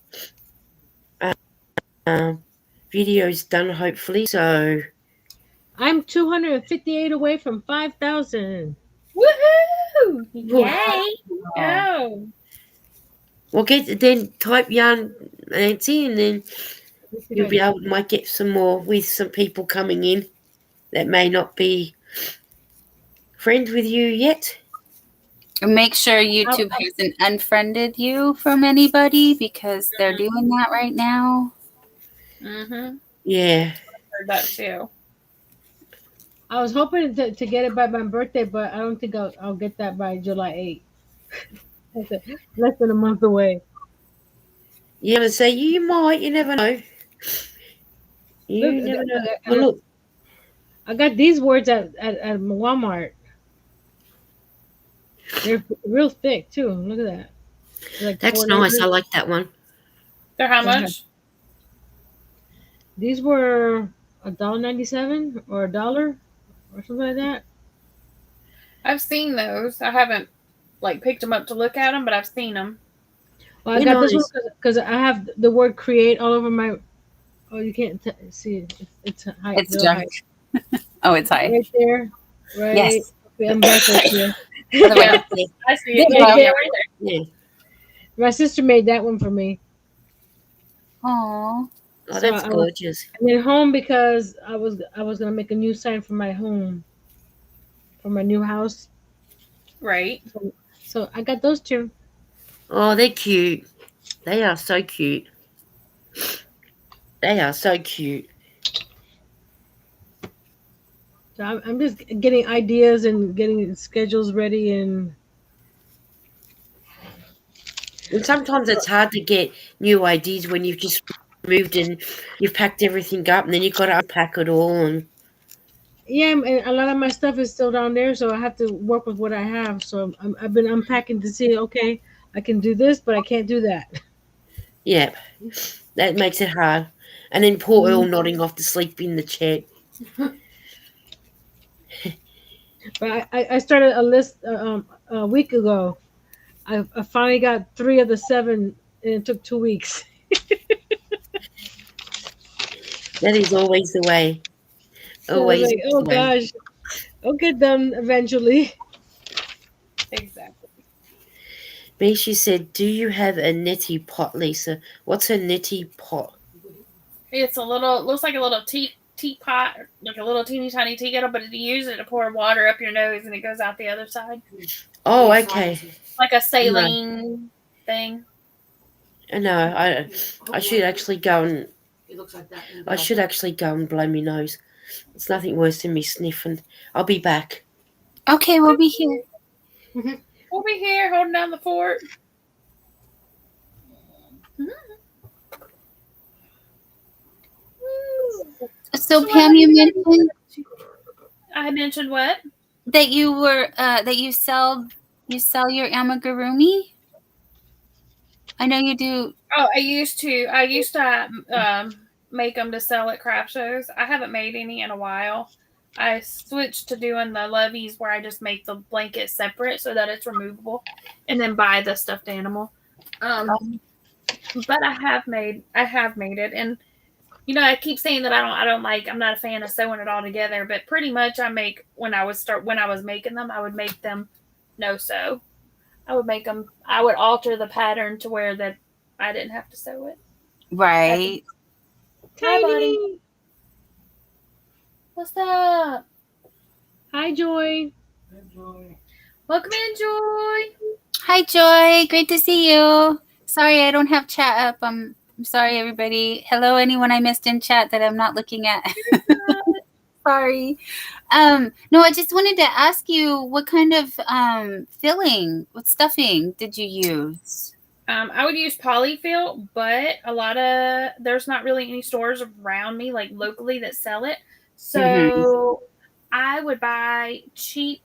videos done, hopefully. So
I'm 258 away from 5,000.
Woohoo! Yay! Oh.
we'll then type yarn Nancy, and then might get some more with some people coming in that may not be friends with you yet.
Make sure YouTube hasn't unfriended you from anybody because they're doing that right now.
Mm-hmm.
Yeah.
Heard that too.
I was hoping to get it by my birthday, but I don't think I'll get that by July 8th. Less than a month away.
You never say you might. You never know. You never know. Well, look,
I got these words at Walmart. They're real thick too. Look at that. Like
that's nice. I like that one.
They're how much?
These were $1.97 or $1 or something like that.
I've seen those. I haven't picked them up to look at them, but I've seen them.
Well, I got this one because I have the word "create" all over my. Oh, you can't see it. It's high.
It's dark. Oh, it's high.
Right there. Right.
Yes.
Okay, I'm back right here.
Yeah, I see it.
Right there.
Right there.
Yeah.
My sister made that one for me.
Aww.
Oh, that's gorgeous.
And then home because I was gonna make a new sign for my home, for my new house.
Right.
So I got those two.
Oh, they're cute. They are so cute. They are so cute.
So I'm just getting ideas and getting schedules ready, and
And sometimes it's hard to get new ideas when you've just moved and you've packed everything up, and then you've got to unpack it all. And
Yeah, and a lot of my stuff is still down there, so I have to work with what I have. So I've been unpacking to see, okay, I can do this, but I can't do that.
yeah, that makes it hard. And then poor Earl nodding off to sleep in the chair.
But I started a list a week ago. I finally got 3 of the 7, and it took 2 weeks.
That is always the way.
So I was
Always
like, oh
the way.
gosh, I'll get done eventually.
Exactly.
Misha said, "Do you have a neti pot, Lisa? What's a neti pot?"
It's looks like a little teapot, like a little teeny tiny tea kettle, but you use it to pour water up your nose and it goes out the other side.
Oh, okay.
Like a saline thing.
No, I should actually go and
It looks like that.
I should actually go and blow my nose. It's nothing worse than me sniffing. I'll be back.
Okay, we'll be here.
We'll be here holding down the fort.
So Pam, you mentioned
I mentioned what?
that you were that you sell your amigurumi. I know you do.
Oh, I used to make them to sell at craft shows. I haven't made any in a while. I switched to doing the loveys where I just make the blanket separate so that it's removable, and then buy the stuffed animal. But I have made it, and you know I keep saying that I'm not a fan of sewing it all together, but pretty much when I was making them, I would make them no sew. I would alter the pattern to where that I didn't have to sew it.
Right.
Hi, buddy. What's up?
Hi, Joy.
Welcome in, Joy.
Hi, Joy. Great to see you. Sorry, I don't have chat up. I'm sorry, everybody. Hello, anyone I missed in chat that I'm not looking at. Sorry. No, I just wanted to ask you what kind of what stuffing did you use?
I would use polyfill, but there's not really any stores around me, like locally, that sell it. So I would buy cheap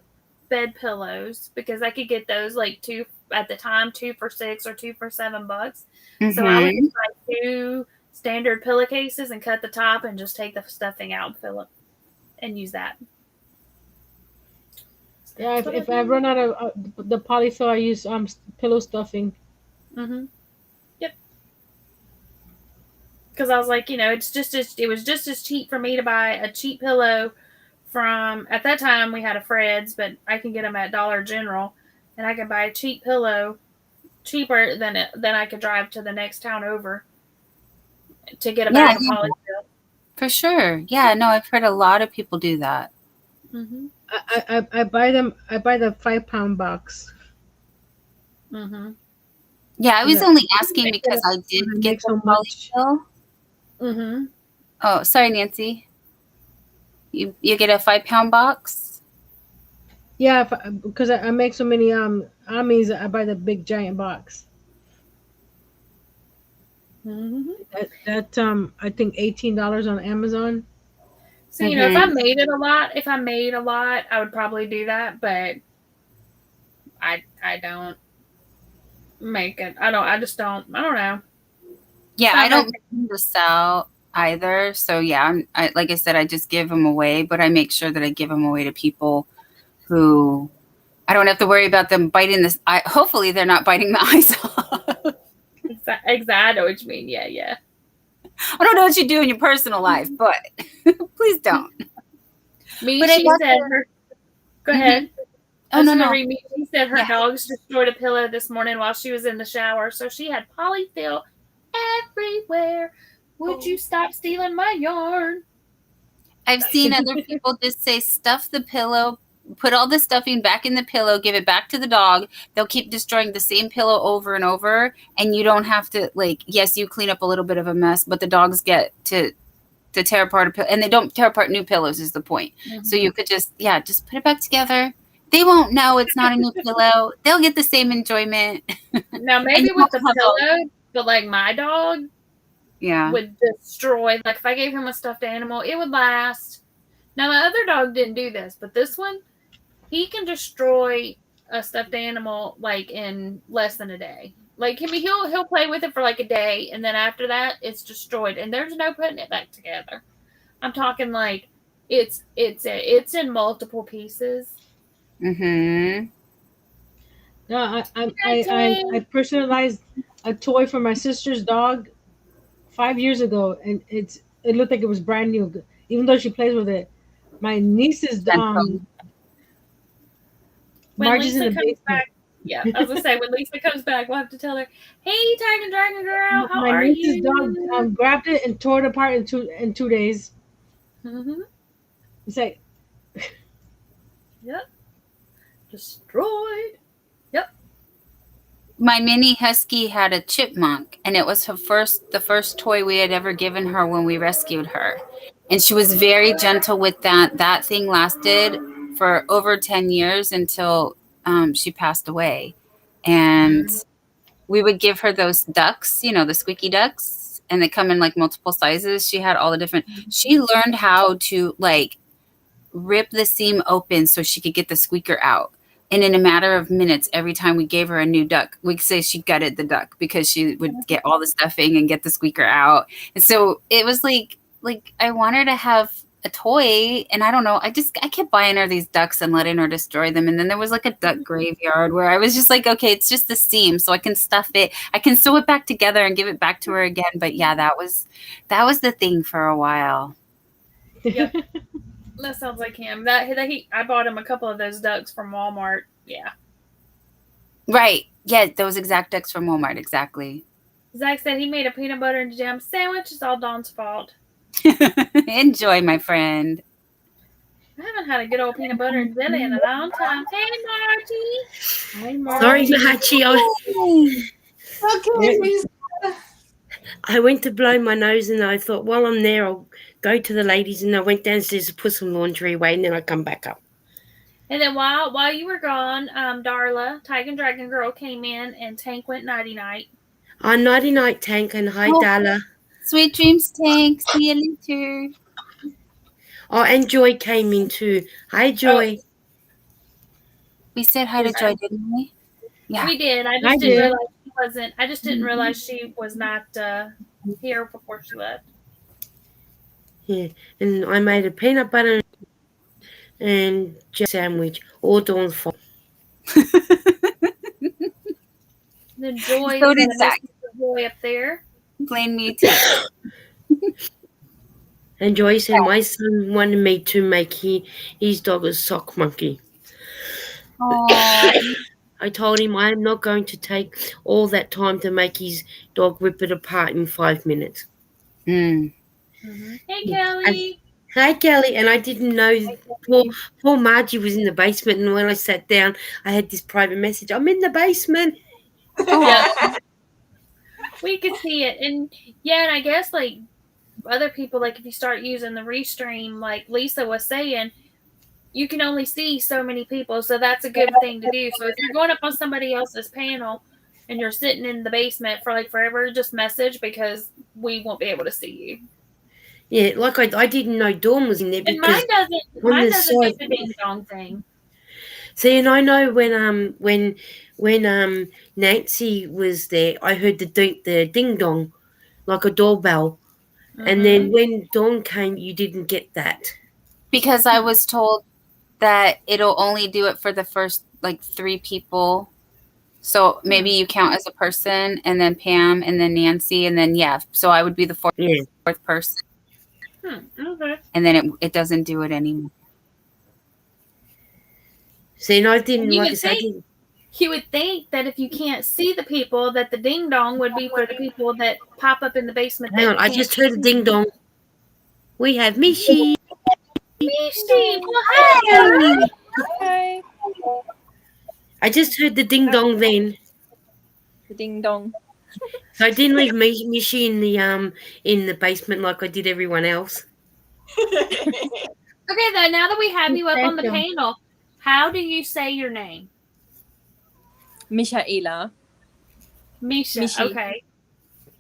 bed pillows because I could get those like 2 for $6 or 2 for $7. So I would just buy 2 standard pillowcases and cut the top and just take the stuffing out and fill it and use that.
Yeah, if I run out of the polyfill, I use pillow stuffing.
Yep. Because I was like, it was just as cheap for me to buy a cheap pillow from, at that time we had a Fred's, but I can get them at Dollar General, and I can buy a cheap pillow cheaper than I could drive to the next town over to get a bag of polyfill.
For sure. Yeah, no, I've heard a lot of people do that.
I buy them. I buy the 5-pound box.
Yeah, I was only asking because I did get
so
the
much.
polyfill. Oh, sorry, Nancy. You get a 5-pound box?
Yeah, because I make so many amis, I buy the big giant box. That I think $18 on Amazon.
So if I made a lot, I would probably do that, but I don't make it. I don't know.
Yeah, I don't make them to sell either. So yeah, like I said, I just give them away, but I make sure that I give them away to people who I don't have to worry about them biting this. Hopefully they're not biting the eyes off.
Exactly. I know what you mean. Yeah.
I don't know what you do in your personal life, but please don't.
Go ahead.
Oh, no.
She said her dogs destroyed a pillow this morning while she was in the shower, so she had polyfill everywhere. Would you stop stealing my yarn?
I've seen other people just say stuff the pillow, put all the stuffing back in the pillow, give it back to the dog. They'll keep destroying the same pillow over and over, and you don't have to, yes, you clean up a little bit of a mess, but the dogs get to tear apart a pillow, and they don't tear apart new pillows is the point. So you could just put it back together They won't know it's not a new pillow. They'll get the same enjoyment.
Now
And
maybe
you
with the
won't have all-
pillow, but like my dog
Yeah.
would destroy. Like if I gave him a stuffed animal, it would last. Now my other dog didn't do this, but this one, he can destroy a stuffed animal like in less than a day. Like he'll play with it for like a day, and then after that, it's destroyed, and there's no putting it back together. I'm talking like it's in multiple pieces.
Mm-hmm.
No, I personalized a toy for my sister's dog 5 years ago, and it looked like it was brand new, even though she plays with it. My niece's
When
Margie's
Lisa
in the
comes
basement.
back, yeah, I was gonna say when Lisa comes back, we'll have to tell her, "Hey, Tiger Dragon Girl, how
My
are
niece's
you?"
dog grabbed it and tore it apart in 2 days.
Mm-hmm.
It's like,
Yep. Destroyed. Yep.
My mini husky had a chipmunk, and it was the first toy we had ever given her when we rescued her. And she was very gentle with that. That thing lasted for over 10 years until she passed away. And we would give her those ducks, the squeaky ducks, and they come in like multiple sizes. She had all the different. She learned how to like rip the seam open so she could get the squeaker out. And in a matter of minutes, every time we gave her a new duck, we'd say she gutted the duck because she would get all the stuffing and get the squeaker out. And so it was like I want her to have a toy, and I don't know. I kept buying her these ducks and letting her destroy them. And then there was like a duck graveyard where I was just like, okay, it's just the seam, so I can stuff it. I can sew it back together and give it back to her again. But yeah, that was the thing for a while.
Yep. That sounds like him. I bought him a couple of those ducks from Walmart. Yeah.
Right. Yeah, those exact ducks from Walmart. Exactly.
Zach said he made a peanut butter and jam sandwich. It's all Dawn's fault.
Enjoy, my friend.
I haven't had a good old peanut butter and jelly in a long time. Hey, Margie.
Hi, Margie.
Sorry, Margie.
Okay, Lisa.
I went to blow my nose and I thought, while I'm there, I'll go to the ladies, and I went downstairs to put some laundry away, and then I come back up.
And then while you were gone, Darla, Tiger Dragon Girl, came in, and Tank went nighty-night.
Nighty night, Tank, and hi,
Oh.
Darla.
Sweet dreams, Tank. See you later.
Oh, and Joy came in too. Hi, Joy.
We said hi to Joy, didn't we? Yeah.
We did. I
I
just didn't
did.
realize she wasn't. I just didn't realize she was not here before she left.
Yeah, and I made a peanut butter and jam sandwich, all Dawn's fault.
Then Joy,
So did Zach.
Joy up there.
Blame me too.
And Joy said my son wanted me to make his dog a sock monkey.
Oh,
I told him I am not going to take all that time to make his dog rip it apart in 5 minutes.
mm.
Hey, Kelly.
Hi, Kelly. And I didn't know poor Margie was in the basement. And when I sat down, I had this private message. I'm in the basement.
Yeah. We could see it. And yeah, and I guess like other people, like if you start using the restream, like Lisa was saying, you can only see so many people. So that's a good thing to do. So if you're going up on somebody else's panel and you're sitting in the basement for like forever, just message because we won't be able to see you.
Yeah, like I didn't know Dawn was in there
And
because
mine doesn't do the ding dong thing.
see, and I know when Nancy was there, I heard the ding dong, like a doorbell, and then when Dawn came, you didn't get that.
Because I was told that it'll only do it for the first like 3 people. So maybe you count as a person, and then Pam, and then Nancy, and then so I would be the fourth person.
Okay.
And then it doesn't do it anymore.
See, and I didn't
You
like I
would
said.
think- You would think that if you can't see the people, that the ding dong would be for the people that pop up in the basement.
Hang on, I just heard a ding dong. We have Mishi.
Mishi, well, hi.
Hi.
I just heard the ding dong then.
Ding dong.
So I didn't leave Mishi in the basement like I did everyone else.
Okay, then now that we have you up on the panel, How do you say your name?
Michaela.
Misha.
Mishi.
Okay.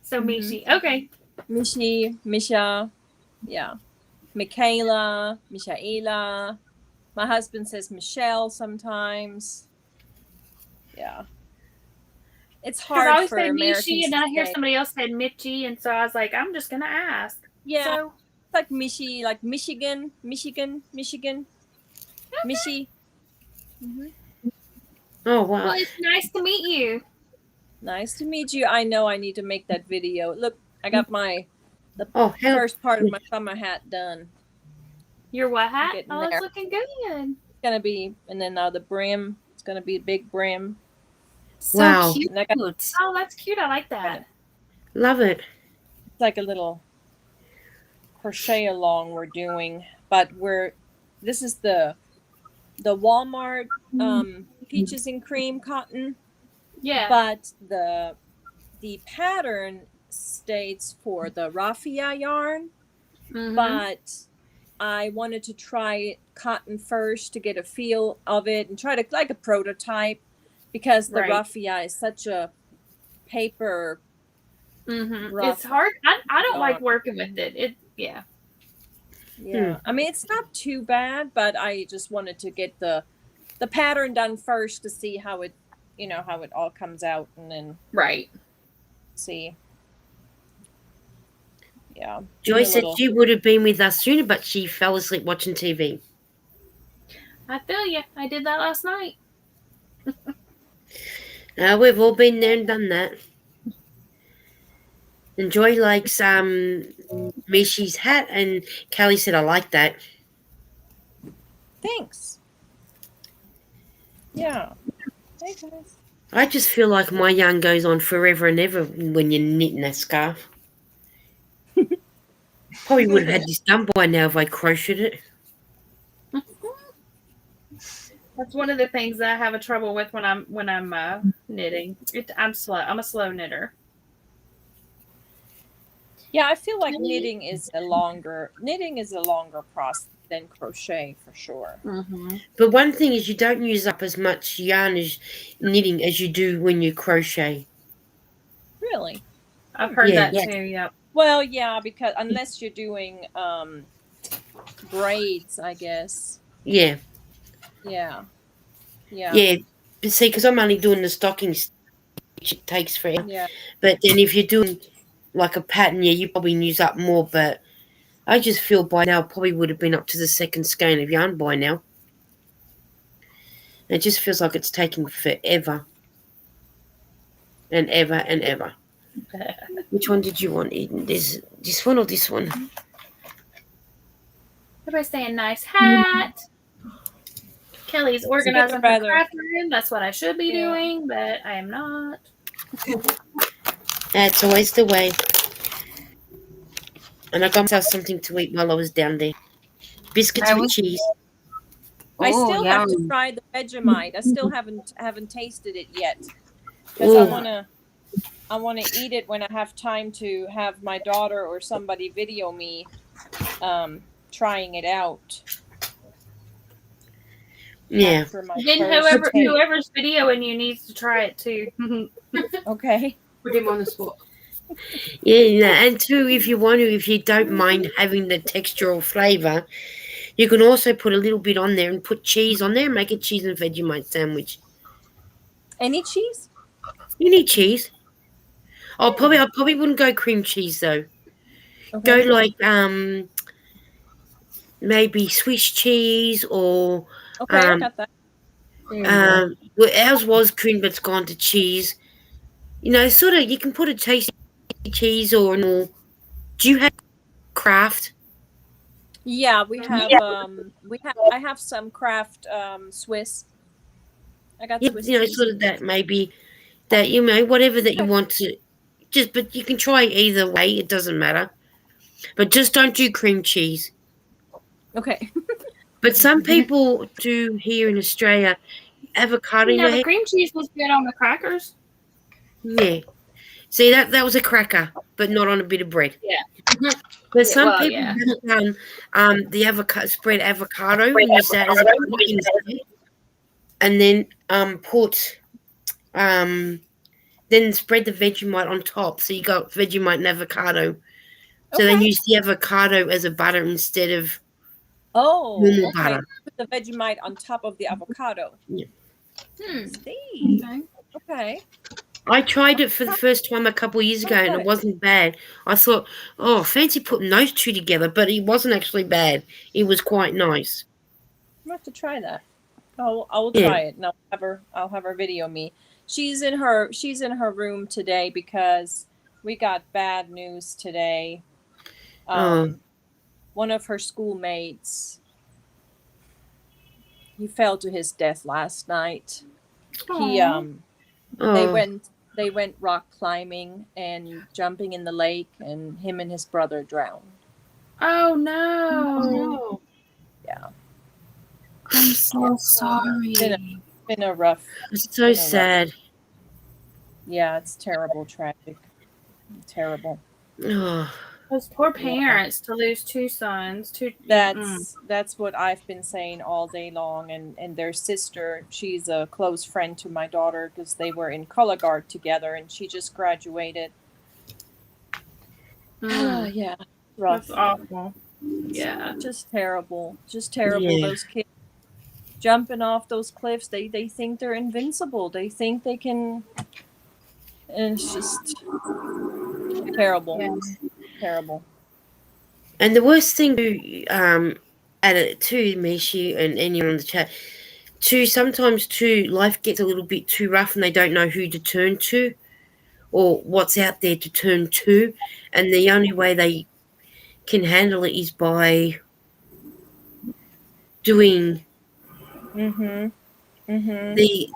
So
Mhm.
Mishi. Okay.
Mishi, Misha. Yeah. Michaela, Michaela. My husband says Michelle sometimes. Yeah. It's
Because I
hard
always
for
say Mishi,
Americans
and
to
then I hear
say.
somebody else said Mitchie, and so I was like, I'm just gonna ask.
Yeah.
So
It's like Michi, like Michigan. Michi. Mhm.
Oh wow.
well, it's nice to meet you.
Nice to meet you. I know I need to make that video. Look, I got the
Oh hell.
first part of my summer hat done.
Your what hat?
Getting
Oh, it's
there.
looking good.
It's gonna be, and then now the brim. It's gonna be a big brim.
So
Wow.
cute.
And I got
Oh, that's cute. I like that.
Love it.
it's like a little crochet along we're doing, but this is the Walmart peaches and cream cotton,
Yeah.
but the pattern states for the raffia yarn,
Mhm.
but I wanted to try cotton first to get a feel of it and try to like a prototype, because the
Right.
raffia is such a paper rough
It's hard. I don't like
yarn.
working with it. Yeah.
Yeah, I mean, it's not too bad, but I just wanted to get the pattern done first to see how it, how it all comes out, and then
Right.
see. Yeah.
Joy said she would have been with us sooner, but she fell asleep watching TV.
I feel you. I did that last night.
We've all been there and done that. And Joy likes Mishi's hat, and Callie said, I like that.
Thanks. Yeah. Hey guys.
I just feel like my yarn goes on forever and ever when you're knitting a scarf. Probably would have had this done by now if I crocheted it.
That's one of the things that I have a trouble with when I'm knitting. I'm slow. I'm a slow knitter.
Yeah, I feel like knitting is a longer process than crochet for sure.
Mm-hmm.
But one thing is you don't use up as much yarn as knitting as you do when you crochet.
Really?
I've heard
Yeah.
that too. Yep.
Well, yeah, because unless you're doing braids, I guess.
Yeah.
Yeah. Yeah.
Yeah. But see, because I'm only doing the stockings, which it takes forever.
Yeah.
But then if you're doing like a pattern, yeah, you probably use up more. But I just feel by now probably would have been up to the second skein of yarn by now. It just feels like it's taking forever. And ever and ever. Which one did you want, Eden? This one or this one?
Everybody's saying nice hat. Kelly's organizing her craft room. That's what I should be doing, but I am not.
That's always the way. And I got myself something to eat while I was down there. Biscuits with cheese.
I still have to try the Vegemite. I still haven't tasted it yet, because I wanna eat it when I have time to have my daughter or somebody video me trying it out.
Yeah.
Then whoever's videoing you needs to try it too.
Okay.
Put him on the spot.
Yeah, and too, if you don't mind having the texture or flavour, you can also put a little bit on there and put cheese on there and make a cheese and Vegemite sandwich.
Any cheese?
You need cheese. I probably wouldn't go cream cheese though.
Okay.
Go like maybe Swiss cheese or
I got that.
well, ours was cream, but it's gone to cheese. Sort of. You can put a tasty cheese or do you have Kraft?
Yeah, we have. I have some Kraft Swiss. I got Swiss cheese.
Sort of that maybe that whatever that you want to. But you can try either way. It doesn't matter. But just don't do cream cheese.
Okay.
But some people do here in Australia avocado.
Yeah, the cream cheese was good on the crackers.
Yeah. See, that was a cracker, but not on a bit of bread.
Yeah.
But some people have done the avocado spread avocado and use that as a pudding instead. and then put then spread the Vegemite on top. So you got Vegemite and avocado. So then
Okay.
use the avocado as a butter instead of
Oh,
normal
okay.
butter.
Put the Vegemite on top of the avocado.
Yeah.
See.
Okay.
Okay.
I tried it for the first time a couple of years ago, and it
Good.
wasn't bad. I thought, oh, fancy putting those two together, but it wasn't actually bad. It was quite nice.
I'm have to try that. I will
Yeah.
try it, and I'll have her video me. She's in her room today because we got bad news today.
Oh.
One of her schoolmates, he fell to his death last night. He
Aw.
Oh.
they went rock climbing and jumping in the lake, and him and his brother drowned.
Oh no.
No.
Yeah,
I'm so sorry.
been a rough.
It's so sad.
Yeah, it's terrible, tragic, terrible.
Oh.
Those poor parents to lose two sons.
That's what I've been saying all day long. And their sister, she's a close friend to my daughter because they were in color guard together, and she just graduated. Yeah, rough.
That's awful. Yeah.
Just terrible. Just terrible.
Yeah.
Those kids jumping off those cliffs, they think they're invincible. They think they can. And it's just terrible.
Yeah.
Terrible.
And the worst thing to add it to Mishi and anyone on the chat, sometimes life gets a little bit too rough and they don't know who to turn to or what's out there to turn to, and the only way they can handle it is by doing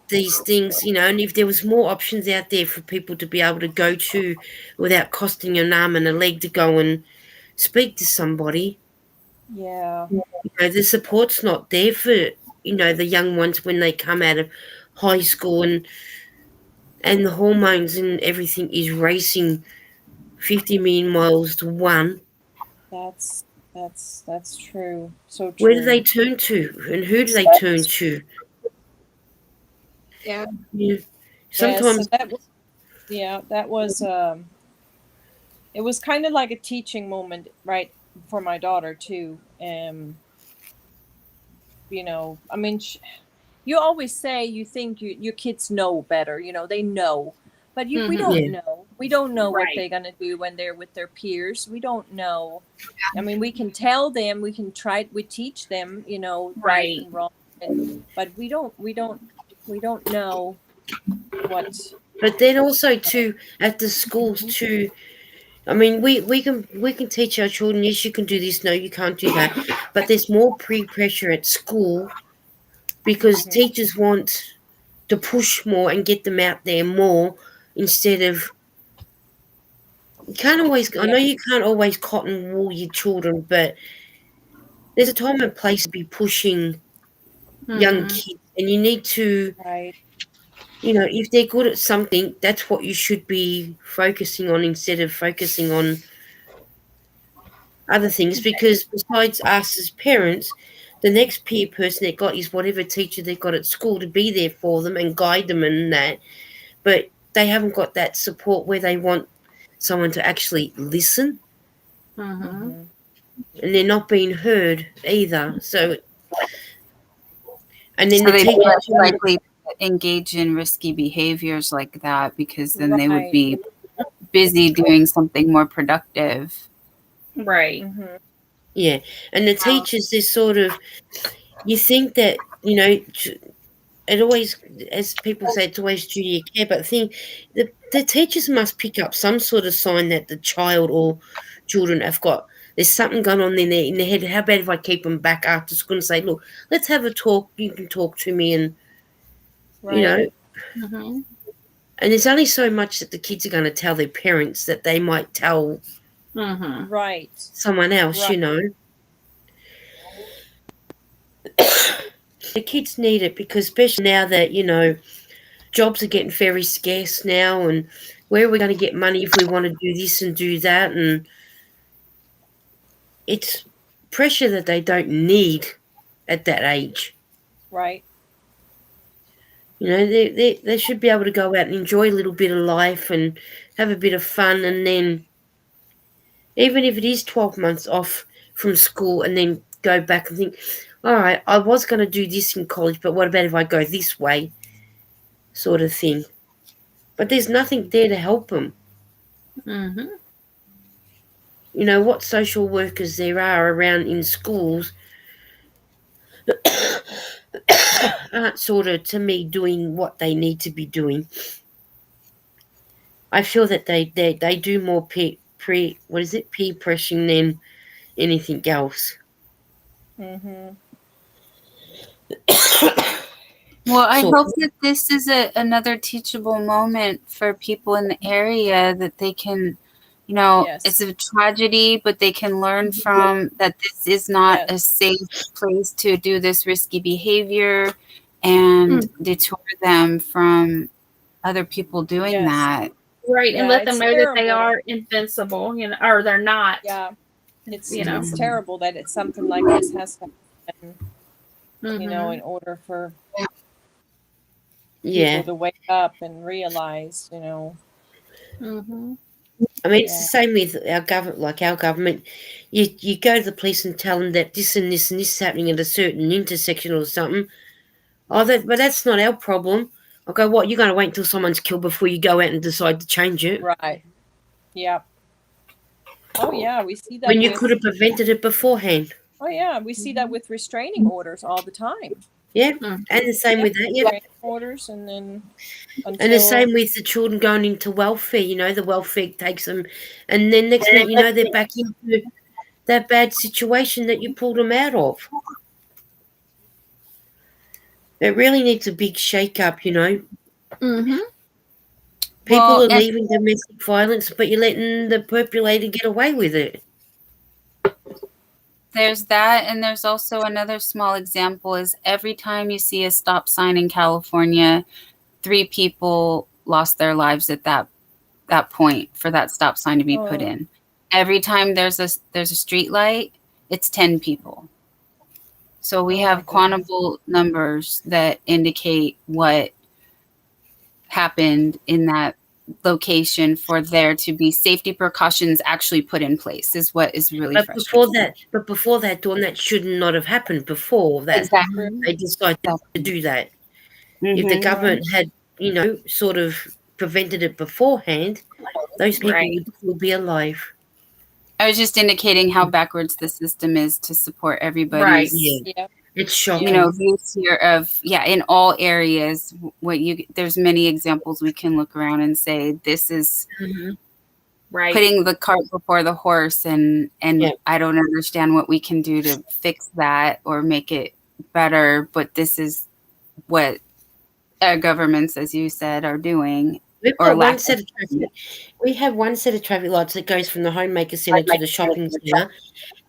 these things, and if there was more options out there for people to be able to go to without costing an arm and a leg to go and speak to somebody.
Yeah.
The support's not there for, the young ones when they come out of high school and the hormones and everything is racing 50 million miles to one.
That's true. So true.
Where do they turn to and who do they turn to?
Yeah.
Sometimes.
That was it was kind of like a teaching moment, right, for my daughter too. I mean, you always say you think your kids know better, they know, but we don't know. We don't know what they're gonna do when they're with their peers. We don't know. I mean, we can tell them, we teach them, right and wrong, but we don't know what.
But then also too at the schools too. I mean, we can teach our children. Yes, you can do this. No, you can't do that. But there's more pressure at school because teachers want to push more and get them out there more instead of. You can't always. I know you can't always cotton wool your children, but there's a time and place to be pushing young kids, and you need to.
Right.
If they're good at something, that's what you should be focusing on instead of focusing on other things. Because besides us as parents, the next peer person they got is whatever teacher they got at school to be there for them and guide them and that. But they haven't got that support where they want someone to actually listen. And they're not being heard either. So, and then
so they'd be less likely to engage in risky behaviors like that because then they would be busy doing something more productive.
Right.
Yeah. And the teachers, they're sort of, you think that, it always, as people say, it's always duty of care, but the thing, the teachers must pick up some sort of sign that the child or children have got. There's something going on in their head. How about if I keep them back after school and say, look, let's have a talk. You can talk to me and, and there's only so much that the kids are going to tell their parents that they might tell someone else, The kids need it because especially now that, jobs are getting very scarce now and where are we going to get money if we want to do this and do that? And it's pressure that they don't need at that age.
Right.
You know, they should be able to go out and enjoy a little bit of life and have a bit of fun, and then even if it is 12 months off from school and then go back and think, all right, I was going to do this in college, but what about if I go this way, sort of thing. But there's nothing there to help them.
Mm-hmm.
You know, what social workers there are around in schools aren't sort of, to me, doing what they need to be doing. I feel that they do more peer pressuring than anything else.
Mm-hmm.
Well, I
So-
hope that this is another teachable moment for people in the area, that they can, you know,
Yes.
it's a tragedy, but they can learn from that this is not a
Yes.
safe place to do this risky behavior, and deter them from other people doing
Yes.
that.
Right, and
Yeah,
let them
it's
know that they
terrible.
are invincible, you know, or they're not.
Yeah. It's
You know.
it's terrible that it's something like this has to happen, you know,
Mhm.
in order for
yeah.
people to wake up and realize, you know.
Mhm.
I mean, it's
Yeah.
the same with our government. Like our government, you go to the police and tell them that this and this and this is happening at a certain intersection or something. Oh, but that's not our problem. I go, what? You're going to wait until someone's killed before you go out and decide to change it?
Right. Yep. Oh yeah, we see that
When you
with
could have prevented it beforehand.
we see that with restraining orders all the time.
Yeah,
Mhm.
and the same
Yeah,
with that. Yeah,
restraining orders, and then
and the
until
same with the children going into welfare. You know, the welfare takes them, and then next minute, you know, they're back into that bad situation that you pulled them out of. It really needs a big shake-up, you know.
Mhm.
People
Well,
are
and
leaving domestic violence, but you're letting the perpetrator get away with it.
there's that, and there's also another small example is every time you see a stop sign in California, 3 people lost their lives at that point for that stop sign to be put
Oh.
in. Every time there's a street light, it's 10 people. So we
Oh,
have
my goodness.
quantifiable numbers that indicate what happened in that location for there to be safety precautions actually put in place is what is really
But
frustrating.
before that, Dawn, that should not have happened. Before that,
Exactly.
they decided to do that. If the
Mhm.
government had, you know, sort of prevented it beforehand, those people
Right.
would still be alive.
I was just indicating how backwards the system is to support everybody's,
Yeah,
Yeah.
it's shocking.
you know, views here of, in all areas, there's many examples we can look around and say, this is
Mhm.
Right.
putting the cart before the horse, and
Yeah.
I don't understand what we can do to fix that or make it better, but this is what our governments, as you said, are doing.
We've
Or
got one
lack
set of traffic. We have one set of traffic lights that goes from the homemaker centre to the shopping centre.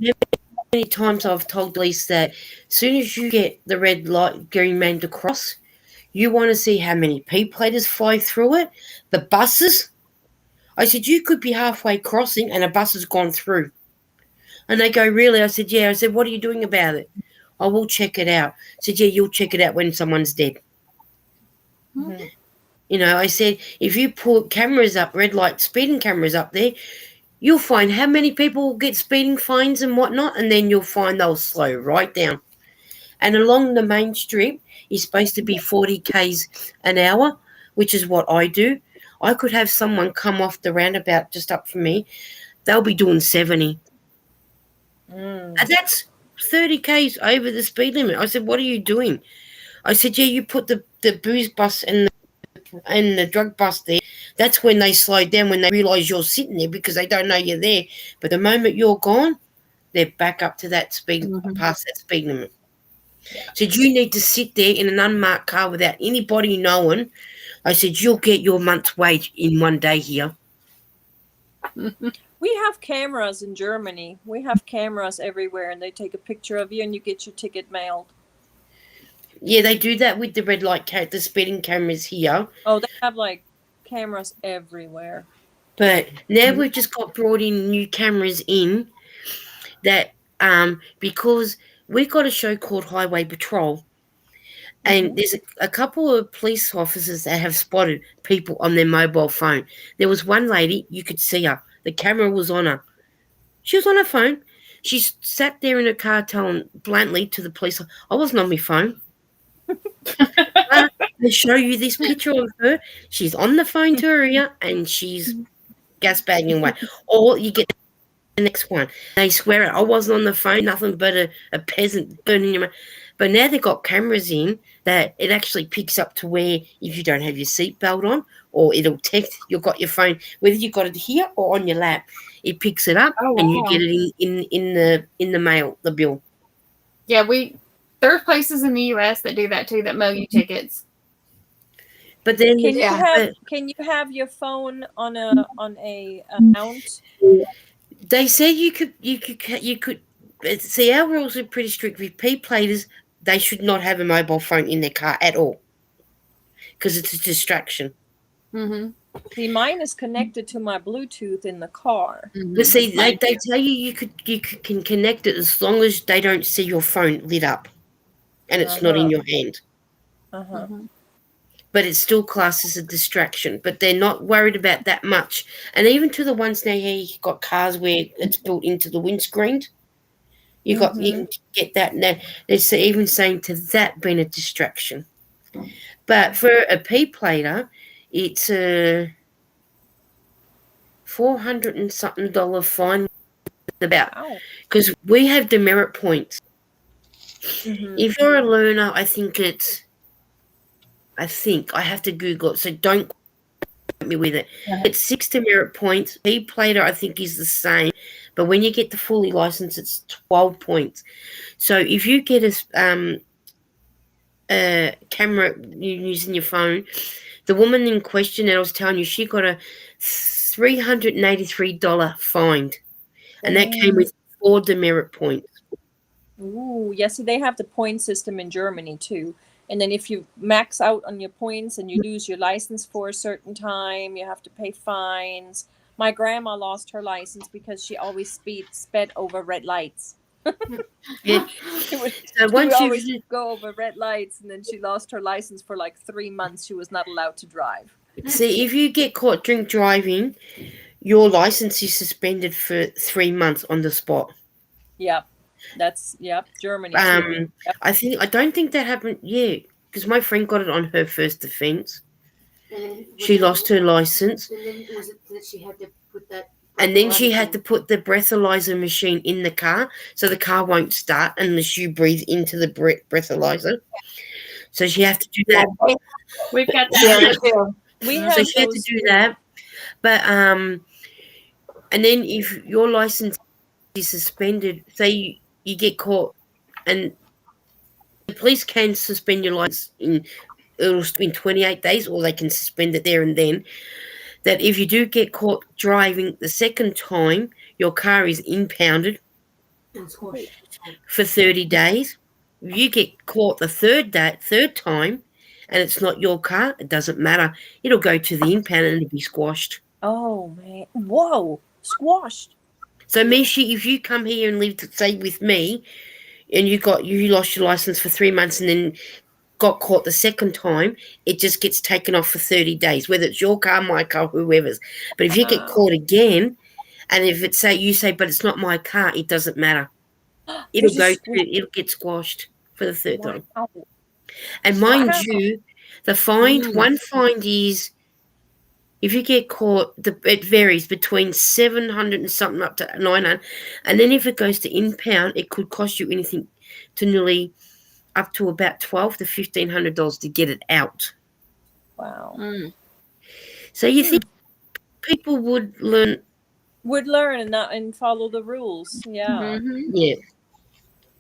How many times I've told police that as soon as you get the red light, green man to cross, you want to see how many P-platers fly through it, the buses. I said, you could be halfway crossing and a bus has gone through. And they go, really? I said, yeah. I said, what are you doing about it? I will check it out. I said, yeah, you'll check it out when someone's dead.
Mhm.
You know, I said, if you put cameras up, red light speeding cameras up there, you'll find how many people get speeding fines and whatnot, and then you'll find they'll slow right down. And along the main strip is supposed to be 40 k's an hour, which is what I do. I could have someone come off the roundabout just up from me. They'll be doing 70.
Mm.
And that's 30 k's over the speed limit. I said, what are you doing? I said, yeah, you put the booze bus and the drug bus there. That's when they slow down, when they realise you're sitting there because they don't know you're there. But the moment you're gone, they're back up to that speed, past that speed limit. So you need to sit there in an unmarked car without anybody knowing. I said, you'll get your month's wage in one day here.
We have cameras in Germany. We have cameras everywhere, and they take a picture of you, and you get your ticket mailed.
Yeah, they do that with the red light, the speeding cameras here.
Oh, they have like cameras everywhere.
But now we've just got brought in new cameras in that because we've got a show called Highway Patrol, And there's a couple of police officers that have spotted people on their mobile phone. There was one lady, you could see her. The camera was on her. She was on her phone. She sat there in her car telling bluntly to the police, I wasn't on my phone. They show you this picture of her. She's on the phone to her ear and she's gas bagging away. Or you get the next one. They swear it. I wasn't on the phone, nothing but a peasant burning your mouth. But now they've got cameras in that it actually picks up to where if you don't have your seatbelt on, or it'll text you've got your phone, whether you got it here or on your lap, it picks it up and you get it in the mail, the bill.
Yeah, there's places in the U.S. that do that too, that mail you tickets.
But then
can you have your phone on a mount?
They said you could. See, our rules are pretty strict. With P-platers, they should not have a mobile phone in their car at all because it's a distraction.
Mm-hmm.
See, mine is connected to my Bluetooth in the car.
But see, they tell you can connect it as long as they don't see your phone lit up and it's not in your hand. But it's still classed as a distraction. But they're not worried about that much. And even to the ones now here, you've got cars where it's built into the windscreen. You can get that now. They're even saying to that being a distraction. But for a P-plater, it's a $400 and something fine about because we have demerit points. If you're a learner, I think I have to Google it, so don't quote me with it. It's 6 demerit points. P-plater, I think, is the same, but when you get the fully licensed, it's 12 points. So if you get a camera using your phone, the woman in question that I was telling you, she got a $383 fine, and that came with 4 demerit points.
Ooh, yes, so they have the point system in Germany too. And then if you max out on your points and you lose your license for a certain time, you have to pay fines. My grandma lost her license because she always sped over red lights.
Yeah.
She would always go over red lights, and then she lost her license for like 3 months. She was not allowed to drive.
See, if you get caught drink driving, your license is suspended for 3 months on the spot.
Yep. That's Germany too.
I don't think that happened. Yeah, because my friend got it on her first offence. She lost her license,
And then was it that she had to put that?
and then she had to put the breathalyzer machine in the car, so the car won't start unless you breathe into the breathalyzer. So she had to do that.
We've got that too.
So she had to do that, but and then if your license is suspended, say you get caught, and the police can suspend your license in 28 days, or they can suspend it there and then. That if you do get caught driving the second time, your car is impounded for 30 days. If you get caught the third time, and it's not your car, it doesn't matter. It'll go to the impound and it'll be squashed.
Oh man! Whoa, squashed.
So, Mishi, if you come here and live, say, with me, and you lost your license for 3 months and then got caught the second time, it just gets taken off for 30 days, whether it's your car, my car, whoever's. But if you get caught again, and if it's you say, but it's not my car, it doesn't matter. It'll get squashed for the third time. And mind you, the one fine is, if you get caught, it varies between $700 and something up to $900, and then if it goes to impound, it could cost you anything to nearly up to about $1,200 to $1,500 to get it out.
Wow.
So you think people would learn
and follow the rules? Yeah.
Yeah.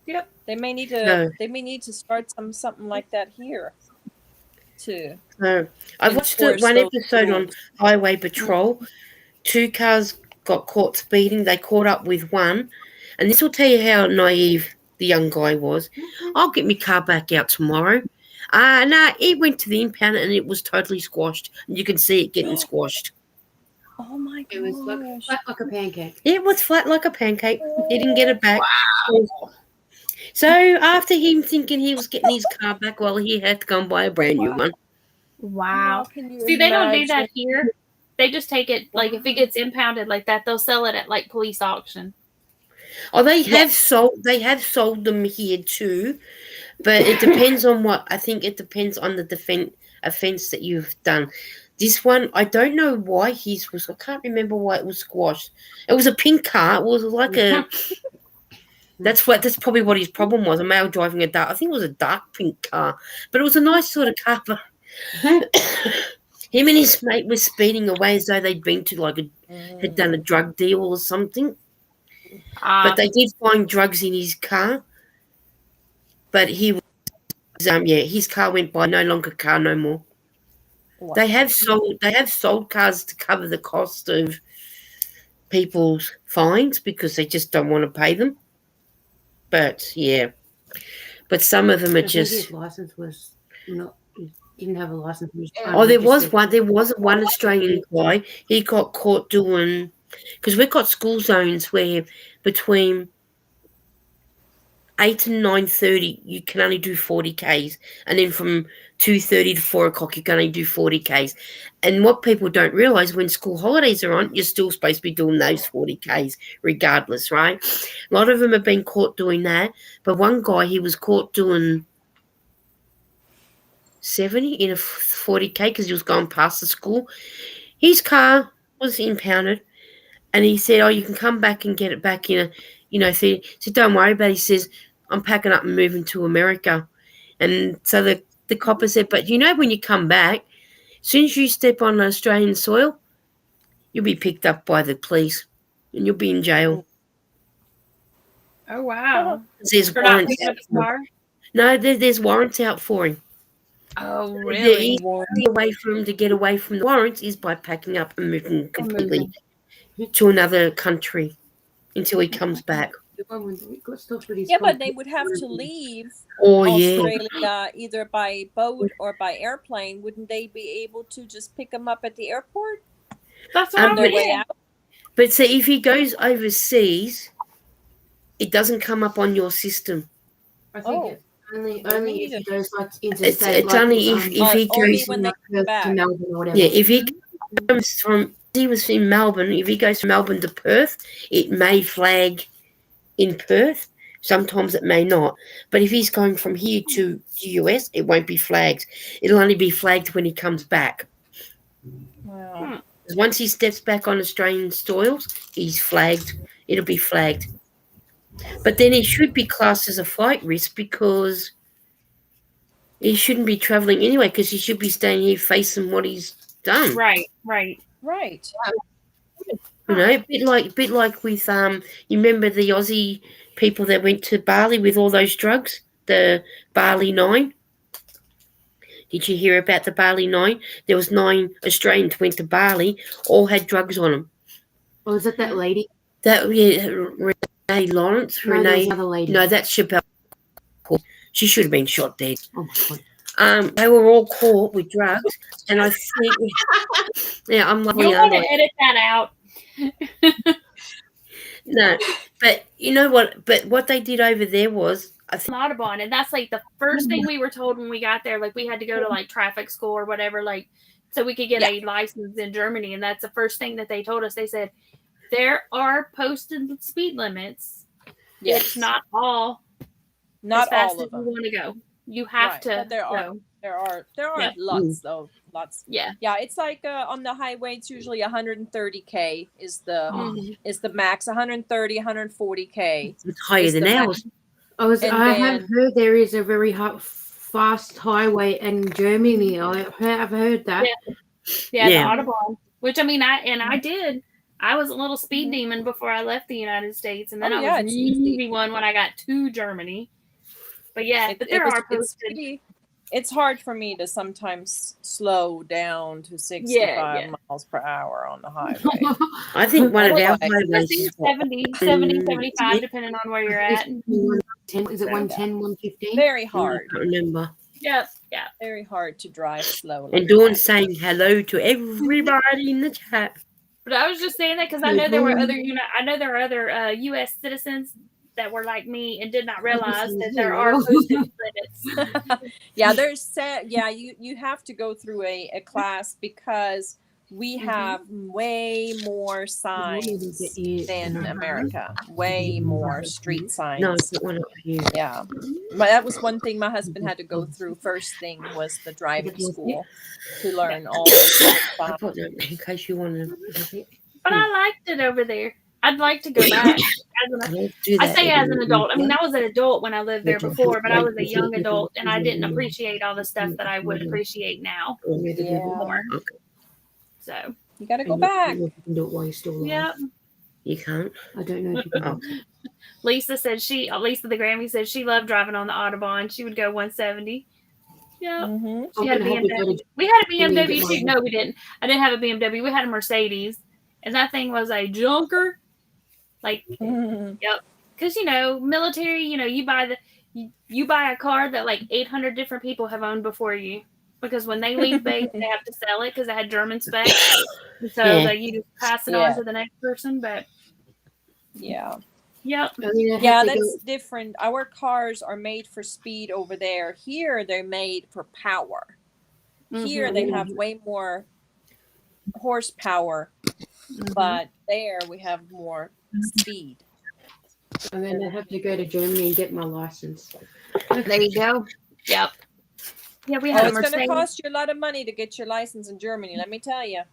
Yep. They may need to start something like that here too.
I watched one episode on Highway Patrol. 2 cars got caught speeding. They caught up with one, and this will tell you how naive the young guy was. I'll get my car back out tomorrow. No, it went to the impound and it was totally squashed. And you can see it getting squashed.
Oh my god!
It was flat like a pancake.
It was flat like a pancake. He didn't get it back.
Wow.
So after him thinking he was getting his car back, well, he had to go and buy a brand new one.
Wow.
How can you
See, they don't do that
imagine?
here. They just take it, like, if it gets impounded like that, they'll sell it at, like, police auction.
Oh, they have sold them here too, but it depends on what. I think it depends on the offense that you've done. This one, I don't know why his was. I can't remember why it was squashed. It was a pink car. It was like a. That's probably what his problem was. A male driving a dark. I think it was a dark pink car, but it was a nice sort of car. But him and his mate were speeding away as though they'd been to had done a drug deal or something. But they did find drugs in his car. But he was, his car went by. No longer car, no more.
Wow.
They have sold cars to cover the cost of people's fines because they just don't want to pay them. But yeah, but some of them are
I think
just.
his license was not. He didn't have a license. He was
Oh, there was
unregistered.
one. There was one Australian guy. He got caught doing because we've got school zones where between 8 and 9:30 you can only do 40 k's, and then from 2:30 to 4 o'clock you can only do 40 k's. And what people don't realise, when school holidays are on, you're still supposed to be doing those 40 k's regardless, right? A lot of them have been caught doing that, but one guy, he was caught doing 70 in a 40k because he was going past the school. His car was impounded, and he said, "Oh, you can come back and get it back in a so don't worry about it." He says, "I'm packing up and moving to America." And so the copper said, "But when you come back, as soon as you step on Australian soil, you'll be picked up by the police and you'll be in jail."
Oh, wow.
There's
For not
warrants
picking
out
up his
for him.
car?
No, there's warrants out for him.
Oh,
The
really?
easy way for him to get away from the warrants is by packing up and moving completely to another country until he comes back.
Yeah, but they would have to leave
Oh, yeah.
Australia either by boat or by airplane. Wouldn't they be able to just pick them up at the airport
That's what
on
I'm
their way
saying.
out?
But see, if he goes overseas, it doesn't come up on your system.
I think it's only if he goes interstate.
It's only if he
only
goes
when they come back.
to Melbourne or whatever.
Yeah, if he comes from, he was in Melbourne, if he goes from Melbourne to Perth, it may flag in Perth. Sometimes it may not. But if he's going from here to the US, it won't be flagged. It'll only be flagged when he comes back.
Wow.
Because once he steps back on Australian soils, he's flagged. It'll be flagged. But then he should be classed as a flight risk because he shouldn't be travelling anyway because he should be staying here facing what he's done.
Right.
Right.
A bit like with you remember the Aussie people that went to Bali with all those drugs, the Bali 9? Did you hear about the Bali 9? There was 9 Australians went to Bali, all had drugs on them.
Oh, is that lady?
Renee Lawrence.
No, there's another lady.
No, that's Chappelle. She should have been shot dead.
Oh my God.
They were all caught with drugs, and I think, yeah, I'm lovely.
You'll want to edit that out.
No, but you know what? But what they did over there was, I think,
Audubon, and that's like the first thing we were told when we got there. Like we had to go to like traffic school or whatever, like so we could get a license in Germany. And that's the first thing that they told us. They said there are posted speed limits.
Yes.
It's not all
Not
as fast
all of
as you
them.
want to go. You have to.
But there are
go.
there are lots though. Lots.
Yeah.
Yeah, it's like on the highway it's usually 130k is the max. 130, 140k.
it's higher than ours.
I have heard there is a very fast highway in Germany. I've heard that.
Yeah, the Audubon. Which I mean, I did. I was a little speed demon before I left the United States, and then I was an easy one when I got to Germany. But yeah, there are posted.
It's hard for me to sometimes slow down to 65 miles per hour on the highway.
I think one of our highways
is 70, 75, depending on where you're at.
Is it 110, 115?
Very hard.
I can't remember.
Yeah.
Very hard to drive slowly.
And Dawn's saying hello to everybody in the chat.
But I was just saying that because I know there were other U.S. citizens that were like me and did not realize that there are postage credits.
Yeah, you have to go through a class because we have way more signs than America. Way more street signs.
No, that one up here.
Yeah. But that was one thing my husband had to go through. First thing was the driving school to learn all those
I
signs.
put that in case you want to.
But I liked it over there. I'd like to go back. I say as an adult. I mean, I was an adult when I lived there before, but I was a young adult and I didn't appreciate all the stuff that I would appreciate now more. So
you got to go back.
You can do it while you're still alive.
Yeah.
You can't.
I don't know if you can.
Lisa the Grammy said she loved driving on the Autobahn. She would go 170. Yeah.
Mm-hmm.
She had a BMW. We had a BMW too. No, we didn't. I didn't have a BMW. We had a Mercedes. And that thing was a junker. Like, yep. Because, military, you buy a car that like 800 different people have owned before you. Because when they leave base, they have to sell it because it had German specs. So like you just pass it on to the next person. But
yeah.
Yep.
Yeah, that's different. Our cars are made for speed over there. Here, they're made for power. Here, they have way more horsepower. But there, we have more speed.
And then I have to go to Germany and get my license.
There you go. Yep. Yeah, we have
it's going to cost you a lot of money to get your license in Germany. Let me tell you.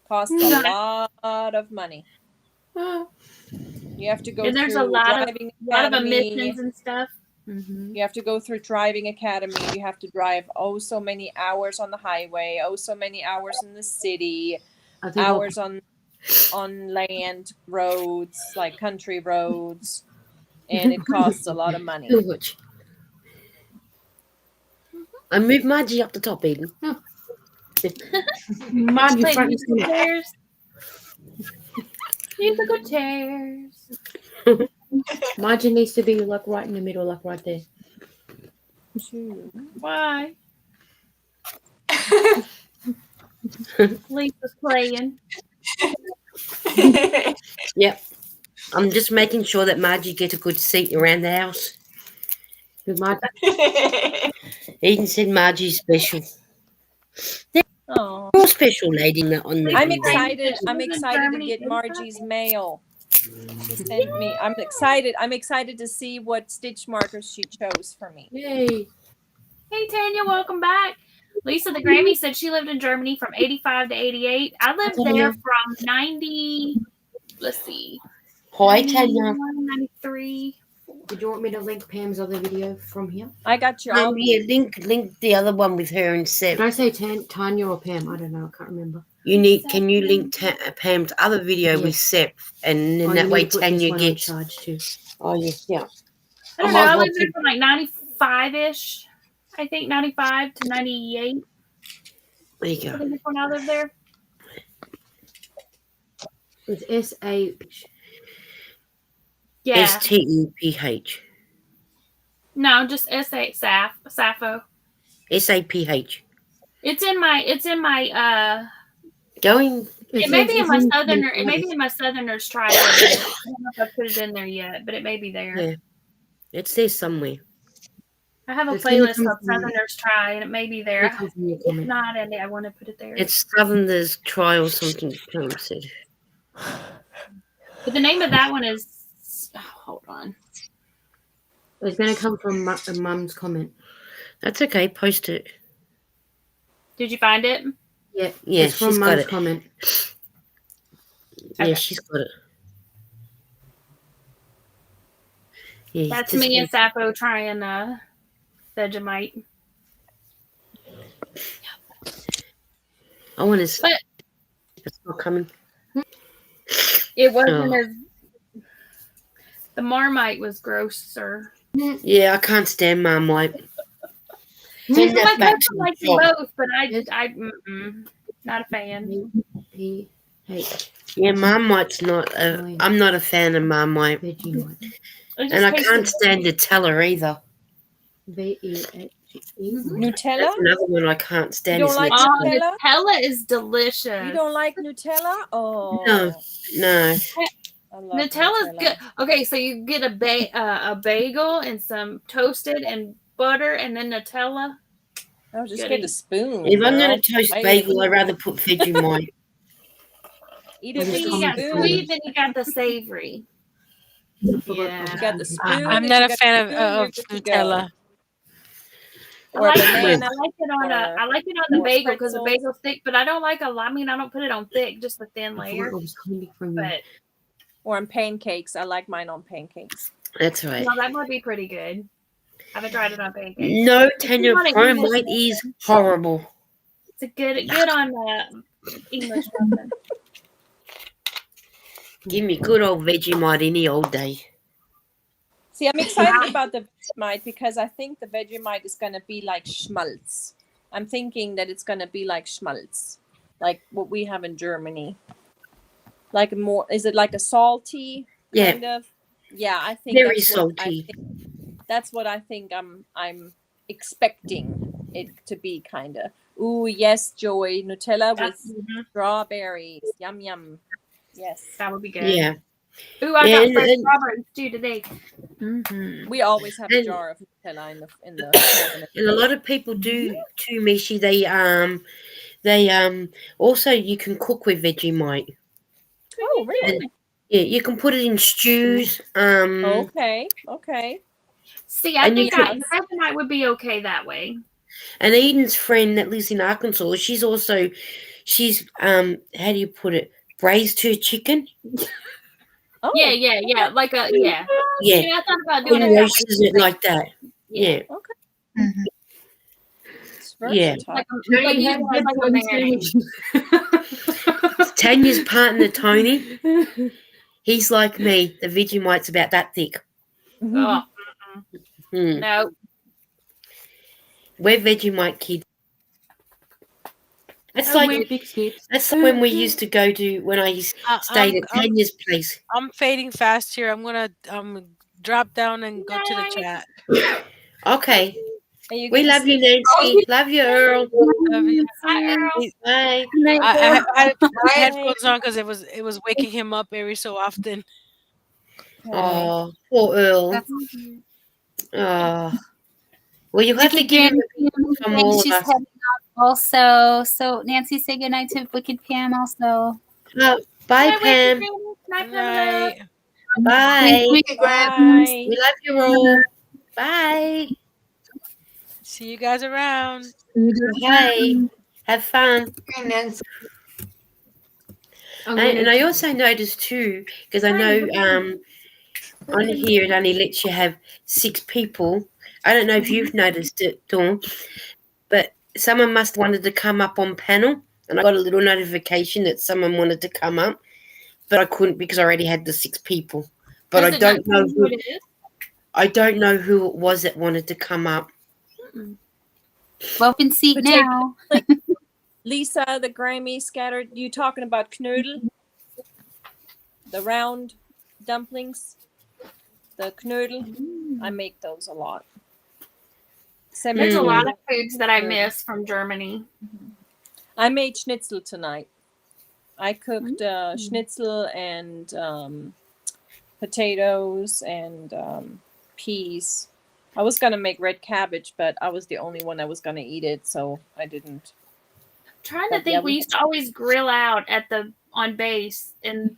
Costs a lot of money. You have to go
and there's
through
a lot of
academy.
emissions and stuff.
You have to go through driving academy. You have to drive so many hours on the highway, so many hours in the city, hours on land roads, like country roads, and it costs a lot of money.
I moved Margie up the top, Eden.
Margie, front
chairs. Musical chairs.
Margie needs to be like right in the middle, like right there.
Why? Lisa's playing.
Yep. I'm just making sure that Margie gets a good seat around the house. Eden said Margie's special.
Oh,
You're special, lady.
I'm excited. I'm excited to get Margie's mail. She sent me. I'm excited. I'm excited to see what stitch markers she chose for me.
Yay!
Hey Tanya, welcome back. Lisa the Grammy said she lived in Germany from 85 to 88. I lived there from 90. Let's see.
Hi, Tanya.
93.
Did you want me to link Pam's other video from here?
I got your.
Yeah, link the other one with her and Seb.
Did I say Tanya or Pam? I don't know. I can't remember.
Can you link Pam's other video with Seb, and then that way Tanya gets
charged too.
Oh yeah.
I don't know. I lived there from like 95-ish. I think 95 to 98.
There you go.
I think when I lived there.
It's S-H.
Yeah.
STEPH.
No, just Sappho.
SAPH.
It's in my
Going.
It may be in my southerner. It may be in my southerner's try. I don't know if I put it in there yet, but it may be there.
Yeah. It's there somewhere.
I have a playlist called Southerners Try, and it may be there. If not, Andy, I want to put it there.
It's Southerners Try or something. Pam said.
But the name of that one is. Oh, hold on.
It's going to come from Mum's comment.
That's okay. Post it.
Did you find it?
Yeah.
Yeah,
it's from Mum's comment.
Yeah,
Okay.
she's got it. Yeah,
that's me and Sappho trying Vegemite.
I want to.
But
it's not coming.
It wasn't as. The Marmite was grosser.
Yeah, I can't stand Marmite.
My cousin likes them both, but I not a fan.
Yeah, Marmite's not. I'm not a fan of Marmite, and I can't stand Nutella either.
Nutella?
That's another one I can't stand.
You don't like Nutella? Nutella is delicious.
You don't like Nutella? Oh
no.
I love
Nutella's
Nutella.
good. Okay, so you get a bagel and some toasted and butter, and then Nutella.
Oh, just
Goody.
get a spoon.
If I'm
girl.
going to toast
Why-
bagel, I'd rather put Vegemite.
Eat it
Well,
with
See,
a
you got
spoon.
sweet, then you got the savory. Yeah.
You got the spoon.
I'm
if
not
you
a
got
fan
the
of,
spoon, you're
of
good to go.
Nutella.
I
Or a
like it.
banana.
I like it on
or-
I like it on the
or
bagel because the
pretzels.
bagel's thick, but I don't like I mean, I don't put it on thick, just a thin
I
layer.
forgot I was coming from you.
But
Or on pancakes. I like mine on pancakes.
That's right.
no, that might be pretty good. I haven't tried it on pancakes.
No, Tanya,
want it
Promite is horrible.
It's a good on English muffin.
Give me good old Vegemite any old day.
See, I'm excited about the Vegemite because I think the Vegemite is going to be like schmaltz. I'm thinking that it's going to be like schmaltz, like what we have in Germany. Like more, is it like a salty kind of? Yeah, I think
Very
that's what I
salty.
think- that's what I think I'm expecting it to be, kind of. Ooh, yes, Joy, Nutella with strawberries. Yum yum. Yes,
That would be good.
Yeah.
Ooh, I got
And-
fresh
and-
strawberries too today. Mm-hmm.
we always have a
And-
jar of Nutella in the cabinet.
And a lot of people do too, Mishi. They also you can cook with Vegemite.
Oh, really?
And, yeah, you can put it in stews.
Okay.
See, I
And you
think
could-
the Vegemite would be okay that way.
And Eden's friend that lives in Arkansas, she's how do you put it? Braised her chicken.
Oh,
Yeah. Like a yeah.
Yeah.
I thought about doing
And
it that
roasts it like that. Yeah.
it's
Yeah.
versatile.
Like
No,
like
you
you
have
want, like a
Vegemite
marinade.
sandwiches.
Tanya's partner Tony, he's like me. The Vegemite's about that thick.
Oh,
Hmm.
no.
We're Vegemite kids. That's
Oh,
like
we're-
Big skips.
that's like when we used to go to when I used to stay at Tanya's place.
I'm fading fast here. I'm gonna drop down and go to the chat.
Okay.
Are you
We
gonna
love you,
see-
Nancy. Love you, Earl.
Love you.
Hi, Earl.
Bye.
I put my headphones on because it was waking him up every so often.
Oh, poor Earl. Oh. Well, you have to
Wicked
give him
Pam,
from all of
she's
us.
heading out also. So Nancy, say goodnight to Wicked Pam also.
Oh, bye, Pam.
Night,
Right.
Bye.
Bye.
We love you all. Bye.
See you guys around.
Bye. Have fun. And I also noticed too, because I know on here it only lets you have 6 people. I don't know if you've noticed it, Dawn, but someone must have wanted to come up on panel, and I got a little notification that someone wanted to come up, but I couldn't because I already had the 6 people. But I don't know who. I don't know who it was that wanted to come up.
Open seat
But take-
now.
Lisa, the Grammy scattered. You talking about knödel? The round dumplings, the knödel. I make those a lot.
There's a
Mm.
lot of foods that I miss from Germany.
I made schnitzel tonight. I cooked schnitzel and potatoes and peas. I was gonna make red cabbage, but I was the only one that was gonna eat it, so I didn't.
Trying to
But,
think,
yeah,
we
we-
used to always grill out on base, and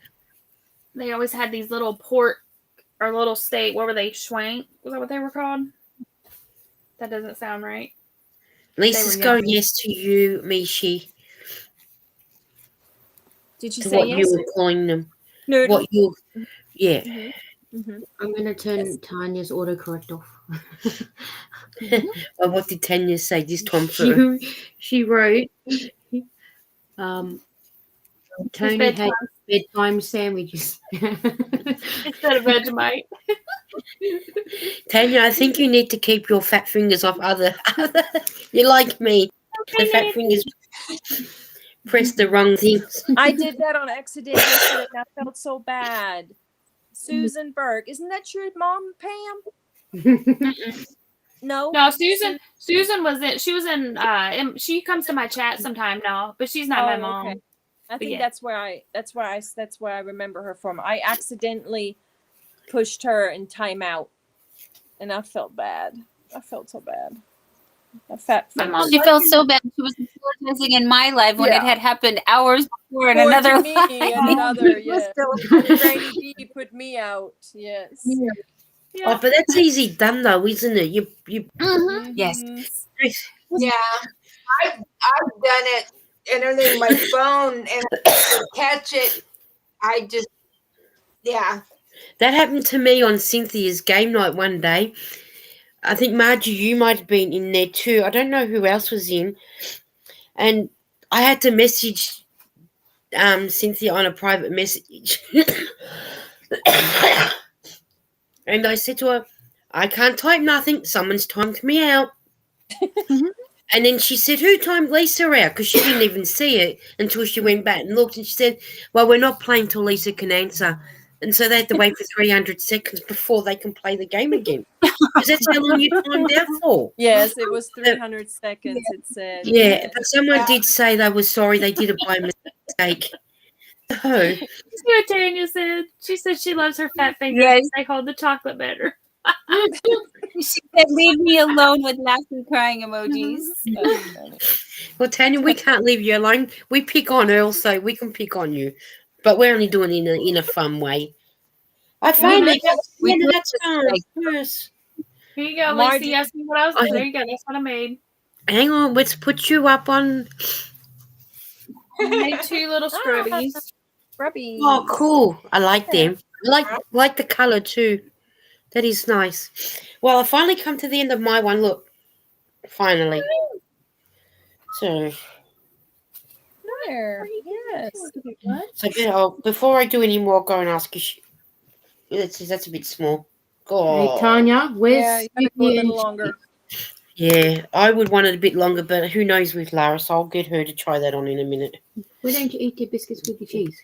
they always had these little pork or little steak. What were they? Schwank? Was that what they were called? That doesn't sound right.
Lisa's
were
going
yummy.
yes to you, Mishi,
Did you
to
say
what
yes?
you were calling them.
Knödel.
What you, yeah.
Mhm.
I'm going to turn Tanya's autocorrect off.
Well, what did Tanya say this time for her?
She wrote, Tony
bedtime.
had bedtime sandwiches.
Instead of Vegemite.
Tanya, I think you need to keep your fat fingers off other. You're like me. The fat fingers press the wrong things.
I did that on accident yesterday, and I felt so bad. Susan Burke, isn't that your mom, Pam? No.
No, Susan was in. She was in. She comes to my chat sometime now, but she's not my mom.
Okay. I think
yeah.
that's where I remember her from. I accidentally pushed her in timeout, and I felt bad. I felt so bad. I felt
She felt so bad. She was apologizing in my life when it had happened hours before in another
me
life.
and another. Yes, Granny B put me out. Yes.
Yeah.
Oh, but that's easy done though, isn't it? You
Mhm. Yes.
Yeah, I've done it and everything. My phone and I catch it. I just
That happened to me on Cynthia's game night one day. I think Margie, you might have been in there too. I don't know who else was in, and I had to message Cynthia on a private message, and I said to her, "I can't type nothing. Someone's timed me out." And then she said, "Who timed Lisa out?" Because she didn't even see it until she went back and looked. And she said, "Well, we're not playing till Lisa can answer." And so they had to wait for 300 seconds before they can play the game again. Because that's how long you timed out for.
Yes, it was 300 seconds. It said.
Yeah,
yes.
but someone did say they were sorry they did it by mistake. So,
See what Tanya said. She said she loves her fat fingers.
Yes.
They hold the chocolate better.
She said, "Leave me alone," with laughing, crying emojis.
well, Tanya, we can't leave you alone. We pick on Earl, so we can pick on you. But we're only doing it in a fun way. I finally got to the end of that time. Yes.
Here you go,
Margie.
Lisa. You asked me what I was doing. There you go. That's what I made.
Hang on, let's put you up on.
I made two little scrubbies.
Scrubby.
Oh, cool! I like them. I like the color too. That is nice. Well, I finally come to the end of my one. Look, finally. So,
There. Yes.
so before I do any more, go and ask you. That's a bit small. Oh.
Hey, Tanya,
Yeah,
where's
you gotta go a
Vivian?
little longer.
Yeah, I would want it a bit longer, but who knows with Lara, so I'll get her to try that on in a minute.
Why don't you eat your biscuits with your cheese?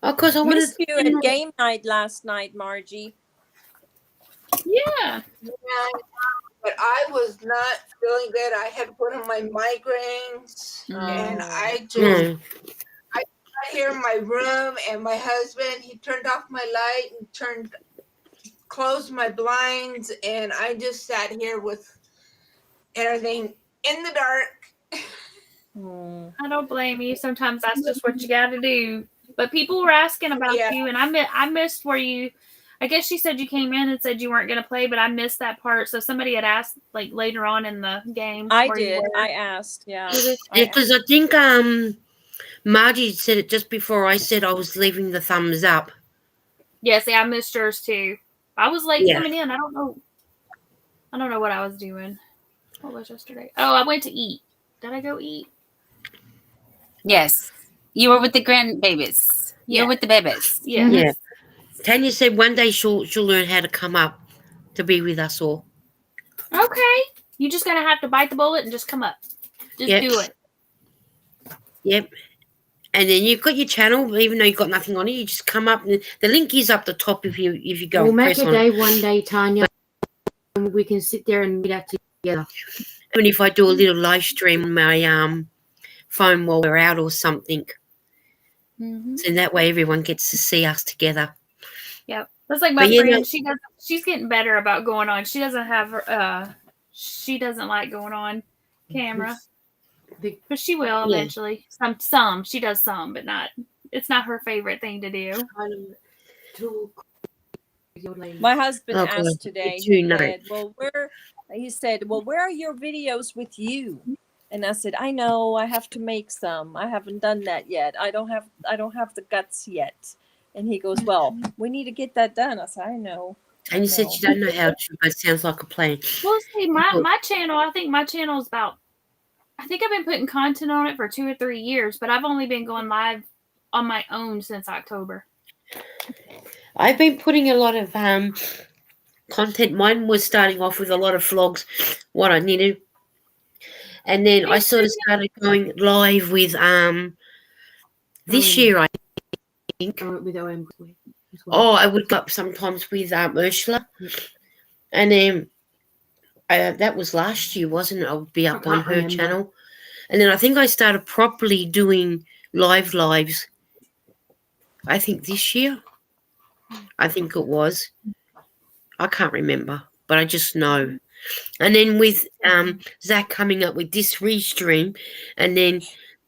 Oh, because I wanted
Missed you at game night last night, Margie.
Yeah.
but I was not feeling good. I had one of my migraines, and I just I got here in my room, and my husband, he turned off my light and closed my blinds, and I just sat here with everything in the dark.
I don't blame you. Sometimes that's just what you got to do. But people were asking about you, and I missed where you. I guess she said you came in and said you weren't going to play, but I missed that part. So somebody had asked like later on in the game.
I did. I asked. Yeah.
because I think Margie said it just before I said I was leaving the thumbs up.
Yeah, see, I missed yours too. I was late coming in. I don't know what I was doing. What was yesterday? Oh, I went to eat. Did I go eat?
Yes. You were with the grandbabies. You're with the babies.
Yeah.
Yeah. Tanya said one day she'll learn how to come up to be with us all.
Okay. You just gonna have to bite the bullet and just come up. Just do it.
Yep. And then you've got your channel, even though you've got nothing on it, you just come up and the link is up the top if you go.
We'll
and
make
press
a
on
day
it.
one day, Tanya, and we can sit there and read that together.
And if I do a little live stream on my phone while we're out or something, so that way everyone gets to see us together.
Yep. That's like my friend. She's getting better about going on. She doesn't have she doesn't like going on camera. But she will eventually. Some. She does some, but not. It's not her favorite thing to do.
My husband asked today. He said, "Well, where are your videos with you?" And I said, "I know. I have to make some. I haven't done that yet. I don't have the guts yet." And he goes, "Well, we need to get that done." I said, "I know."
And you said you don't know how to, but it sounds like a plan.
Well, see, my channel. I think my channel is about. I think I've been putting content on it for 2 or 3 years, but I've only been going live on my own since October.
I've been putting a lot of content. Mine was starting off with a lot of vlogs, what I needed. And then I sort of started going live with this year, I think.
With OM.
Oh, I would go up sometimes with Ursula. And then that was last year, wasn't it? I would be up on her channel. And then I think I started properly doing lives. I think this year. I think it was. I can't remember, but I just know. And then with Zach coming up with this restream, and then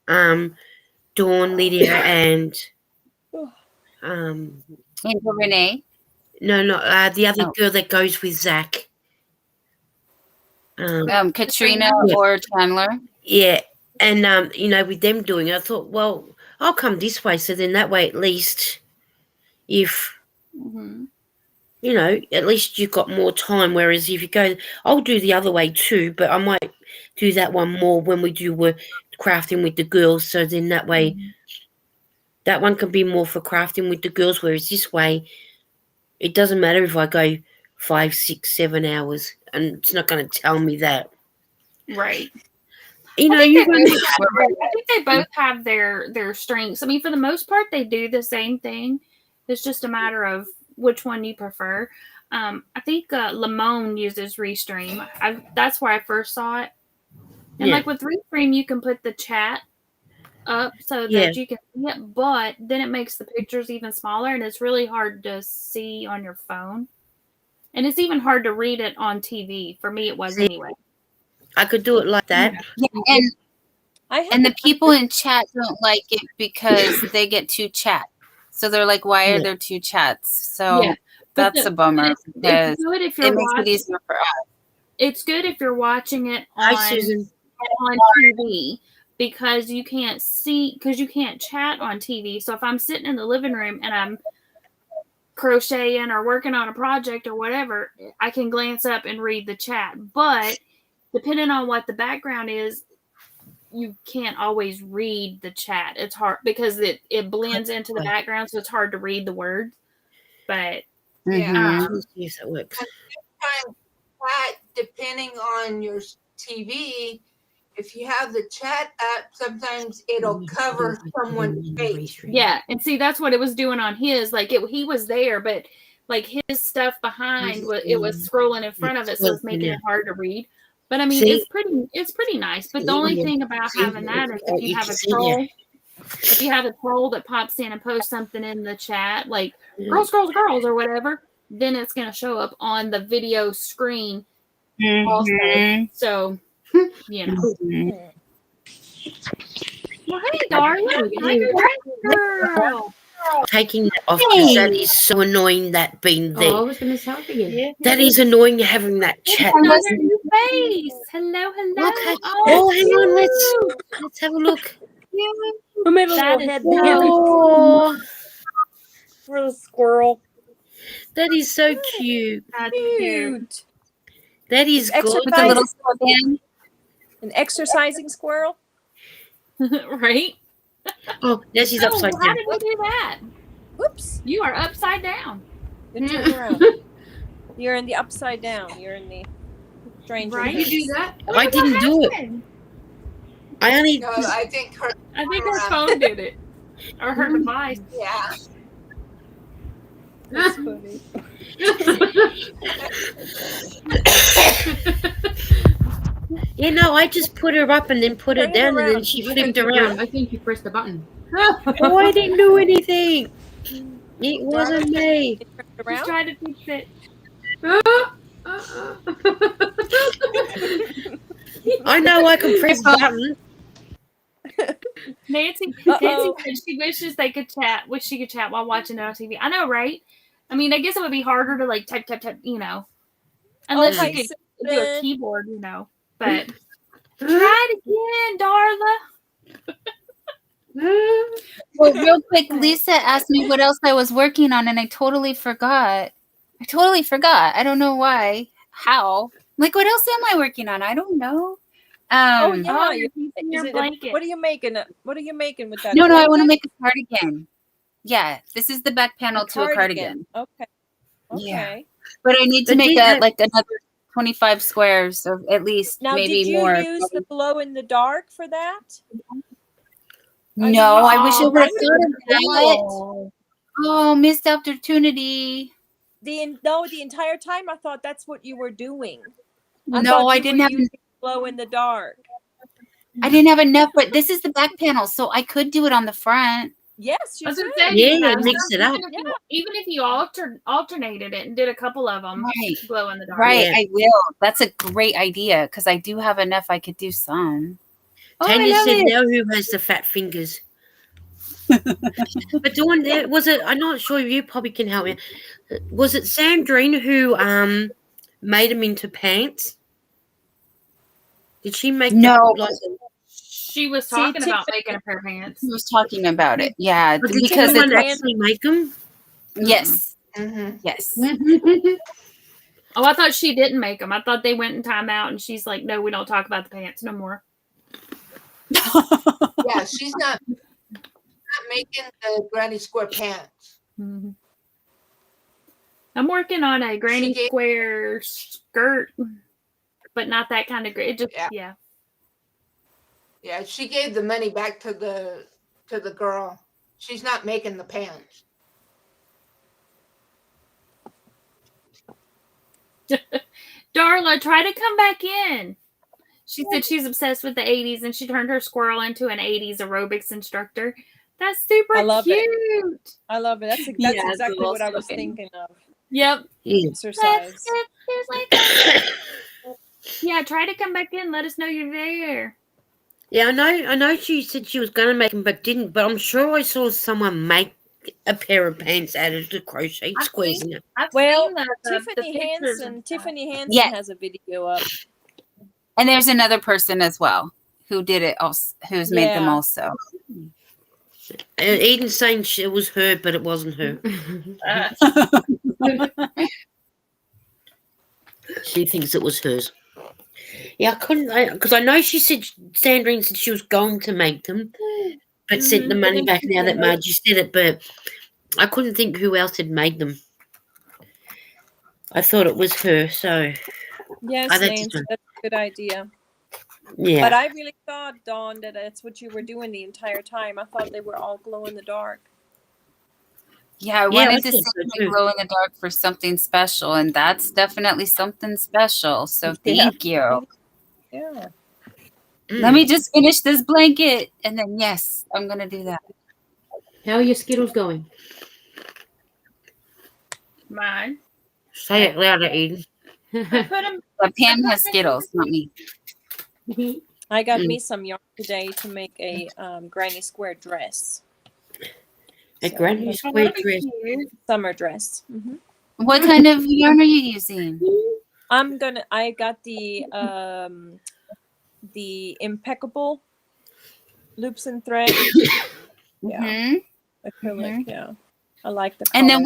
Dawn, Lydia, and
Angel Renee.
no, the other girl that goes with Zach.
Katrina or Chandler.
Yeah, and with them doing it, I thought, well, I'll come this way, so then that way at least, if at least you've got more time. Whereas if you go, I'll do the other way too, but I might do that one more when we do crafting with the girls. So then that way, that one can be more for crafting with the girls. Whereas this way, it doesn't matter if I go 5, 6, 7 hours, and it's not going to tell me that.
Right.
I
think they both have their strengths. I mean, for the most part, they do the same thing. It's just a matter of which one you prefer. I think Lamone uses Restream. That's where I first saw it. And like with Restream, you can put the chat up so that you can see it, but then it makes the pictures even smaller, and it's really hard to see on your phone. And it's even hard to read it on TV. For me, it was anyway.
I could do it like that.
Yeah, and the people in chat don't like it because they get 2 chats. So they're like, why are there 2 chats? So that's a bummer.
It's good if you're
makes it easier for us.
It's good if you're watching it on TV because you can't chat on TV. So if I'm sitting in the living room and I'm crocheting or working on a project or whatever, I can glance up and read the chat. But depending on what the background is, you can't always read the chat. It's hard because it blends into the background, so it's hard to read the words. But
yes, that works.
Depending on your TV, if you have the chat up, sometimes it'll cover someone's face.
Yeah, and see, that's what it was doing on his. Like he was there, but like his stuff behind it was scrolling in front of it, so it's making it hard to read. But I mean, it's pretty nice. But the only thing about having that is if you have a troll, that pops in and posts something in the chat, like girls or whatever, then it's going to show up on the video screen also. So, Well, hey, darling. Girl.
Taking that off because that is so annoying, that being there.
I was going to shout again.
That is annoying having that chat.
Another new face. Hello.
Okay. Oh, hang on. Let's have a look.
Who made a little head for the squirrel?
That is so cute.
That's cute.
That is good.
With a little band.
An exercising squirrel?
Right?
Oh, now she's upside down.
How did we do that?
Whoops.
You are upside down.
Then turn around. You're in the upside down. You're in the strange.
Right?
You do that?
I didn't do it. I only.
No, I think her
phone did it. Or her device.
Yeah.
That's funny.
I just put her up and then put her down, and then she flipped around.
I think you pressed the button.
Oh, I didn't do anything. It wasn't me.
Just trying to fix it.
I know I can press buttons.
Nancy said she wishes they could chat. Wish she could chat while watching it on TV. I know, right? I mean, I guess it would be harder to like type, unless you could do a keyboard, But try it again, Darla.
Well, real quick, Lisa asked me what else I was working on, and I totally forgot. I don't know why. How? Like, what else am I working on? I don't know.
Your blanket.
What are you making? What are you making with that?
No, I want to make a cardigan. Yeah, this is the back panel to a cardigan.
Okay.
Yeah, but I need to make another 25 squares, or at least maybe more.
Now, did you use the glow in the dark for that?
No, I wish I would have thought of that. Oh, missed opportunity.
The entire time I thought that's what you were doing.
I didn't have
glow in the dark.
I didn't have enough, but this is the back panel, so I could do it on the front.
Yes, you
I was
could.
gonna say,
Yeah,
you know,
mix it up.
even if you alternated it and did a couple of them,
Right.
glow in the dark.
Right,
Yeah.
I will. That's a great idea because I do have enough. I could do some. Oh, I
Tanya
love
said
it.
now who has the fat fingers. But Dawn, was it? I'm not sure if you probably can help me. Was it Sandrine who made them into pants? Did she make
No.
She was
See,
talking about
Tiffany-
making a pair of pants.
He was talking about it. Yeah,
Or did
because
anyone
it's
actually make them?
yes,
Mhm.
yes.
Oh, I thought she didn't make them. I thought they went in timeout, and she's like, "No, we don't talk about the pants no more."
Yeah, she's not making the granny square pants.
Mm-hmm. I'm working on a granny square skirt, but not that kind of It just yeah.
Yeah, she gave the money back to the girl. She's not making the pants.
Darla, try to come back in. She said she's obsessed with the 80s and she turned her squirrel into an 80s aerobics instructor. That's super cute.
I love it. That's exactly what I was thinking of.
Yep.
Exercise.
Yeah, try to come back in. Let us know you're there.
Yeah, I know she said she was going to make them but didn't. But I'm sure I saw someone make a pair of pants out of the crochet squares in it.
Well,
the
Tiffany Hansen
Yeah.
has a video up.
And there's another person as well who did it also, who's made them
Yeah.
also.
Eden's saying it was her, but it wasn't her. She thinks it was hers. Yeah, I couldn't, because I know she said, Sandrine said she was going to make them, but sent the money back now that Margie said it, but I couldn't think who else had made them. I thought it was her, so.
Yes,
that's
Nancy, that's a good idea.
Yeah.
But I really thought, Dawn, that that's what you were doing the entire time. I thought they were all glow in the dark.
Yeah, I
I
wanted to
think
see
so
my
too.
glow in the dark for something special, and that's definitely something special. So
Yeah.
thank you.
Yeah.
Let me just finish this blanket, and then yes, I'm gonna do that.
How are your Skittles going?
Mine.
Say it louder, Eden.
But Pam has Skittles, not me.
I got me some yarn today to make a granny square dress.
A granny square dress.
Summer dress. Mm-hmm.
What kind of yarn are you using?
I got the impeccable loops and thread. Yeah. Acrylic, yeah. I like the colors.
And then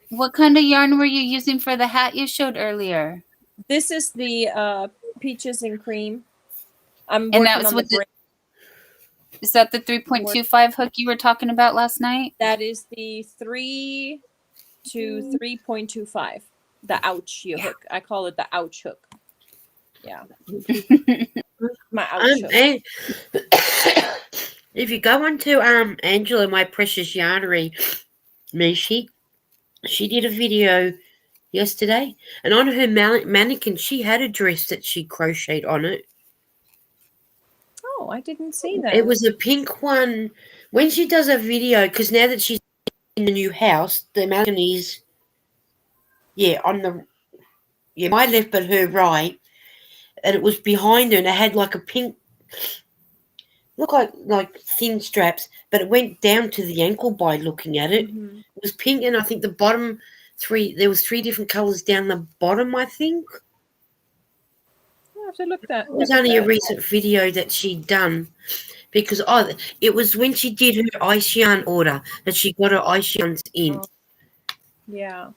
what kind of yarn were you using for the hat you showed earlier?
This is the peaches and cream. I'm
And
working
that was
on
with
the
is that the 3.25 hook you were talking about last night?
That is the 3 to 3.25. The ouch hook. I call it the ouch hook. Yeah. My ouch hook.
And if you go onto Angela, my precious yarnery, she did a video yesterday, and on her mannequin, she had a dress that she crocheted on it.
Oh, I didn't see that.
It was a pink one. When she does a video, because now that she's in the new house, the mannequin is, on my left, but her right, and it was behind her, and it had like a pink, look like thin straps, but it went down to the ankle by looking at it.
Mm-hmm.
It was pink, and I think the bottom there was 3 different colors down the bottom, I think.
I'll have to look that.
It was only a recent video that she'd done, because it was when she did her ice yarn order that she got her ice yarns in.
Oh, yeah.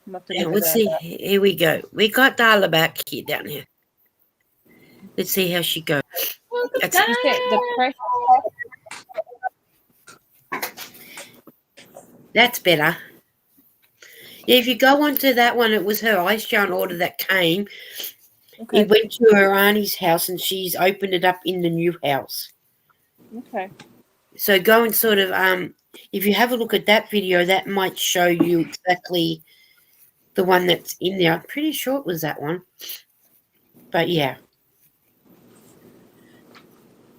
Now, let's see. Here we go. We got Darla back here down here. Let's see how she goes. That's better. Yeah, if you go onto that one, it was her ice yarn order that came.
Okay.
It went to her auntie's house, and she's opened it up in the new house.
Okay.
So go and sort of, if you have a look at that video, that might show you exactly the one that's in there. I'm pretty sure it was that one. But yeah.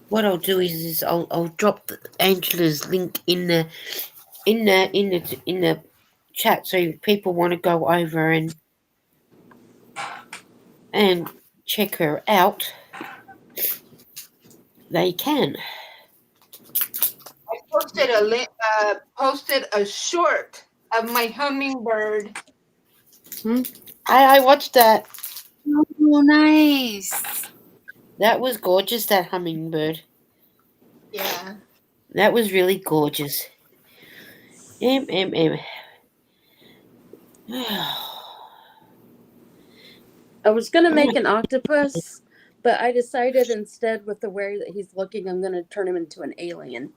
what I'll do is I'll drop Angela's link in the chat, so if people want to go over and check her out, they can.
I posted a short of my hummingbird.
I watched that.
Oh, nice.
That was gorgeous, that hummingbird.
Yeah.
That was really gorgeous.
I was gonna make an octopus, but I decided instead, with the way that he's looking, I'm gonna turn him into an alien.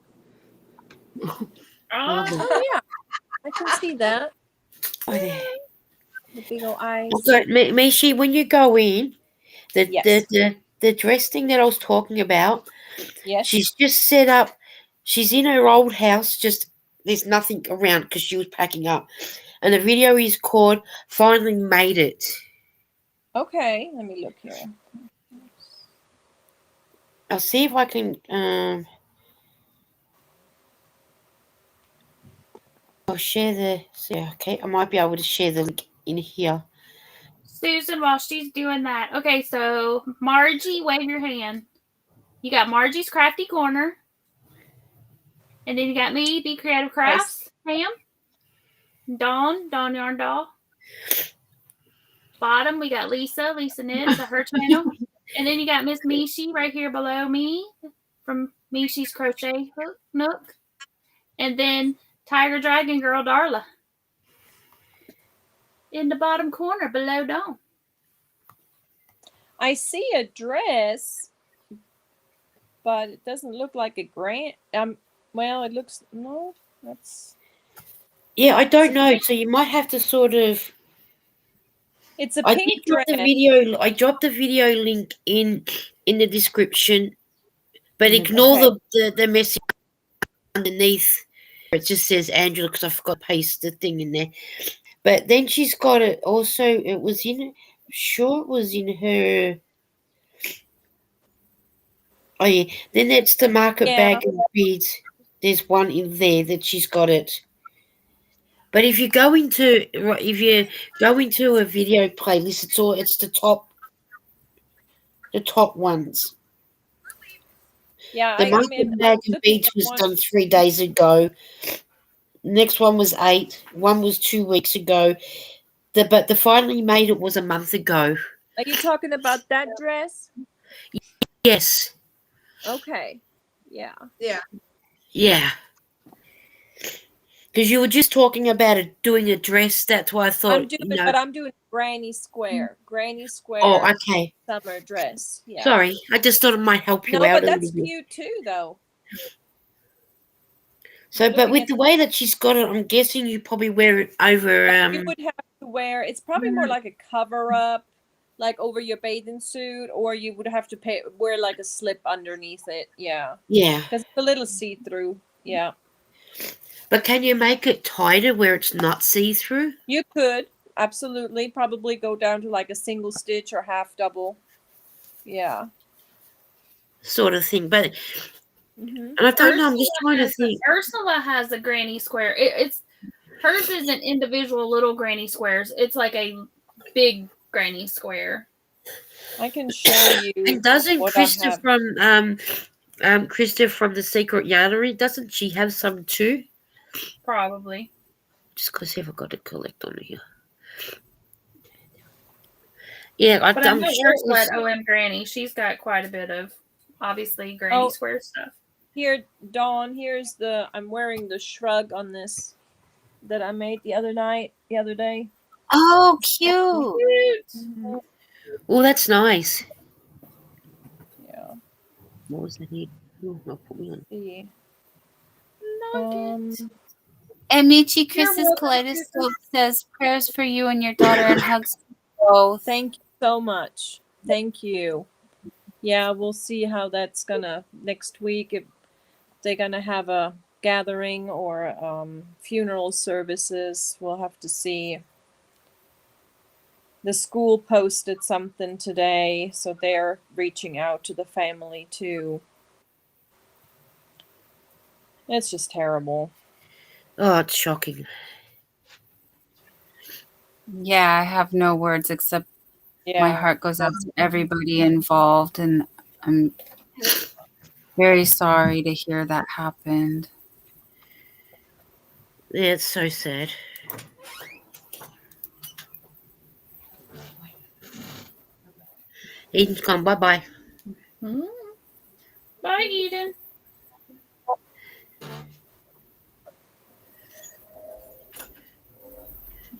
Oh yeah, I can see that. The big old eyes.
So, Mishi, when you go in, the dress thing that I was talking about,
yes,
she's just set up. She's in her old house. Just there's nothing around because she was packing up, and the video is called "Finally Made It."
Okay, let me look here.
I'll see if I can. I'll share the. Okay, I might be able to share the link in here.
Susan, while she's doing that, okay. So Margie, wave your hand. You got Margie's Crafty Corner, and then you got me, Be Creative Crafts, Pam, Dawn Yarn Doll. Bottom, we got Lisa Knits, her channel. And then you got Miss Mishi right here below me from Mishi's Crochet Nook. And then Tiger Dragon Girl Darla in the bottom corner below Dawn.
I see a dress, but it doesn't look like a grant. Well, it looks that's.
Yeah, I don't know. So you might have to sort of.
It's a pink dress.
I dropped the video link in the description, but ignore the message underneath. It just says Angela because I forgot to paste the thing in there. But then she's got it also. It was in. Sure, it was in her. Oh yeah. Then that's the market bag of beads. There's one in there that she's got it. But if you go into a video playlist, it's the top ones.
Yeah,
the market bag of beads was done 3 days ago. Next one was 8. One was 2 weeks ago. But the finally made it was a month ago.
Are you talking about that dress?
Yes.
Okay. Yeah.
Yeah.
Yeah. Because you were just talking about doing a dress. That's why I thought.
But I'm doing Granny Square. Granny Square.
Oh, okay.
Summer dress. Yeah.
Sorry, I just thought it might help you out.
No, but that's cute too, though.
So, but with the way that she's got it, I'm guessing you probably wear it over.
You would have to wear. It's probably more like a cover up, like over your bathing suit, or you would have to wear like a slip underneath it. Yeah.
Yeah.
Because it's a little see through. Yeah.
But can you make it tighter where it's not see-through?
You could, absolutely. Probably go down to like a single stitch or half double. Yeah.
Sort of thing. But and I don't know, I'm just trying to think.
Ursula has a granny square. It's hers isn't individual little granny squares. It's like a big granny square.
I can show you.
And doesn't Krista from the Secret Yarnery, doesn't she have some too?
Probably.
Just gotta see if I got to collect on here. Yeah,
but I'm sure it's OM Granny. She's got quite a bit of obviously granny square stuff.
Here, Dawn, here's I'm wearing the shrug on this that I made the other day.
Oh, cute.
Mm-hmm.
Oh, that's nice.
Yeah.
What was that here? Oh, I'll put me on.
Yeah.
And Michi, Chris's Kaleidoscope says prayers for you and your daughter and hugs for both.
Thank you so much. Thank you. Yeah, we'll see how that's gonna next week. If they're gonna have a gathering or funeral services, we'll have to see. The school posted something today, so they're reaching out to the family too. It's just terrible.
Oh, it's shocking.
Yeah, I have no words except my
Yeah.
heart goes out to everybody involved, and I'm very sorry to hear that happened.
Yeah, it's so sad. Eden's gone. Bye-bye.
Bye, Eden.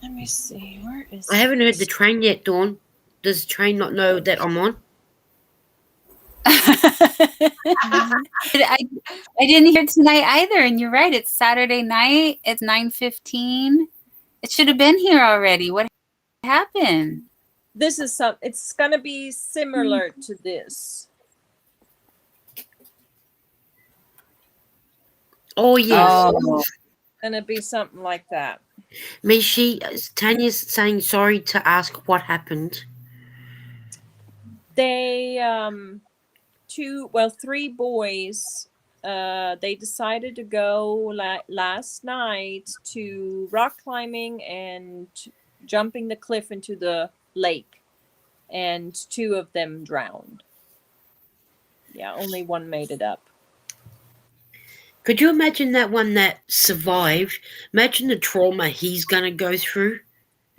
Let me see. Where is
I haven't heard the train yet, Dawn. Does the train not know that I'm on?
I didn't hear tonight either, and you're right. It's Saturday night. It's 9:15. It should have been here already. What happened?
This is it's gonna be similar to this.
Oh, yes.
Oh.
Gonna be something like that.
Tanya's saying sorry to ask what happened.
They three boys, they decided to go last night to rock climbing and jumping the cliff into the lake, and two of them drowned. Yeah, only one made it up.
Could you imagine that one that survived? Imagine the trauma he's going to go through.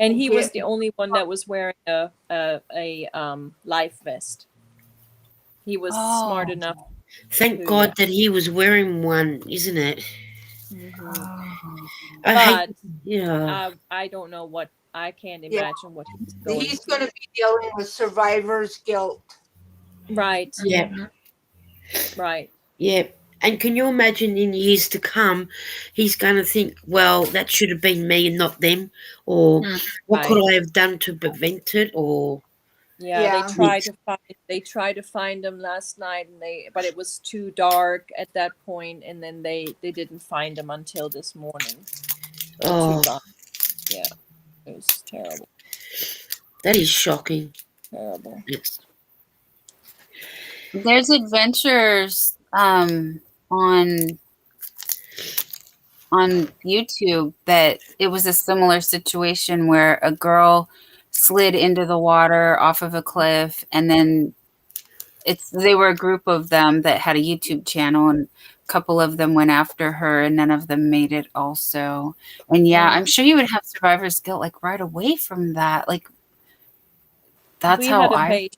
And he was the only one that was wearing a life vest. He was smart enough.
Thank God that he was wearing one, isn't it?
Mm-hmm.
But
I don't know what. I can't imagine what he's going.
He's going to be dealing with survivor's guilt.
Right.
Yeah.
Right.
Yeah. And can you imagine in years to come, he's going to think, well, that should have been me and not them, or what could I have done to prevent it, or
they tried to find them last night, but it was too dark at that point, and then they didn't find them until this morning.
Oh,
yeah, it was terrible.
That is shocking.
Terrible.
Yes.
There's adventures on YouTube that it was a similar situation where a girl slid into the water off of a cliff, and then they were a group of them that had a YouTube channel, and a couple of them went after her, and none of them made it also. And I'm sure you would have survivor's guilt like right away from that. Like that's
we
how
had a
I
page.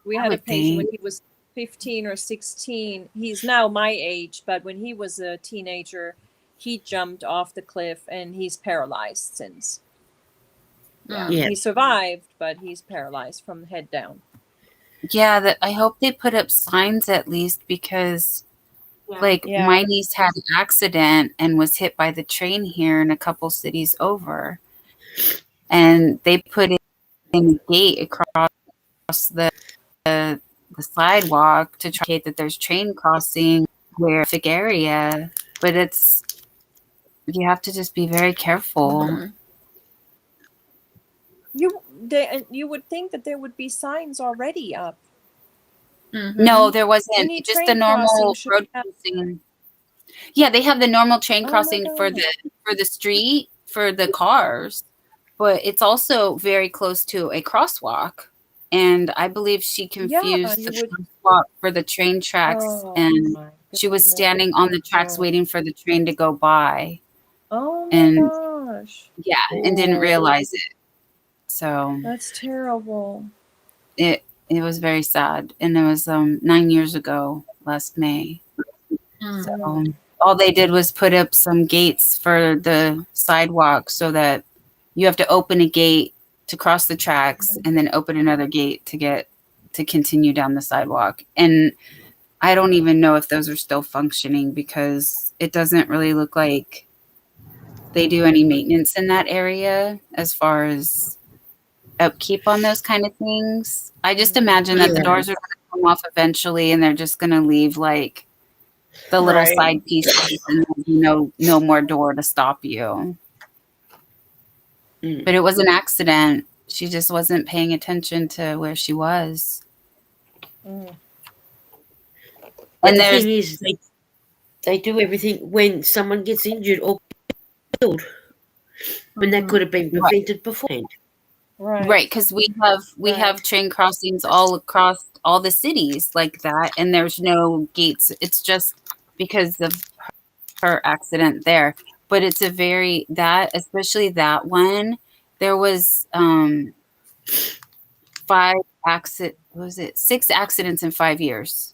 We had a page when he was 15 or 16. He's now my age, but when he was a teenager, he jumped off the cliff and he's paralyzed since. Yeah. He survived, but he's paralyzed from the head down.
Yeah, I hope they put up signs at least, because my niece had an accident and was hit by the train here in a couple cities over, and they put in a gate across the sidewalk to try that there's train crossing where area, but you have to just be very careful.
Mm-hmm. You would think that there would be signs already up.
Mm-hmm. No, there wasn't. Just the normal road crossing. Yeah, they have the normal train crossing for the street for the cars, but it's also very close to a crosswalk. And I believe she confused the crosswalk for the train tracks, and she was standing on the tracks waiting for the train to go by.
Oh my gosh!
Yeah, and didn't realize it. So
that's terrible.
It was very sad, and it was 9 years ago, last May. So all they did was put up some gates for the sidewalk, so that you have to open a gate to cross the tracks, and then open another gate to continue down the sidewalk. And I don't even know if those are still functioning, because it doesn't really look like they do any maintenance in that area as far as upkeep on those kind of things. I just imagine that the doors are going to come off eventually, and they're just going to leave like the little side pieces, and no more door to stop you. But it was an accident. She just wasn't paying attention to where she was.
And the thing is, They do everything when someone gets injured or killed, when that could have been prevented beforehand.
Right, because we have train crossings all across all the cities like that, and there's no gates. It's just because of her accident there. But it's a very especially that one. There was 6 accidents in 5 years.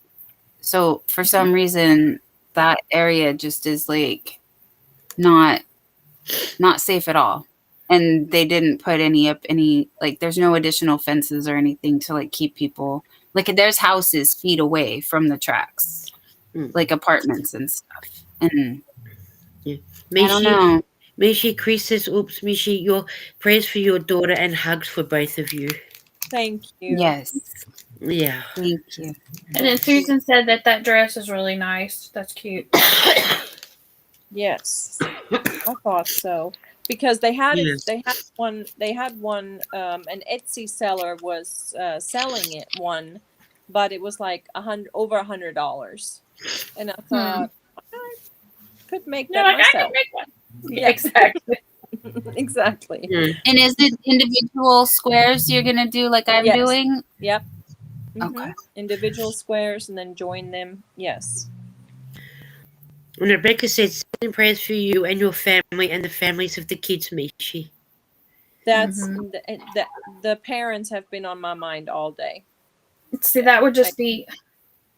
So for some reason, that area just is like not safe at all. And they didn't put any like there's no additional fences or anything to like keep people, like there's houses feet away from the tracks, like apartments and stuff. And I don't know.
Mishi, Chris says, oops, Mishi, your prayers for your daughter and hugs for both of you.
Thank you.
Yes.
Yeah.
Thank you.
And then Susan said that dress is really nice. That's cute.
Yes, I thought so. Because they had
Yes.
they had one an Etsy seller was selling one, but it was like over $100. And I thought I could make that
I
myself.
can make one.
Yeah.
Exactly.
Exactly.
And is it individual squares you're gonna do like I'm doing?
Yep.
Okay.
Individual squares and then join them. Yes.
And Rebecca said, sending prayers for you and your family and the families of the kids, Mishi.
That's the parents have been on my mind all day.
See, that would just be.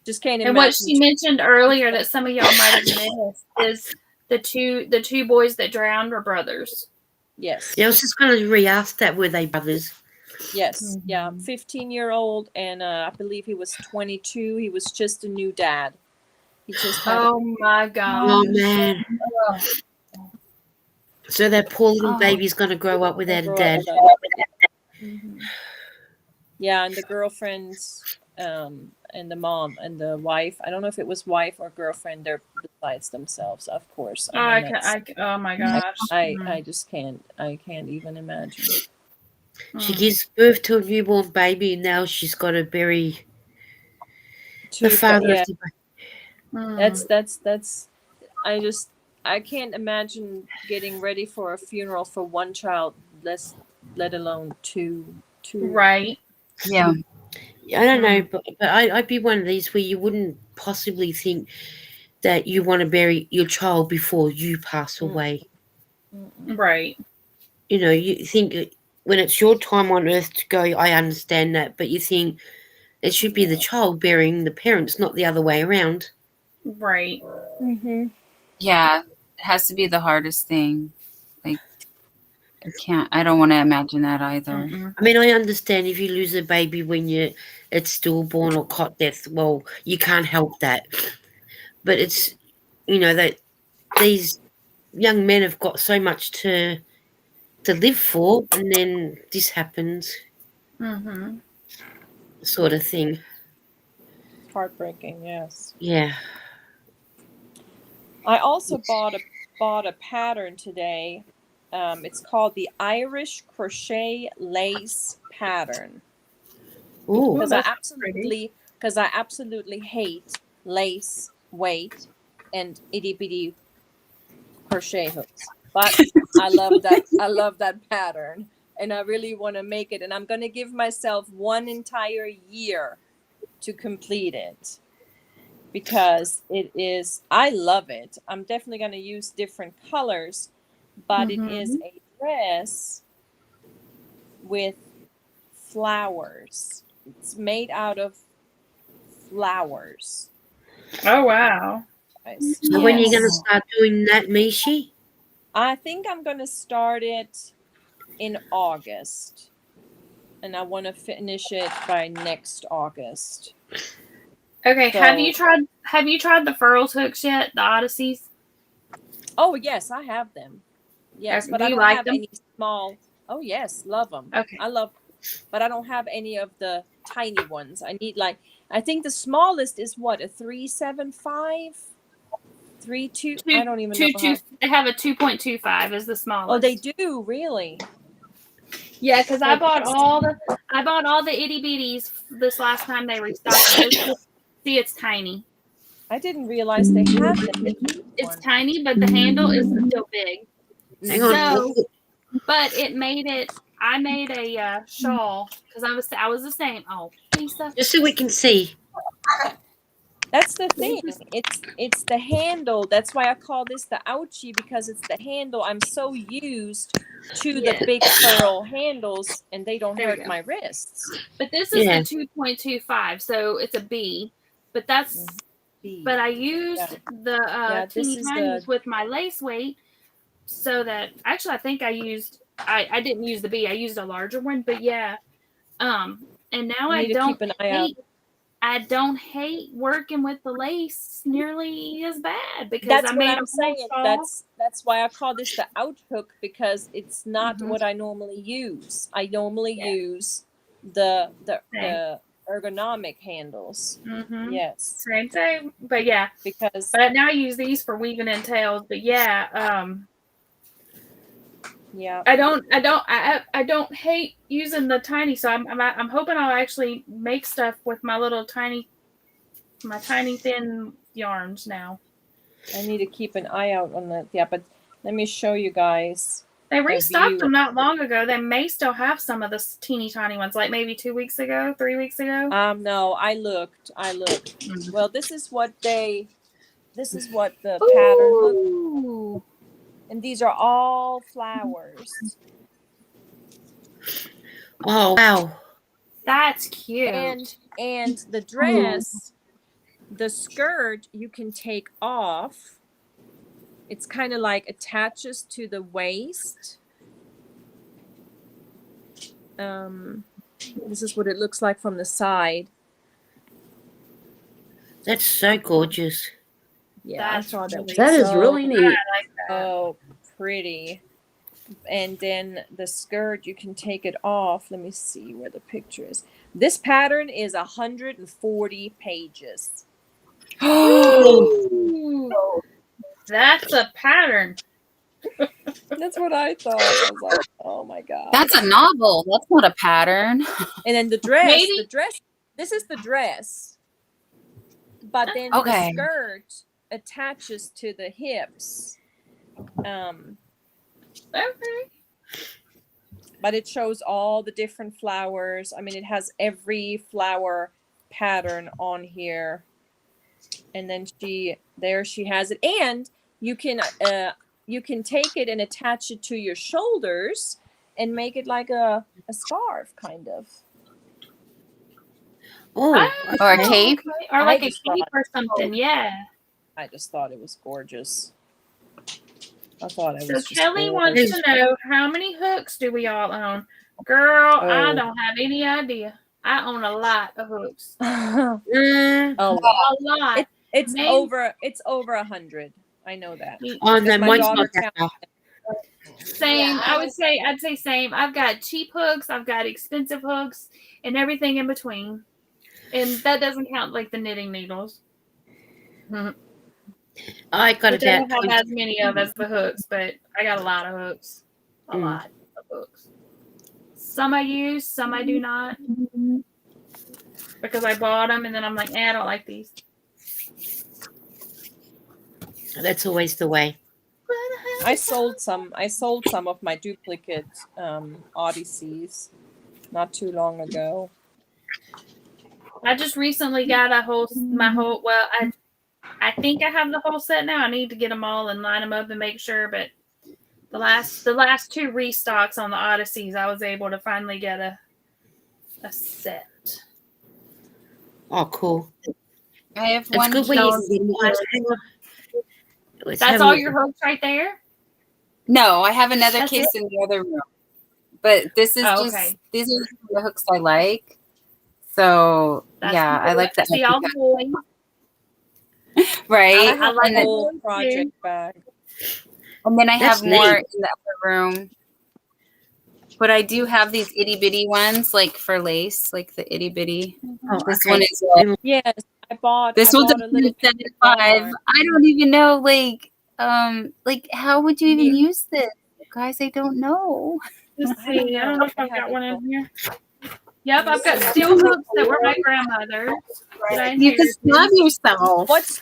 Just can't
and
imagine.
what she mentioned earlier that some of y'all might have missed is the two boys that drowned were brothers.
Yes.
Yeah, I was just going to re-ask that. Were they brothers?
Yes. Yeah. 15-year-old and I believe he was 22. He was just a new dad. He just had.
Oh my God.
Oh man. So that poor little baby's going to grow up without a dad.
Yeah, and the girlfriends, and the mom and the wife. I don't know if it was wife or girlfriend. They're besides themselves, of course.
Oh my gosh.
I just can't. I can't even imagine.
She gives birth to a newborn baby, and now she's got to bury the father of the baby.
That's. I can't imagine getting ready for a funeral for one child, let alone two.
Right.
Yeah.
I don't know, but I'd be one of these where you wouldn't possibly think that you want to bury your child before you pass away.
Right.
You know, you think when it's your time on earth to go, I understand that, but you think it should be the child burying the parents, not the other way around.
Right.
Mm-hmm.
Yeah, it has to be the hardest thing. Like, I don't want to imagine that either.
I mean, I understand if you lose a baby when it's stillborn or cot death, well, you can't help that. But it's, you know, that these young men have got so much to live for, and then this happens, sort of thing.
Heartbreaking, yes.
Yeah.
I also bought a pattern today. It's called the Irish Crochet Lace Pattern.
Ooh,
because I absolutely hate lace weight and itty bitty crochet hooks. But I love that pattern, and I really want to make it. And I'm going to give myself one entire year to complete it because I love it. I'm definitely going to use different colors, but it is a dress with flowers. It's made out of flowers.
Oh wow!
So when are you going to start doing that, Mishi?
I think I'm going to start it in August, and I want to finish it by next August.
Okay, so, have you tried the Furls hooks yet? The Odysseys?
Oh yes, I have them. Yes, but I don't have any small. Oh yes, love them.
Okay,
but I don't have any of the tiny ones. I need I think the smallest is what, a 375, 3.2. I don't even know.
They have a 2.25 as the smallest.
Oh, they do really.
Yeah, because I bought all the itty bitties this last time they restocked. See, it's tiny.
I didn't realize they had them.
It's tiny, but the handle is still big.
Hang on.
So, but it made it. I made a shawl because I was the same. Oh, Lisa.
Just so we can see.
That's the thing. It's the handle. That's why I call this the ouchie, because it's the handle. I'm so used to the big pearl handles, and they don't hurt my wrists.
But this is the 2.25, so it's a B. But that's. But I used the teeny tinies with my lace weight, so that actually I think I used. I didn't use the B. I used a larger one, but yeah. And now I don't hate. I don't hate working with the lace nearly as bad because
that's
I
what
made
I'm saying. That's why I call this the out hook, because it's not what I normally use. I normally use the ergonomic handles. Yes,
same. But yeah, but now I use these for weaving in tails. But yeah,
yeah.
I don't hate using the tiny. So I'm hoping I'll actually make stuff with my tiny thin yarns now.
I need to keep an eye out on that. Yeah, but let me show you guys.
They restocked them not long ago. They may still have some of the teeny tiny ones, like maybe 2 weeks ago, 3 weeks ago.
No, I looked. Well, this is what the pattern looks. And these are all flowers.
Oh wow.
That's cute.
And the dress, the skirt you can take off. It's kind of like attaches to the waist. This is what it looks like from the side.
That's so gorgeous.
Yeah, I thought that was
is really neat.
I like that.
Oh, pretty. And then the skirt, you can take it off. Let me see where the picture is. This pattern is 140 pages.
That's a pattern.
That's what I thought. I was like, oh my God.
That's a novel. That's not a pattern.
And then the dress, this is the dress. But then the skirt attaches to the hips. But it shows all the different flowers. I mean, it has every flower pattern on here. And then she has it. And you can take it and attach it to your shoulders and make it like a scarf, kind of.
Oh,
or a cape,
or like a cape or something. Yeah.
I just thought it was gorgeous. I thought it was.
So Kelly wants to know, how many hooks do we all own? Girl, I don't have any idea. I own a lot of hooks.
A
lot.
It's over 100. I know that.
Oh, then
my
mine's
daughter
not that
Same. I'd say same. I've got cheap hooks. I've got expensive hooks, and everything in between. And that doesn't count like the knitting needles.
I got
Which I don't have as many of as the hooks, but I got a lot of hooks. A lot of hooks. Some I use, some I do not. Because I bought them and then I'm like, I don't like these.
That's always the way.
I sold some of my duplicate Odysseys not too long ago.
I just recently got I think I have the whole set now. I need to get them all and line them up and make sure, but the last 2 restocks on the Odysseys, I was able to finally get a set.
Oh, cool.
I have
That's
one.
good when
That's all your hooks right there?
No, I have another case in the other room. But this is these are the hooks I like. So I like that.
See all the boys.
Right.
I have a whole project bag.
And then I have more in the other room. But I do have these itty bitty ones, like for lace, like the itty bitty. This one is
yes. I bought
one's a little 75. I don't even know, like how would you even use this? Guys, I don't know.
Let's see. I don't know if I've got one in here. Yep, I've got steel hooks that were my grandmother's. that I
You can
inherited.
snap yourself.
What's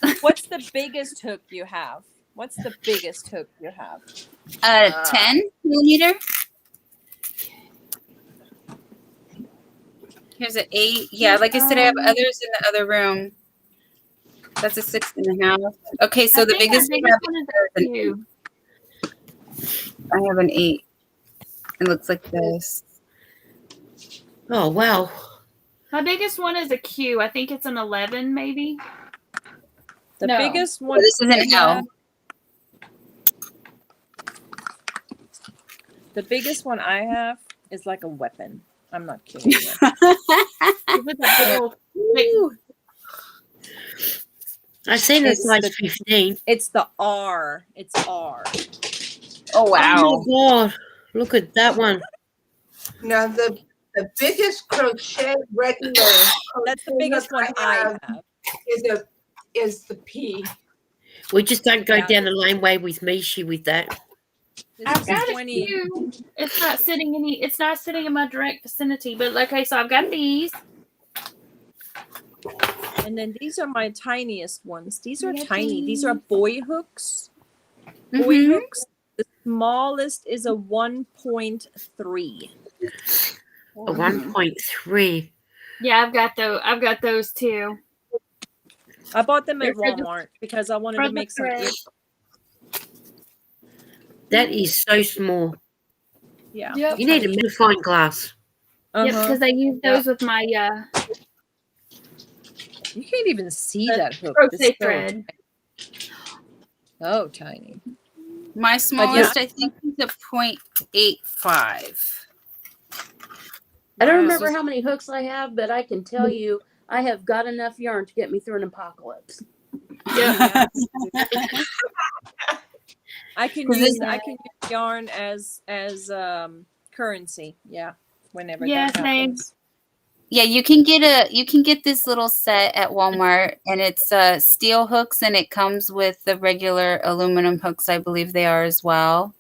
the biggest hook you have? What's the biggest hook you have?
10 millimeter. Here's an 8. Yeah, like I said, I have others in the other room. That's a 6.5. Okay, so the biggest one is an 8. I have an 8. It looks like this.
Oh wow.
My biggest one is a Q. I think it's an 11, maybe.
The
No.
biggest one.
This is an L.
The biggest one I have is like a weapon. I'm not kidding you.
I seen it's like 15.
It's the R. It's R.
Oh wow!
Oh my god! Look at that one.
Now the biggest crochet regular.
That's the biggest one I have.
Is the P.
We just don't go down the laneway with Mishi with that.
I've got a few. It's not sitting in my direct vicinity, but okay, so I've got these.
And then these are my tiniest ones. These are tiny. These are boy hooks. Boy hooks. The smallest is a 1.3.
A 1.3.
Yeah, I've got those too.
I bought them at Walmart because I wanted to make some.
That is so small.
Yeah.
Yep.
You need a magnifying glass.
Yep, because I use those with my
You can't even see that hook.
crochet thread.
So tiny.
My smallest, I think, is a 0.85.
I don't remember how many hooks I have, but I can tell you I have got enough yarn to get me through an apocalypse.
Yeah. I can use yarn as currency. Yeah. Whenever that happens.
Yeah, you can get this little set at Walmart, and it's steel hooks, and it comes with the regular aluminum hooks, I believe they are as well.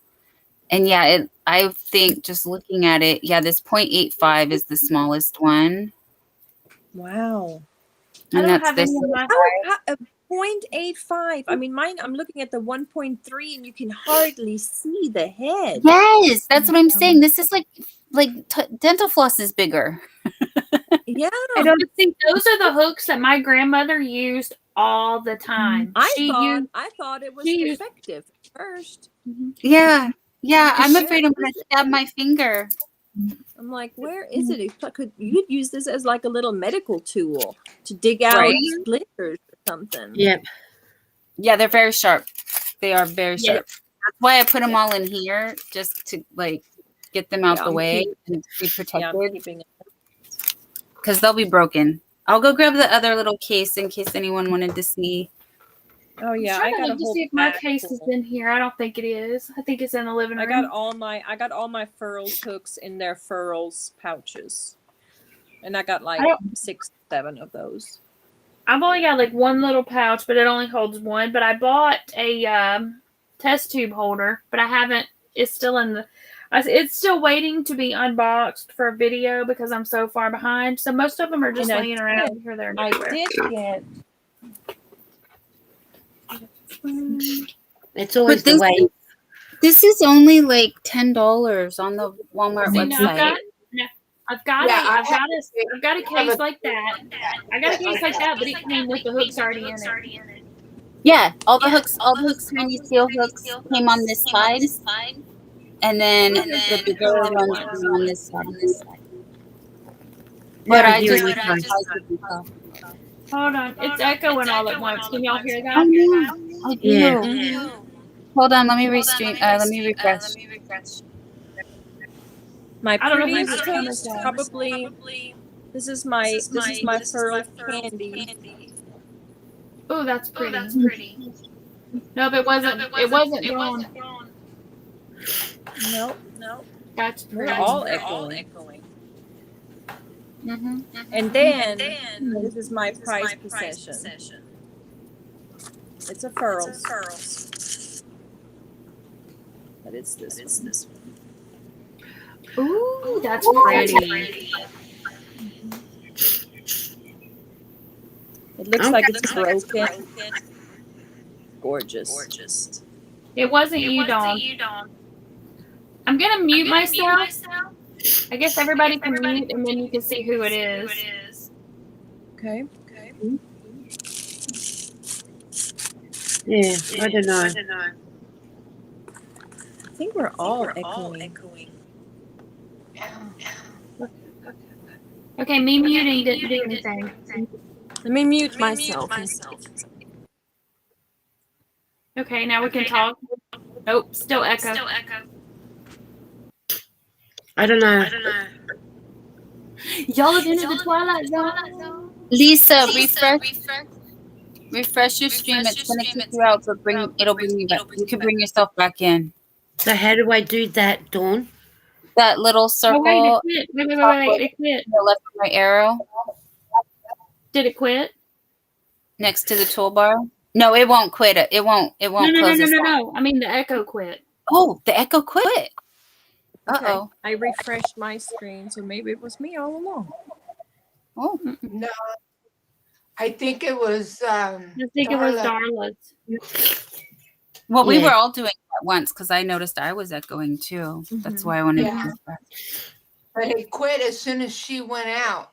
And yeah, I think just looking at it, yeah, this 0.85 is the smallest one.
Wow.
And that's this.
0.85. I mean, mine. I'm looking at the 1.3, and you can hardly see the head.
Yes, that's what I'm saying. This is like dental floss is bigger.
Yeah.
I don't think those are the hooks that my grandmother used all the time.
I thought it was effective first.
Yeah. Yeah, I'm afraid I'm going to stab my finger.
I'm like, where is it? You'd use this as like a little medical tool to dig out splinters or something.
Yep.
Yeah, they're very sharp. They are very sharp. That's why I put them all in here, just to get them out the way and be protected. Because they'll be broken. I'll go grab the other little case in case anyone wanted to see.
Oh yeah,
I got to see if my case is in here. I don't think it is. I think it's in the living room.
I got all my furls hooks in their furls pouches, and I got like 6, 7 of those.
I've only got like one little pouch, but it only holds one. But I bought a test tube holder, but I haven't. It's still in the. It's still waiting to be unboxed for a video because I'm so far behind. So most of them are just laying around here, there, and everywhere.
I did get.
It's always the way.
This is only like $10 on the Walmart website.
I've got a case like that. I got a case like that, but it came with the hooks already in it.
Yeah, all the hooks, tiny steel hooks came on this side, and then the bigger ones came on this side. But I just
hold on, it's echoing all at once. Can y'all hear that?
I do. Yeah. Hold on, let me restream. Let me refresh.
My prettiest case probably. This is my fur candy.
Oh, that's pretty. No, but it wasn't drawn.
No.
That's pretty.
They're all echoing. And then this is my prized possession. It's a furl. But it's this one.
Ooh, that's pretty.
It looks like it's broken. Gorgeous.
It wasn't you, Dawn. I'm gonna mute myself. I guess everybody can mute, and then you can see who it is.
Okay.
Yeah, I don't know.
I think we're all echoing.
Okay, me muting didn't do anything.
Let me mute myself.
Okay, now we can talk. Nope, still echo.
I don't know.
Y'all have entered the Twilight Zone.
Lisa, refresh your stream. It's gonna kick you out, but it'll bring you back. You can bring yourself back in.
So how do I do that, Dawn?
That little circle.
Oh, wait, it quit. Wait, it quit.
The left and right arrow.
Did it quit?
Next to the toolbar. No, it won't quit. It won't close.
No. I mean, the echo quit.
Oh, the echo quit.
Okay.
Uh-oh.
I refreshed my screen, so maybe it was me all along.
Oh.
No, I think it was.
I think it was Darla's.
Well, we were all doing it at once because I noticed I was echoing too. That's why I wanted to refresh.
But it quit as soon as she went out.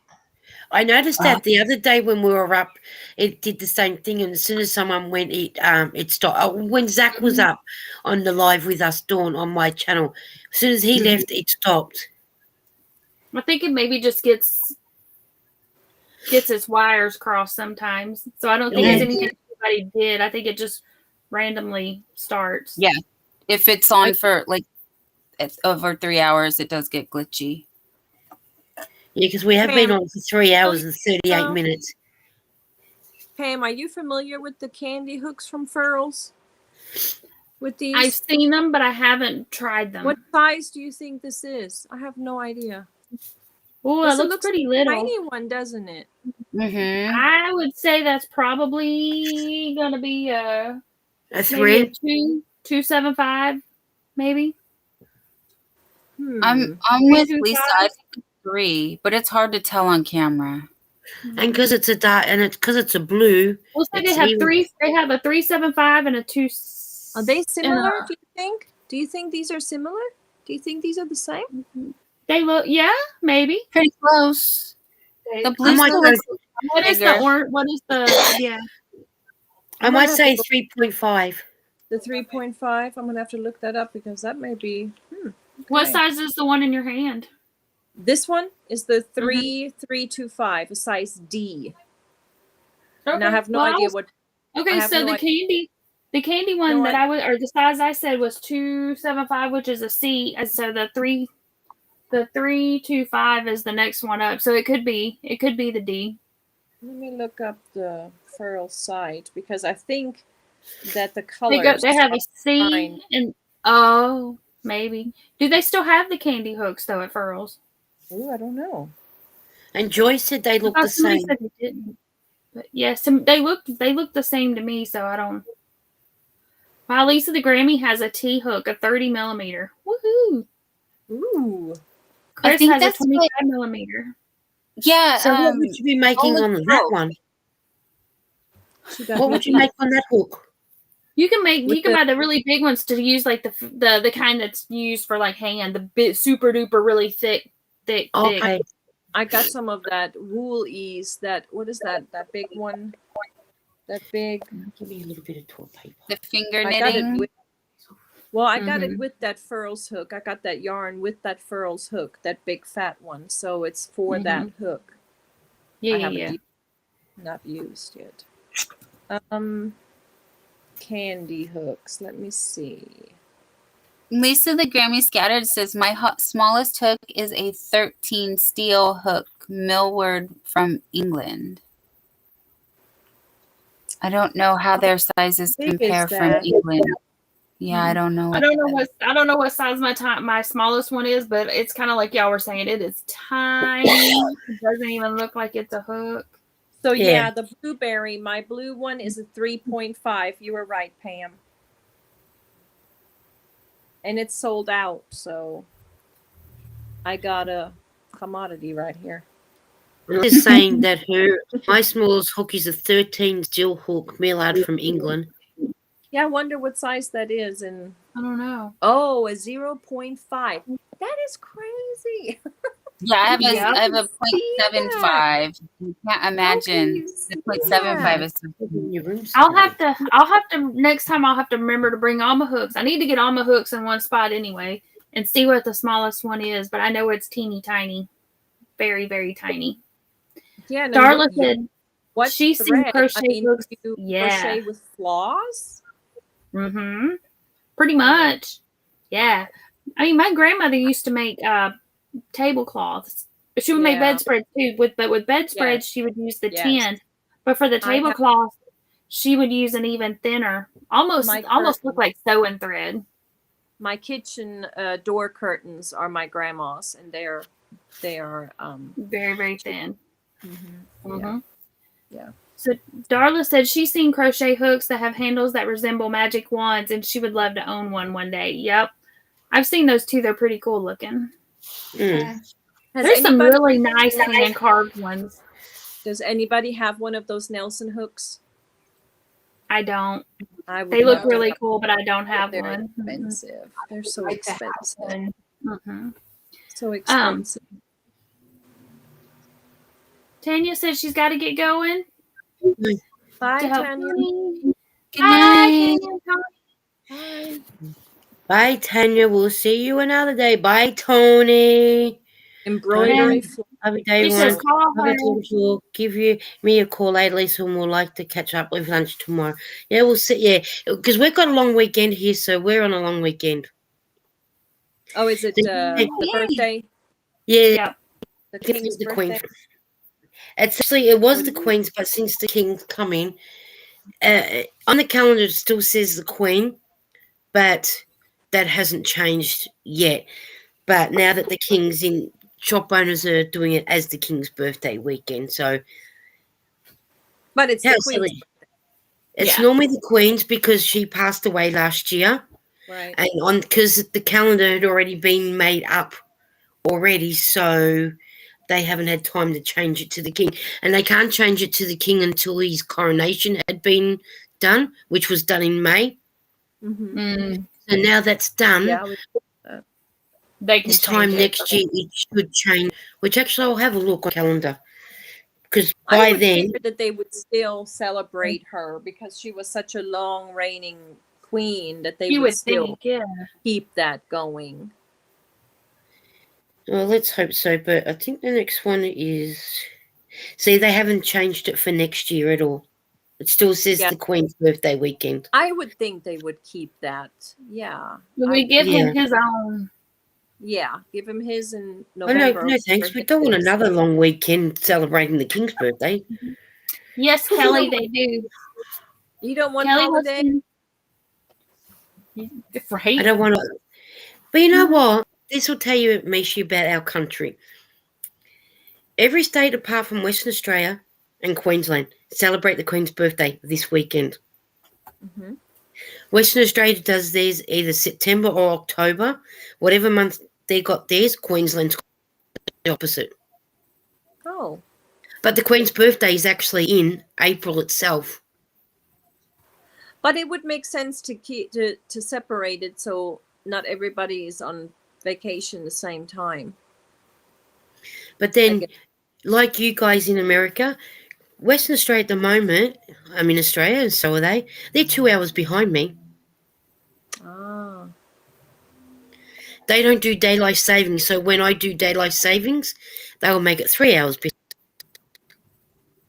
I noticed that the other day when we were up, it did the same thing, and as soon as someone went, it stopped. Oh, when Zach was up on the live with us, Dawn, on my channel, as soon as he left, it stopped.
I think it maybe just gets its wires crossed sometimes. So I don't think it's anything anybody did. I think it just randomly starts.
Yeah. If it's on for like over 3 hours, it does get glitchy.
Yeah, because we have been on for 3 hours and 38 minutes.
Pam, are you familiar with the candy hooks from Furls? With these?
I've seen them, but I haven't tried them.
What size do you think this is? I have no idea.
Oh, it looks pretty little.
Tiny one, doesn't it?
Mm-hmm.
I would say that's probably gonna be a
3,
275, maybe.
I'm with Lisa. I think it's 3, but it's hard to tell on camera.
And because it's a dark, and it's because it's a blue.
Well, so they have three. They have a 375 and a 2.
Are they similar? Do you think? Do you think these are similar? Do you think these are the same?
They look, maybe
pretty close. The blue
what is the orange? What is the
I might say 3.5.
The 3.5. I'm gonna have to look that up because that may be. Okay.
What size is the one in your hand?
This one is the 3.25, a size D. Okay. And I have no idea what.
Okay, so the candy one that or the size I said was 275, which is a C, and so the 325 is the next one up. So it could be the D.
Let me look up the Furl site because I think that the colors
they have a C and maybe. Do they still have the candy hooks though at Furls?
Oh, I don't know.
And Joy said they look the same.
Said they didn't. But yes, they look the same to me, so I don't. Wow, Lisa the Grammy has a T hook, a 30 millimeter. Woohoo!
Ooh.
Chris has a 25 millimeter.
Yeah.
So what would you be making on that one? What would you make on that hook?
You can buy the really big ones to use like the kind that's used for like hand, the big super duper really thick.
Okay.
I got some of that wool ease. What is that? That big one. That big.
Give me a little bit of toilet paper.
The finger knitting.
I got it with that Furls hook. I got that yarn with that Furls hook, that big fat one. So it's for that hook.
Yeah.
Not used yet. Candy hooks. Let me see.
Lisa the Grammy Scattered says my smallest hook is a 13 steel hook, millward from England. I don't know how their sizes compare from England. Yeah, I don't know.
I don't know what size my smallest one is, but it's kind of like y'all were saying. It is tiny. It doesn't even look like it's a hook.
So yeah, the blueberry, my blue one is a 3.5. You were right, Pam. And it's sold out, so I got a commodity right here.
I'm just saying that my smallest hook is a 13 steel hook mail out from England.
Yeah, I wonder what size that is. And
I don't know.
oh, a 0.5. That is crazy.
Yeah, I have
Yep.
I have a
See that?
0.75. You can't imagine.
you
The
see
0.75 is
I'll have to next time I'll have to remember to bring all my hooks. I need to get all my hooks in one spot anyway and see what the smallest one is, but I know it's teeny tiny. Very, very tiny.
Yeah, and
Darla said
what
she's seen
thread?
crochet hooks.
You
Yeah.
crochet with flaws?
Mm-hmm. Pretty much. Yeah. I mean, my grandmother used to make tablecloths. She would make
Yeah.
bedspreads too. With bedspreads,
Yes.
she would use the
Yes.
tin. But for the
I have-
tablecloth, she would use an even thinner, almost
My
look like sewing thread.
My kitchen door curtains are my grandma's, and they are
Very, very thin.
Yeah. Yeah.
So Darla said she's seen crochet hooks that have handles that resemble magic wands, and she would love to own one day. Yep. I've seen those too. They're pretty cool looking. There's some really nice hand carved ones.
Does anybody have one of those Nelson hooks?
I don't.
They
look really cool, but I don't have
They're
one.
expensive. They're so expensive.
Mm-hmm.
So expensive.
Tanya said she's got to get going.
Bye,
to help
Tanya.
me.
Good night.
Bye.
Bye, Tanya. We'll see you another day. Bye, Tony.
Embroidery.
Have a day,
She says,
one.
call
Have a
her.
talk. We'll give me a call later, Lisa, and we'll like to catch up with lunch tomorrow. Yeah, we'll see. Yeah, because we've got a long weekend here, so we're on a long weekend.
Oh, is it the birthday?
Yeah,
The king's
the
birthday?
Queen. It was the Queen's, but since the King's come in, on the calendar it still says the Queen, but that hasn't changed yet. But now that the King's in, shop owners are doing it as the King's birthday weekend. So,
but it's the Queen's
silly. It's normally the Queen's because she passed away last year,
right?
And because the calendar had already been made up already, so they haven't had time to change it to the King, and they can't change it to the King until his coronation had been done, which was done in May.
Mm-hmm.
So now that's done.
They can
this time
change
next year it should change. Which actually I'll have a look on the calendar because
I
by
would
then
figure that they would still celebrate her because she was such a long reigning queen that they
You
would
would
still
think,
keep that going.
Well, let's hope so. But I think the next one is. See, they haven't changed it for next year at all. It still says the Queen's birthday weekend.
I would think they would keep that. Yeah.
We give him his own.
Yeah, give him his in
Oh,
November.
no, thanks. We don't want another long weekend celebrating the King's birthday.
Yes, Kelly, they do.
You don't want
Kelly
holiday?
Right.
I don't want to. But you know what? This will tell you, Misha, about our country. Every state apart from Western Australia and Queensland celebrate the Queen's birthday this weekend.
Mm-hmm.
Western Australia does theirs either September or October. Whatever month they got theirs, Queensland's the opposite.
Oh.
But the Queen's birthday is actually in April itself.
But it would make sense to keep to separate it so not everybody is on vacation the same time.
But then, like you guys in America, Western Australia at the moment, I'm in Australia and so are they. They're 2 hours behind me.
Ah.
They don't do daylight savings, so when I do daylight savings, they will make it 3 hours.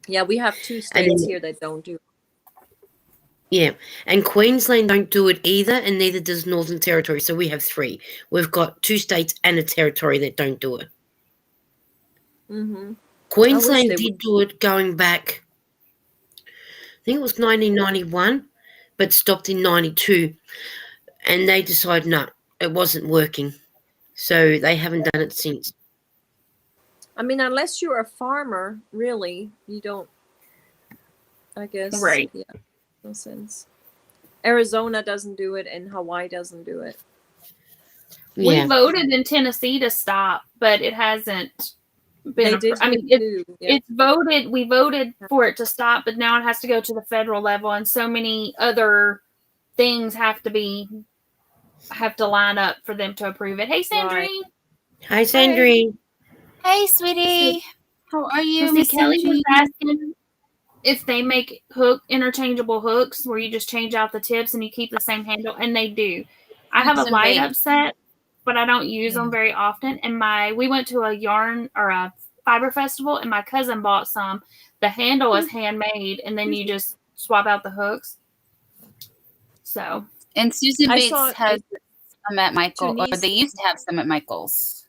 Yeah, we have two states here that don't do it.
Yeah, and Queensland don't do it either, and neither does Northern Territory. So we have 3. We've got 2 states and a territory that don't do it.
Mm-hmm.
Queensland did do it going back, I think it was 1991, but stopped in 92. And they decided, no, it wasn't working. So they haven't done it since.
I mean, unless you're a farmer, really, you don't, I guess.
Right.
Yeah, no sense. Arizona doesn't do it, and Hawaii doesn't do it.
We voted in Tennessee to stop, but it hasn't been.
They did
I mean,
here too. Yeah.
it's voted. We voted for it to stop, but now it has to go to the federal level, and so many other things have to line up for them to approve it. Hey, Sandrine.
Right.
Hi, Sandrine.
Hey, sweetie. How are you,
See,
Miss
Kelly was
Sandrine?
asking if they make interchangeable hooks where you just change out the tips and you keep the same handle, and they do. I have a
Hudson
light
Bay.
up set, but I don't use them very often. And we went to a yarn or a fiber festival, and my cousin bought some. The handle is handmade, and then you just swap out the hooks. So,
And Susan
I
Bates
saw
has some at Michael, or
Tunisia.
they used to have some at Michael's.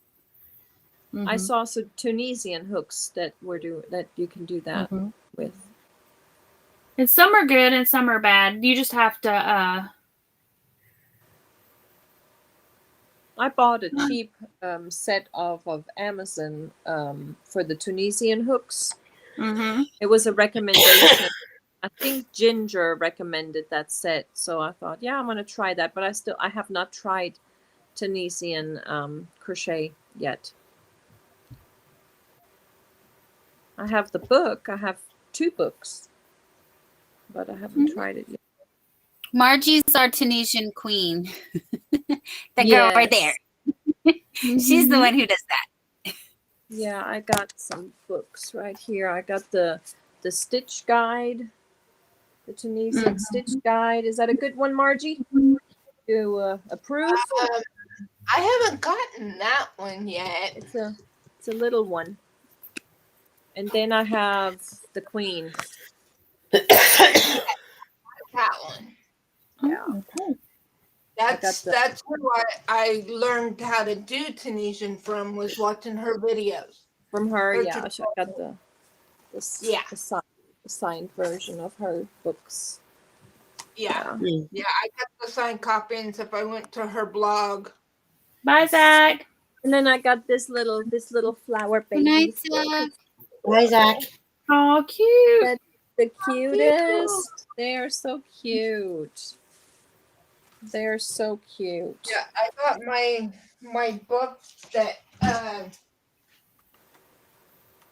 I saw some Tunisian hooks that you can do that with.
and some are good and some are bad. You just have to.
I bought a cheap set of Amazon for the Tunisian hooks. It was a recommendation. I think Ginger recommended that set, so I thought, yeah, I'm gonna try that. But I have not tried Tunisian crochet yet. I have the book. I have 2 books, but I haven't tried it yet.
Margie's our Tunisian queen. That girl right there. She's the one who does that.
Yeah, I got some books right here. I got the stitch guide, the Tunisian stitch guide. Is that a good one, Margie? You approve?
I haven't gotten that one yet.
It's a little one. And then I have the queen.
That one.
Yeah.
Okay.
That's who I learned how to do Tunisian from, was watching her videos.
From her, yeah. I got the signed version of her books.
Yeah. I got the signed copies if I went to her blog.
Bye, Zach.
And then I got this little flower baby.
Good night, Zach.
Hi, Zach.
Oh, cute.
That's the cutest. They are so cute. They're so cute.
Yeah, I got my book that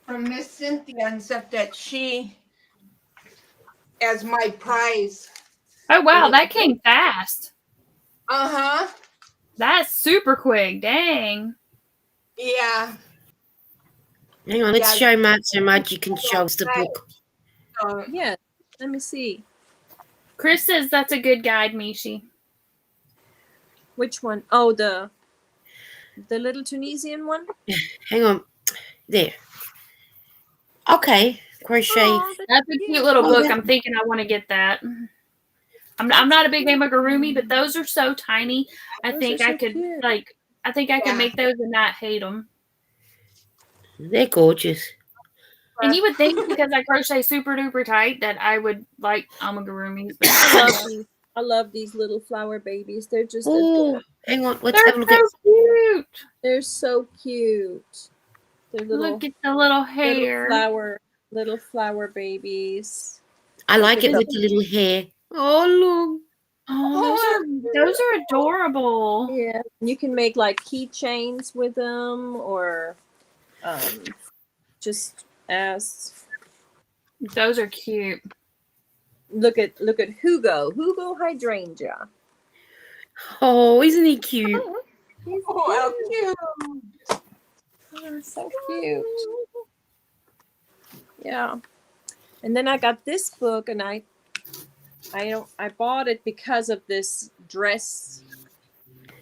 from Miss Cynthia and stuff that she as my prize.
Oh, wow. That came fast.
Uh-huh.
That's super quick. Dang.
Yeah.
Hang on, let's show Matt so Margie can show us the book.
Yeah, let me see.
Chris says that's a good guide, Mishi.
Which one? Oh, the little Tunisian one?
Hang on. There. Okay. Crochet.
Oh, that's a cute little book. I'm thinking I want to get that. I'm not a big amigurumi, but those are so tiny. I think I could make those and not hate them.
They're gorgeous.
And you would think because I crochet super duper tight that I would like amigurumis. But
I love these little flower babies. They're just
adorable. Hang on, let's have a look at.
Cute.
They're so cute. They're
Look at the little hair.
Little flower babies.
I like it with the little hair. Oh look.
Oh, those are adorable.
Yeah, you can make like keychains with them, or just as.
Those are cute.
Look at Hugo hydrangea.
Oh, isn't he cute?
How cute.
Oh, so cute. Yeah. And then I got this book, and I bought it because of this dress,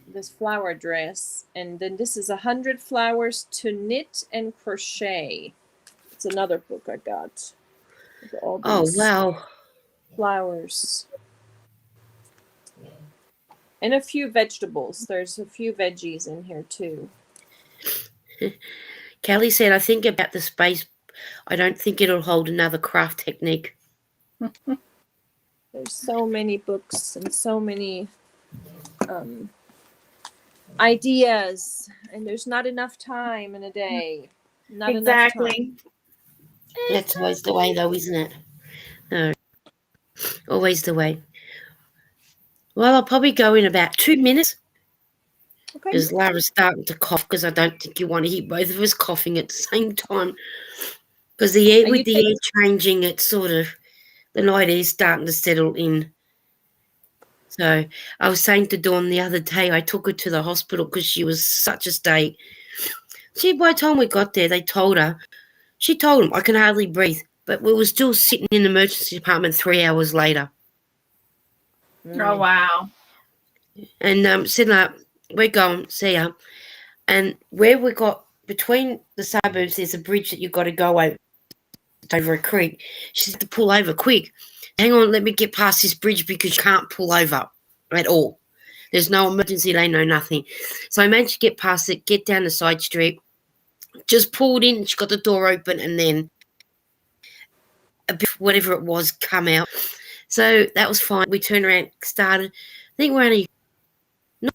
this flower dress. And then this is 100 Flowers to Knit and Crochet. It's another book I got.
Oh, wow.
Flowers. And a few vegetables. There's a few veggies in here too.
Kelly said, I think about the space. I don't think it'll hold another craft technique.
There's so many books and so many ideas, and there's not enough time in a day. Not enough time.
That's always the way, though, isn't it? No, always the way. Well, I'll probably go in about 2 minutes.
Okay.
Because Lara's starting to cough because I don't think you want to hear both of us coughing at the same time. Because the air,
Are
with
you
the air changing, it's sort of, the night air's starting to settle in. So I was saying to Dawn the other day, I took her to the hospital because she was such a state. See, by the time we got there, she told them, I can hardly breathe. But we were still sitting in the emergency department 3 hours later.
Oh, wow.
And said, we're going, see ya. And where we got, between the suburbs, there's a bridge that you've got to go over a creek. She said to pull over quick. Hang on, let me get past this bridge because you can't pull over at all. There's no emergency lane, no nothing. So I managed to get past it, get down the side street, just pulled in, she got the door open, and then a bit, whatever it was, come out. So that was fine. We turned around, started. I think we're only not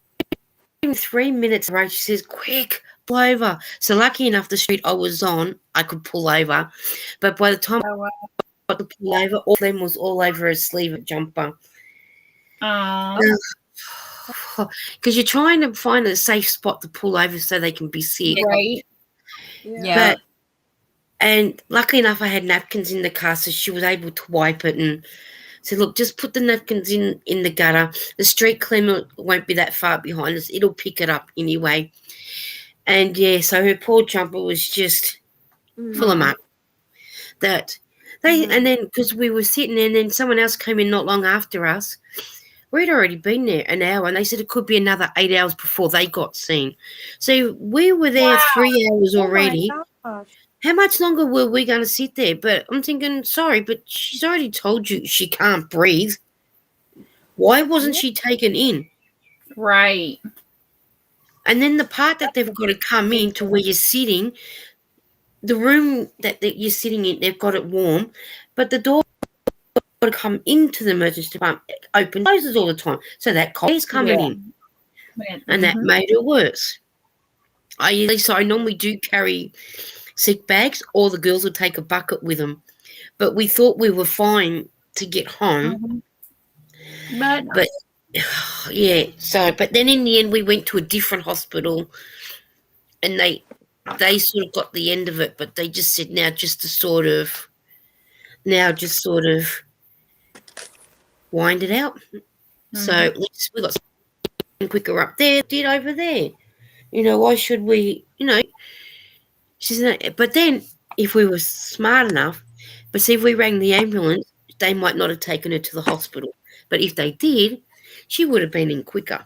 even 3 minutes away. She says, quick, pull over. So lucky enough, the street I was on, I could pull over. But by the time I got to pull over, all of them was all over her sleeve of jumper. Because you're trying to find a safe spot to pull over so they can be sick.
Right.
Yeah.
And luckily enough, I had napkins in the car, so she was able to wipe it and said, look, just put the napkins in the gutter. The street cleaner won't be that far behind us. It'll pick it up anyway. And, yeah, so her poor jumper was just full of mud. And then because we were sitting there and then someone else came in not long after us, we'd already been there an hour, and they said it could be another 8 hours before they got seen. So we were there 3 hours already.
Oh my gosh.
How much longer were we going to sit there? But I'm thinking, sorry, but she's already told you she can't breathe. Why wasn't she taken in?
Right.
And then the part that they've got to come in to where you're sitting, the room that you're sitting in, they've got it warm, but the door got to come into the emergency department, open, closes all the time. So that cold is coming in. And that made it worse. I normally do carry sick bags, or the girls would take a bucket with them. But we thought we were fine to get home. But yeah, but then in the end we went to a different hospital, and they sort of got the end of it, but they just said just sort of wind it out. So we got something quicker up there, did over there. Why should we, she said, but then if we were smart enough, but see, if we rang the ambulance, they might not have taken her to the hospital. But if they did, she would have been in quicker.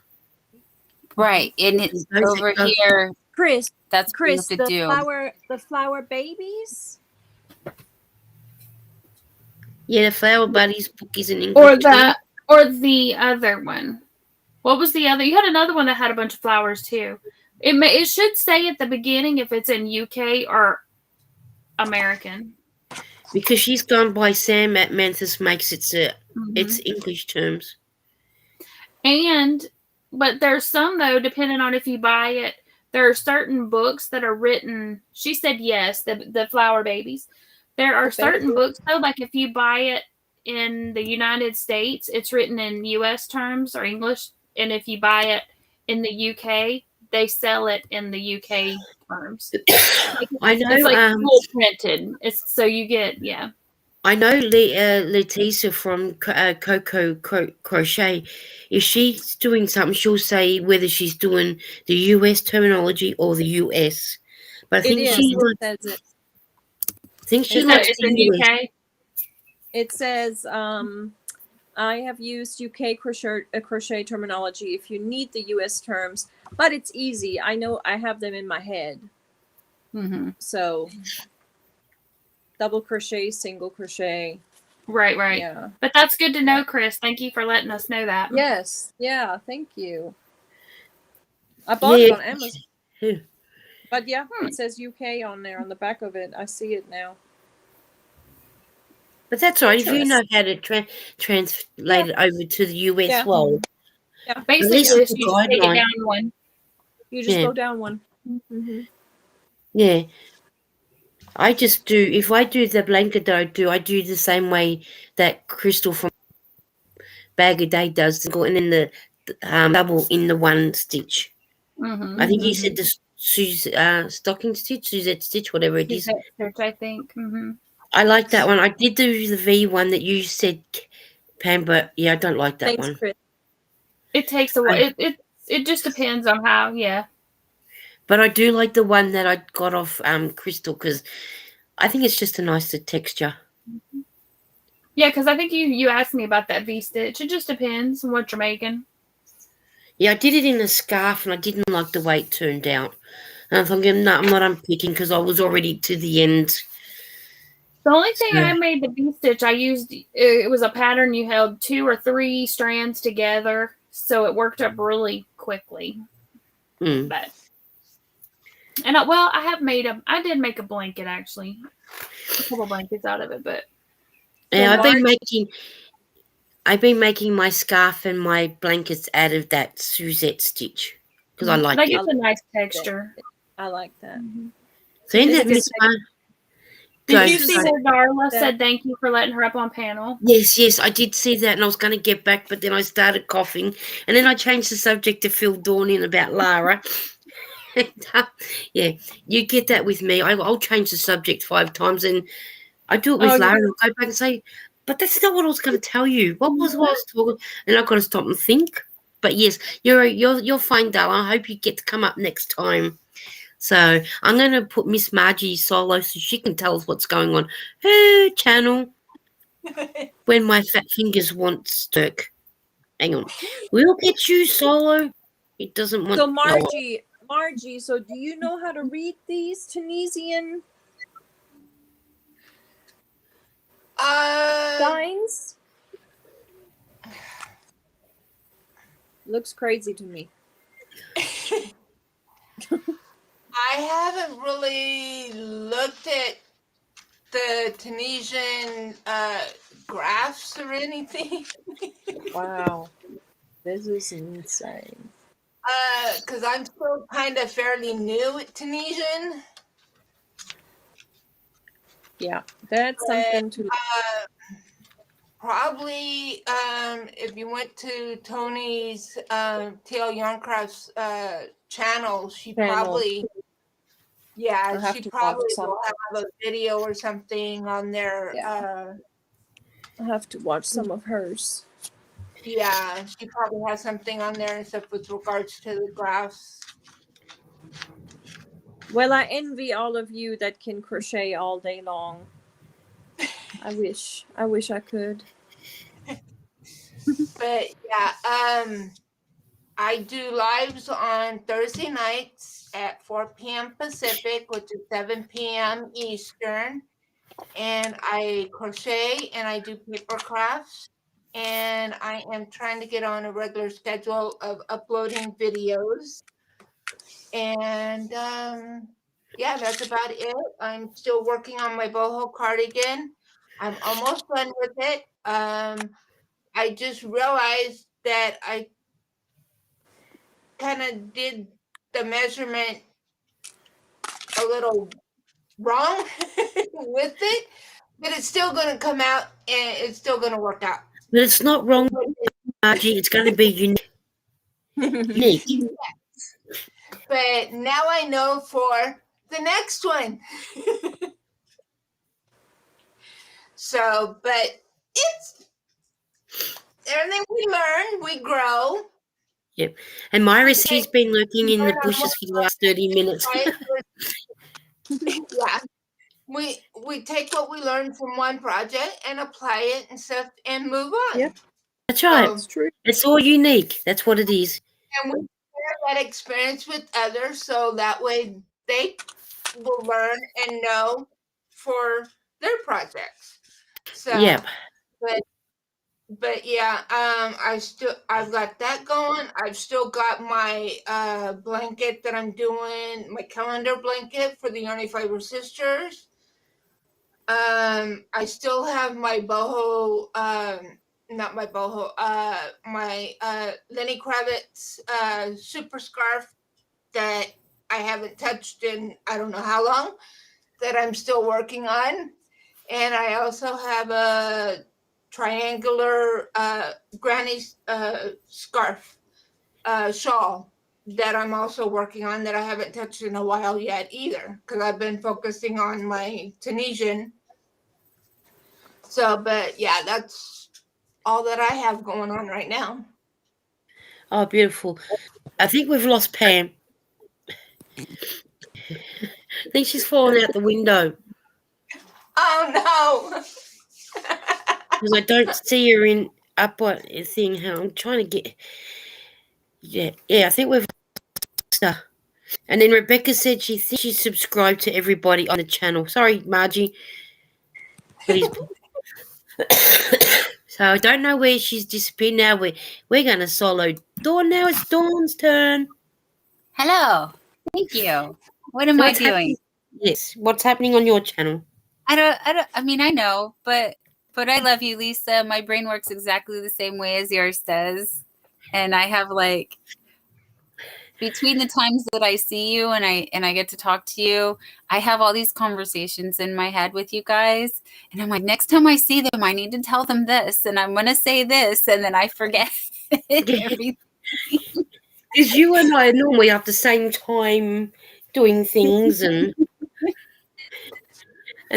Right. And it's over here.
Chris,
that's what you have to do.
The flower babies?
Yeah, the flower buddies book is in English.
Or the other one. What was the other? You had another one that had a bunch of flowers too. It should say at the beginning if it's in UK or American.
Because she's gone by Sam at Manthus makes it's English terms.
But there's some though, depending on if you buy it, there are certain books that are written. She said yes, the flower babies. There are certain books though, like if you buy it in the United States, it's written in US terms or English, and if you buy it in the UK, they sell it in the UK terms.
I know.
It's like full printed. It's so you get
I know Leticia from Coco Crochet. If she's doing something, she'll say whether she's doing the US terminology or the US. But I think she likes
it's in UK.
It says, I have used UK crochet terminology if you need the US terms, but it's easy. I know I have them in my head. So double crochet, single crochet.
Right.
Yeah.
But that's good to know, Chris. Thank you for letting us know that.
Yes. Yeah. Thank you. I bought it on Amazon. But it says UK on there on the back of it. I see it now.
But that's all right. If you know how to translate it over to the US world.
Yeah. Basically, you just take it down one.
You just go down one.
Yeah. I just do, if I do the blanket I do the same way that Crystal from Bag a Day does, and then the double in the one stitch.
Mm-hmm.
I think you said the stocking stitch, Suzette stitch, whatever it is.
Suzette stitch, I think. Mm-hmm.
I like that one. I did do the V one that you said, Pam, but yeah, I don't like that
Thanks,
one.
Chris.
It takes a while. It just depends on how. Yeah.
But I do like the one that I got off Crystal because I think it's just a nicer texture.
Yeah, because I think you asked me about that V stitch. It just depends on what you're making.
Yeah, I did it in a scarf and I didn't like the way it turned out. And I'm thinking, no, I'm not unpicking because I was already to the end.
The only thing I made the V stitch, I used, it was a pattern you held 2 or 3 strands together, so it worked up really quickly.
Mm.
But, and I did make a blanket actually, a couple blankets out of it, but.
Yeah, I've been making my scarf and my blankets out of that Suzette stitch because I like
that
it.
gives a nice texture.
I like that.
Mm-hmm.
So in that Miss
Did you see where Darla said thank you for letting her up on panel?
Yes, I did see that, and I was going to get back, but then I started coughing, and then I changed the subject to Phil Dornin about Lara. And, yeah, you get that with me. I'll change the subject 5 times, and I do it with Lara, and I'll go back and say, but that's not what I was going to tell you. What was I was talking? And I've got to stop and think. But yes, you're fine, darling. I hope you get to come up next time. So I'm going to put Miss Margie solo so she can tell us what's going on her channel when my fat fingers want stirk. Hang on. We'll get you solo. It doesn't want...
So Margie, so do you know how to read these Tunisian signs? Looks crazy to me.
I haven't really looked at the Tunisian graphs or anything.
Wow. This is insane.
Because I'm still kind of fairly new at Tunisian.
Yeah, that's something to...
Probably, if you went to Tony's TL Yarncraft's channel, she probably will have a video or something on there.
Yeah. I'll have to watch some of hers.
Yeah, she probably has something on there and stuff with regards to the graphs.
Well, I envy all of you that can crochet all day long. I wish I could.
But yeah, I do lives on Thursday nights at 4 p.m. Pacific, which is 7 p.m. Eastern. And I crochet and I do paper crafts. And I am trying to get on a regular schedule of uploading videos. And yeah, that's about it. I'm still working on my boho cardigan. I'm almost done with it. I just realized that I kind of did the measurement a little wrong with it, but it's still going to come out and it's still going to work out.
But it's not wrong, Margie. It's going to be unique.
Yes. But now I know for the next one. So, but it's everything we learn, we grow.
Yep. And Myra, she's been lurking in the bushes for the last 30 minutes.
Yeah. We take what we learn from one project and apply it and stuff and move on.
Yep.
That's right.
That's true.
It's all unique. That's what it is.
And we share that experience with others so that way they will learn and know for their projects. So
Yep.
But yeah, I've got that going. I've still got my blanket that I'm doing, my calendar blanket for the Yarny Fiber Sisters. I still have my boho, not my boho, my Lenny Kravitz super scarf that I haven't touched in I don't know how long, that I'm still working on. And I also have a triangular granny scarf, shawl that I'm also working on that I haven't touched in a while yet either, because I've been focusing on my Tunisian. So, but yeah, that's all that I have going on right now.
Oh, beautiful. I think we've lost Pam. I think she's fallen out the window.
Oh no!
Because I don't see her in up what thing. How I'm trying to get. Yeah. I think we've lost her. And then Rebecca said she thinks she's subscribed to everybody on the channel. Sorry, Margie. But so I don't know where she's disappeared now. We're going to solo Dawn now. It's Dawn's turn.
Hello. Thank you. What am I doing?
Yes. What's happening on your channel?
I mean, I know, but I love you, Lisa. My brain works exactly the same way as yours does. And I have like, between the times that I see you and I get to talk to you, I have all these conversations in my head with you guys. And I'm like, next time I see them, I need to tell them this. And I'm going to say this. And then I forget everything.
Because you and I are normally at the same time doing things and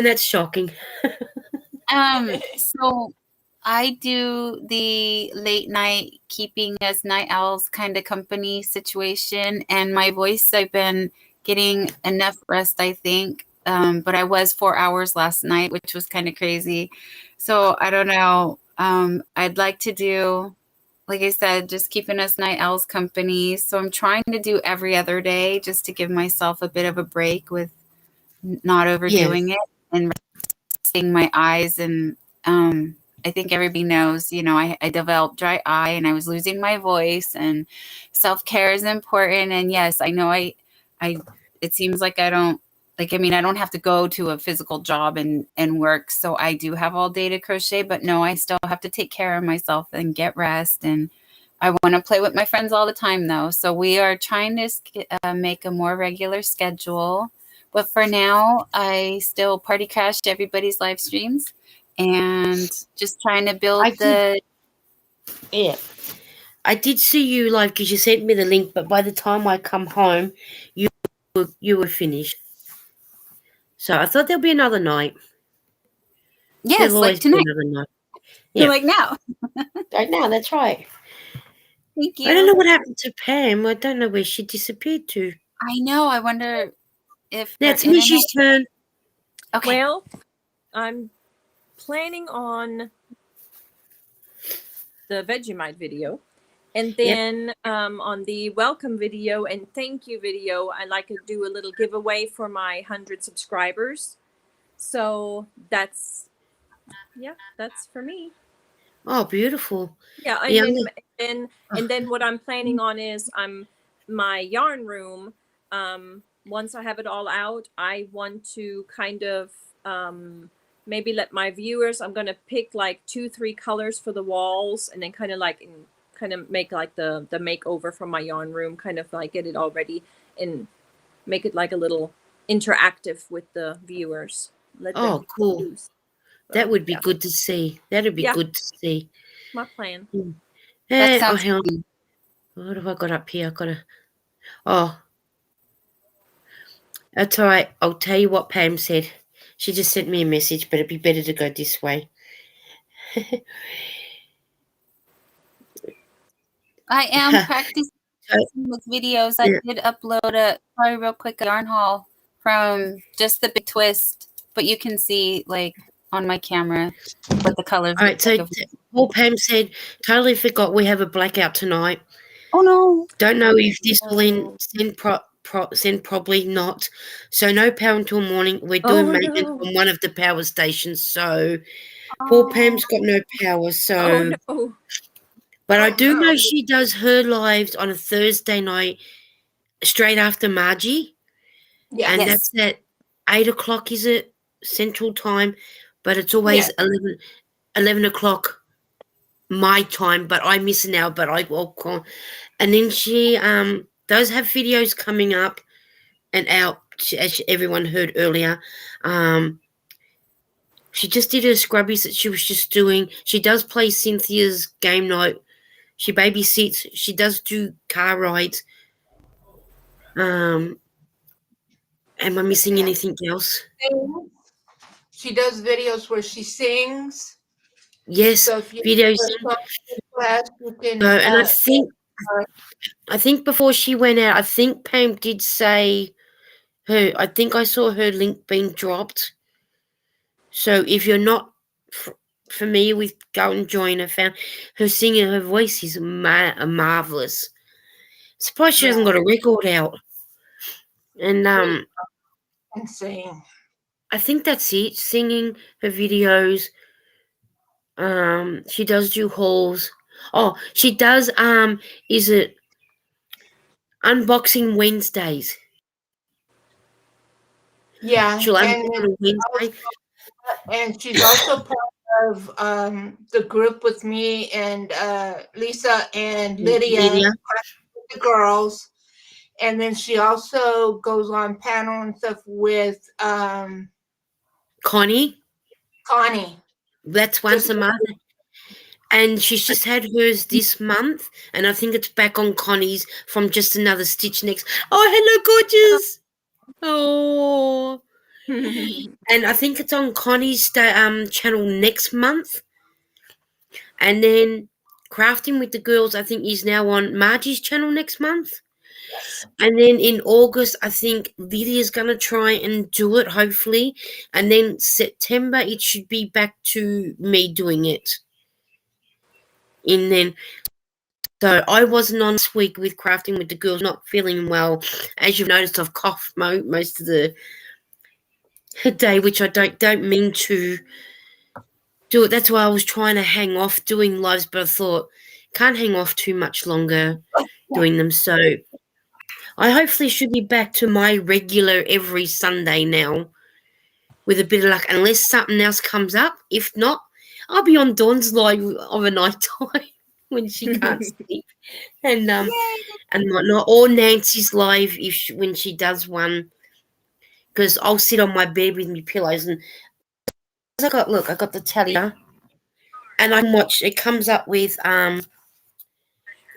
that's shocking.
So I do the late night keeping us night owls kind of company situation, and my voice, I've been getting enough rest, I think. But I was 4 hours last night, which was kind of crazy. So I don't know. I'd like to do, like I said, just keeping us night owls company. So I'm trying to do every other day just to give myself a bit of a break with not overdoing it and resting my eyes. And I think everybody knows, you know, I developed dry eye and I was losing my voice, and self-care is important. And yes, I know it seems like I don't have to go to a physical job and work. So I do have all day to crochet, but no, I still have to take care of myself and get rest. And I want to play with my friends all the time though. So we are trying to make a more regular schedule. But for now, I still party crashed everybody's live streams and just trying to build
I did see you live because you sent me the link, but by the time I come home, you were finished. So I thought there'll be another night.
Yes, like tonight.
Another night.
Yeah. Like now.
Right now, that's right.
Thank you.
I don't know what happened to Pam. I don't know where she disappeared to.
I know. I wonder if
that's Mishy's turn.
Okay. Well, I'm planning on the Vegemite video, and then on the welcome video and thank you video, I like to do a little giveaway for my 100 subscribers. So that's for me.
Oh, beautiful.
Yeah, and then what I'm planning on is my yarn room. Once I have it all out, I want to kind of maybe let my viewers, I'm going to pick like 2-3 colors for the walls, and then kind of make like the makeover from my yarn room, kind of like get it all ready and make it like a little interactive with the viewers.
Oh, cool. That would be good to see. That'd be good to see.
My plan.
That sounds
good. What have I got up here? That's all right. I'll tell you what Pam said. She just sent me a message, but it'd be better to go this way.
I am practicing with videos. I did upload real quick, a yarn haul from just the big twist, but you can see like on my camera what the colors.
All right, so all Pam said, totally forgot we have a blackout tonight.
Oh no!
Don't know if this will send probably not. So no power until morning. We're doing maintenance on one of the power stations. So poor Pam's got no power. So, but I do know she does her lives on a Thursday night, straight after Margie. Yeah, and that's at 8 o'clock. Is it Central Time? But it's always 11 o'clock my time. But I miss an hour. But I will call. And then she does have videos coming up and out, as everyone heard earlier. She just did her scrubbies that she was just doing. She does play Cynthia's game night. She babysits. She does do car rides. Am I missing anything else?
She does videos where she sings.
Yes,
So if you
videos.
class, you can.
And I think before she went out, I think Pam did say her. I think I saw her link being dropped. So if you're not familiar with, go and join her. Found her singing, her voice is marvelous. Surprised she hasn't got a record out. And
insane.
I think that's it. Singing, her videos. She does do hauls. Oh, she does. Is it unboxing Wednesdays?
Yeah,
She'll unbox on a Wednesday.
and she's also part of the group with me and Lisa and Lydia. The girls. And then she also goes on panel and stuff with
Connie. That's once a month. And she's just had hers this month, and I think it's back on Connie's from Just Another Stitch next. Oh, hello, gorgeous. Oh. And I think it's on Connie's channel next month. And then Crafting with the Girls, I think, is now on Margie's channel next month.
Yes.
And then in August, I think Lydia's going to try and do it, hopefully. And then September, it should be back to me doing it. And then, so I wasn't on this week with Crafting with the Girls, not feeling well. As you've noticed, I've coughed most of the day, which I don't mean to do it. That's why I was trying to hang off doing lives, but I thought, can't hang off too much longer doing them. So I hopefully should be back to my regular every Sunday now with a bit of luck, unless something else comes up. If not, I'll be on Dawn's live of a night time when she can't sleep, and whatnot, or Nancy's live when she does one, because I'll sit on my bed with my pillows, and I got the telly, and I can watch. It comes up with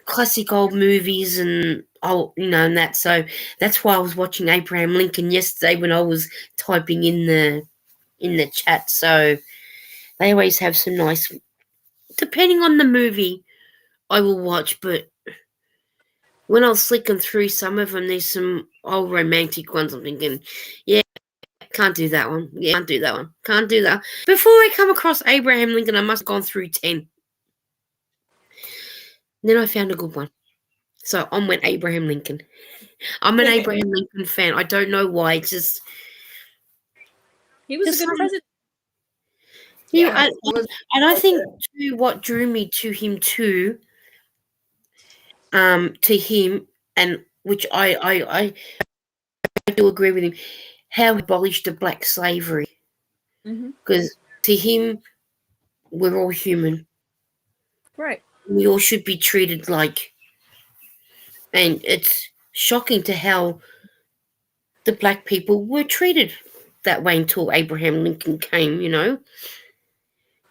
classic old movies and and that. So that's why I was watching Abraham Lincoln yesterday when I was typing in the chat. So they always have some nice, depending on the movie, I will watch. But when I was flicking through some of them, there's some old romantic ones. I'm thinking, yeah, can't do that one. Yeah, can't do that one. Can't do that. Before I come across Abraham Lincoln, I must have gone through 10. Then I found a good one. So on went Abraham Lincoln. I'm an Abraham Lincoln fan. I don't know why. It's just
he was a good president.
Yeah, and I think too, what drew me to him too, and which I do agree with him, how he abolished the black slavery. Because to him, we're all human.
Right.
We all should be treated like. And it's shocking to how the black people were treated that way until Abraham Lincoln came,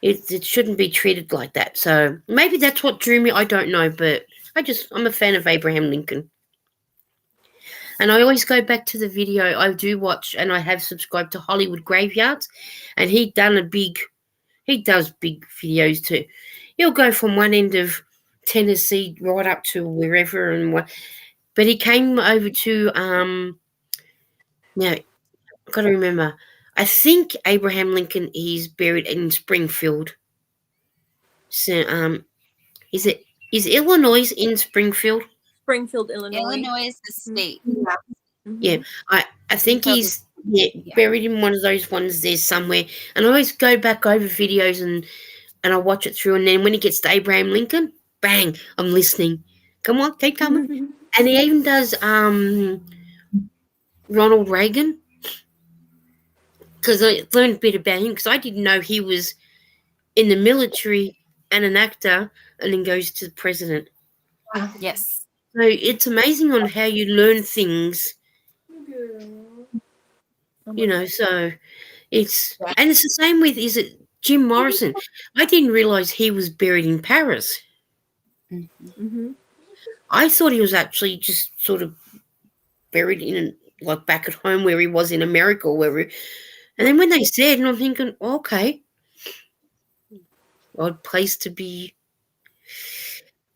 It shouldn't be treated like that. So maybe that's what drew me. I don't know, but I'm a fan of Abraham Lincoln. And I always go back to the video I do watch, and I have subscribed to Hollywood Graveyards, and he does big videos too. He'll go from one end of Tennessee right up to wherever and what. But he came over to I've got to remember. I think Abraham Lincoln is buried in Springfield. So is Illinois in Springfield?
Springfield, Illinois.
Illinois is the state.
Yeah. I think he's buried in one of those ones there somewhere. And I always go back over videos and I watch it through, and then when he gets to Abraham Lincoln, bang, I'm listening. Come on, keep coming. And he even does Ronald Reagan, because I learned a bit about him, because I didn't know he was in the military and an actor, and then goes to the president.
Yes.
So it's amazing on how you learn things, so it's the same with, is it Jim Morrison? I didn't realize he was buried in Paris. I thought he was actually just sort of buried in like back at home where he was in America or wherever. And then when they said, and I'm thinking, okay, odd place to be.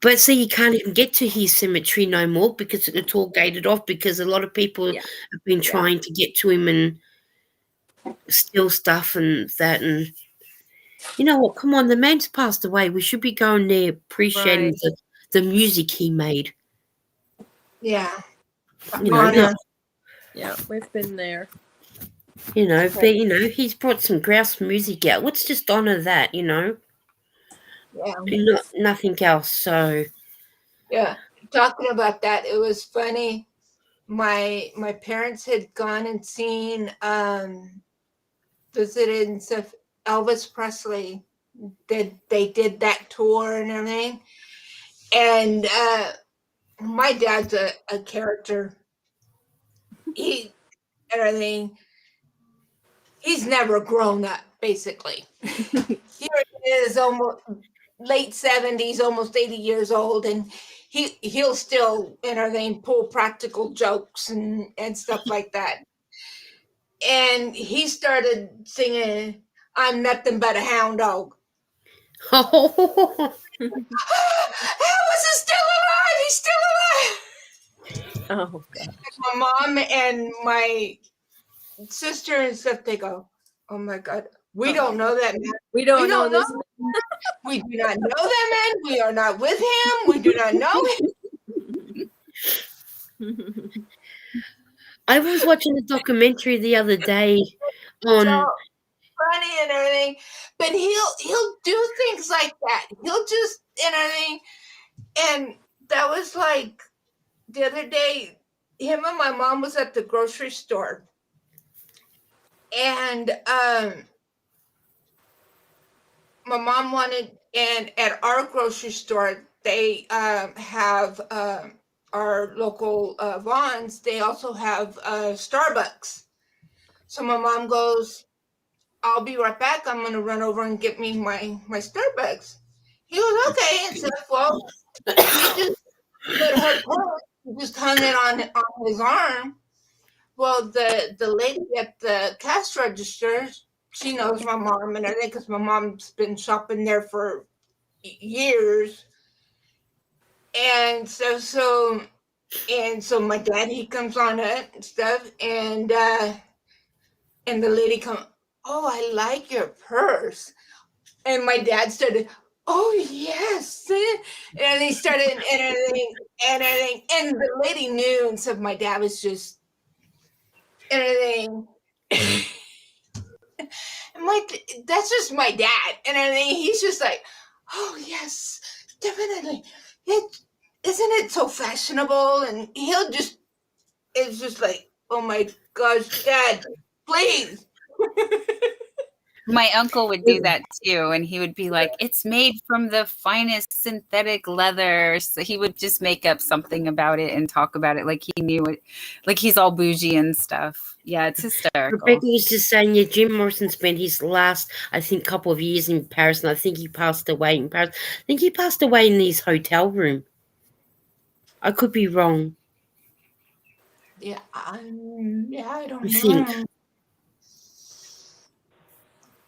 But see, you can't even get to his cemetery no more because it's all gated off because a lot of people have been trying to get to him and steal stuff and that. And you know what? Come on, the man's passed away. We should be going there appreciating the music he made.
Yeah.
You know,
Yeah, we've been there.
you know, but you know, he's brought some grouse music out. Let's just honor that, you know.
Yeah.
Nothing else. So
Yeah. Talking about that, it was funny. My parents had gone and seen visited and stuff Elvis Presley. They did that tour and everything. And my dad's a character. He everything. He's never grown up, basically. Here he is, almost late 70s, almost 80 years old, and he'll still and everything pull practical jokes and stuff like that. And he started singing "I'm Nothing But a Hound Dog."
Oh,
Elvis is still alive! He's still alive!
Oh God!
My mom and my sister and stuff, they go, "Oh my God, we don't know that man.
We don't know this.
We do not know that man. We are not with him. We do not know him."
I was watching a documentary the other day on.
So funny and everything, but he'll do things like that. He'll just and everything, and that was like the other day. Him and my mom was at the grocery store, and my mom wanted, and at our grocery store they have our local Vons. They also have Starbucks. So my mom goes, "I'll be right back. I'm gonna run over and get me my Starbucks." He goes, "Okay," and said, "Well," he just put her purse, he just hung it on his arm. Well, the lady at the cash register, she knows my mom and everything because my mom's been shopping there for years. And so my dad, he comes on it and stuff, and the lady come, "Oh, I like your purse." And my dad started, "Oh yes," and he started and everything, and the lady knew, and so my dad was just everything. That's just my dad, and everything. He's just like, "Oh yes, definitely. Isn't it so fashionable?" And it's just like, "Oh my gosh, Dad, please."
My uncle would do that too, and he would be like, "It's made from the finest synthetic leather." So he would just make up something about it and talk about it like he knew it, like he's all bougie and stuff. Yeah, it's hysterical.
Rebecca was just saying, yeah, Jim Morrison spent his last, I think, couple of years in Paris, and I think he passed away in Paris. I think he passed away in his hotel room. I could be wrong.
Yeah, I don't know.
Think.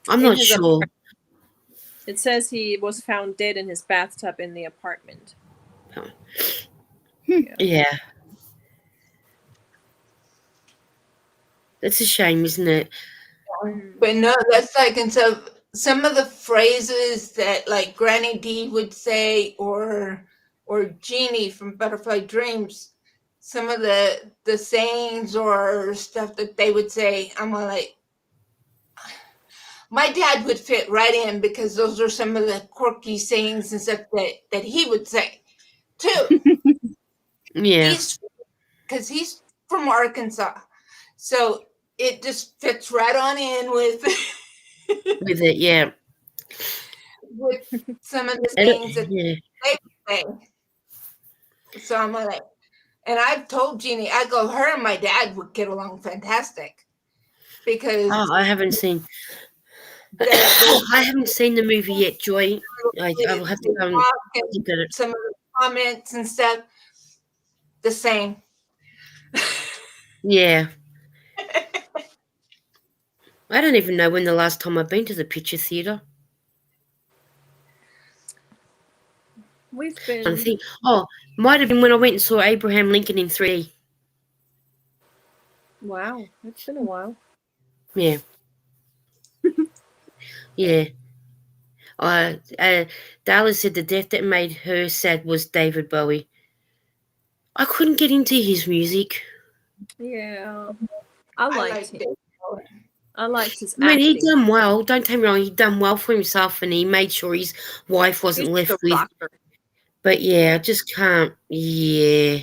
I'm not sure.
It says he was found dead in his bathtub in the apartment.
Yeah. That's a shame, isn't it?
But no, that's like, and so some of the phrases that like Granny D would say, or Jeannie from Butterfly Dreams, some of the sayings or stuff that they would say, I'm like, my dad would fit right in because those are some of the quirky sayings and stuff that he would say too.
Yeah.
Because he's from Arkansas. So it just fits right on in with
with it, yeah.
With some of the things that they say. So I'm like, and I've told Jeannie, I go, her and my dad would get along fantastic. Because
I haven't seen I haven't seen the movie yet, Joy. I will have to go and look at it.
Some of the comments and stuff, the same.
Yeah. I don't even know when the last time I've been to the picture theatre.
We've
I
been.
think. Oh, might have been when I went and saw Abraham Lincoln in 3D.
Wow, it's been a while.
Yeah. Yeah. Darla said the death that made her sad was David Bowie. I couldn't get into his music.
Yeah, I liked him. I liked his
I mean, he
acting.
done well. Don't take me wrong. He done well for himself, and he made sure his wife wasn't
He's
left
a
with.
rocker.
But yeah, I just can't. Yeah.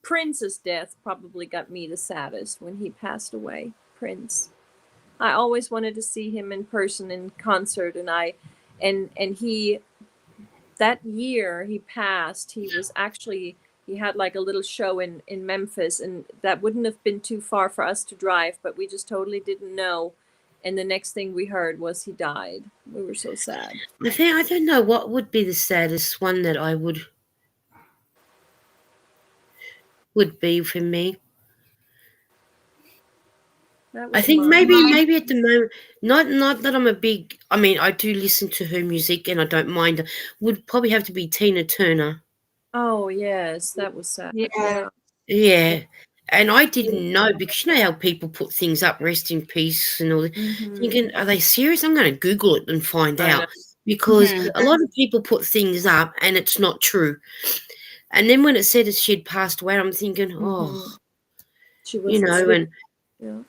Prince's death probably got me the saddest when he passed away. Prince. I always wanted to see him in person in concert, and he that year he passed, he had like a little show in Memphis, and that wouldn't have been too far for us to drive, but we just totally didn't know. And the next thing we heard was he died. We were so sad.
I don't know what would be the saddest one that I would be for me. I think maybe at the moment, not that I'm a big. I mean, I do listen to her music and I don't mind. Would probably have to be Tina Turner.
Oh yes, that was sad.
Yeah.
Yeah, and I didn't know because you know how people put things up, rest in peace, and all that. Thinking, are they serious? I'm going to Google it and find out because a lot of people put things up and it's not true. And then when it said that she'd passed away, I'm thinking, oh,
she was,
you know, and
yeah.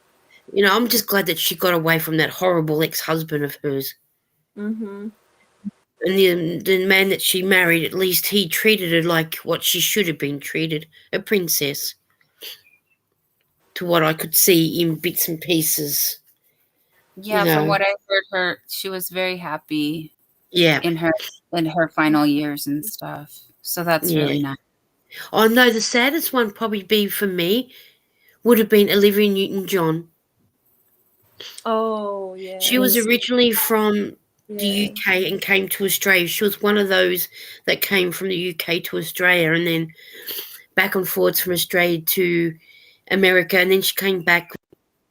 You know, I'm just glad that she got away from that horrible ex-husband of hers.
Mm-hmm.
And the man that she married, at least he treated her like what she should have been treated, a princess. To what I could see in bits and pieces.
Yeah, from what I heard, she was very happy.
Yeah.
In her final years and stuff. So that's really nice.
Oh no, the saddest one probably be for me would have been Olivia Newton-John.
Oh, yeah.
She was originally from the UK and came to Australia. She was one of those that came from the UK to Australia and then back and forwards from Australia to America. And then she came back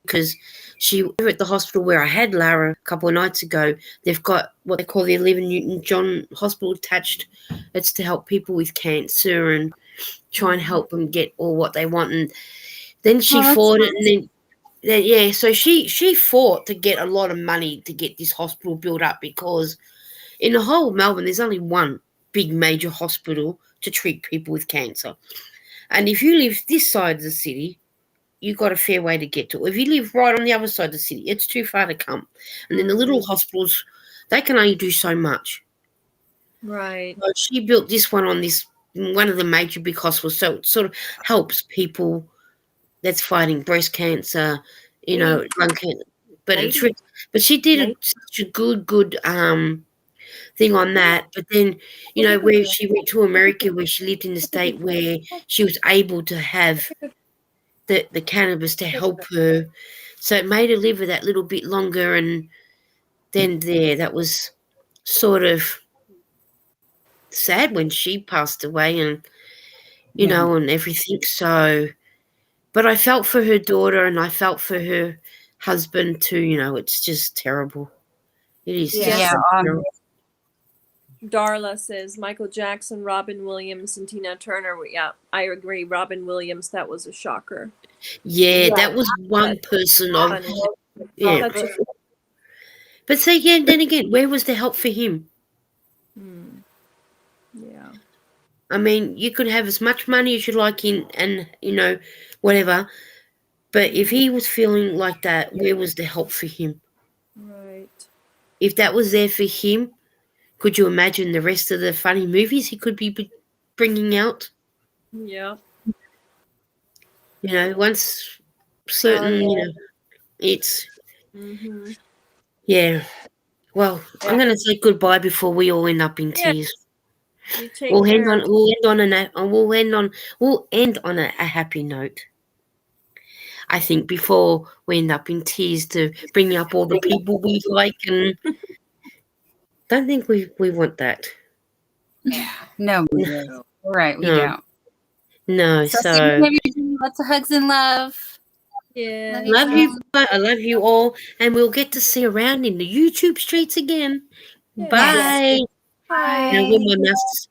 because she was at the hospital where I had Lara a couple of nights ago. They've got what they call the Olivia Newton-John Hospital attached. It's to help people with cancer and try and help them get all what they want. And then she fought it, and then so she fought to get a lot of money to get this hospital built up because in the whole of Melbourne there's only one big major hospital to treat people with cancer. And if you live this side of the city, you've got a fair way to get to it. If you live right on the other side of the city, it's too far to come. And then the little hospitals, they can only do so much.
Right.
So she built this one on one of the major big hospitals, so it sort of helps people that's fighting breast cancer, lung cancer. But she did such a good thing on that. But then, where she went to America, where she lived in the state where she was able to have the cannabis to help her. So it made her live that little bit longer. And then that was sort of sad when she passed away and, and everything. So, but I felt for her daughter and I felt for her husband too. It's just terrible. It is terrible.
Darla says Michael Jackson, Robin Williams, and Tina Turner. Yeah, I agree. Robin Williams, that was a shocker.
Yeah, that was one person of. Yeah. But see, then again, where was the help for him?
Yeah.
I mean, you could have as much money as you like whatever. But if he was feeling like that, where was the help for him?
Right.
If that was there for him, could you imagine the rest of the funny movies he could be bringing out?
Yeah.
Once certain, it's...
Mm-hmm.
Yeah. Well, I'm going to say goodbye before we all end up in tears. We'll end on a happy note. I think before we end up in tears to bring up all the people we like, and don't think we want that.
Yeah, no, we don't. Right, we don't.
No, so
maybe Lots of hugs and love.
Yeah.
Love you. I love you all. And we'll get to see around in the YouTube streets again.
Yeah.
Bye.
Bye.
Now, when my master's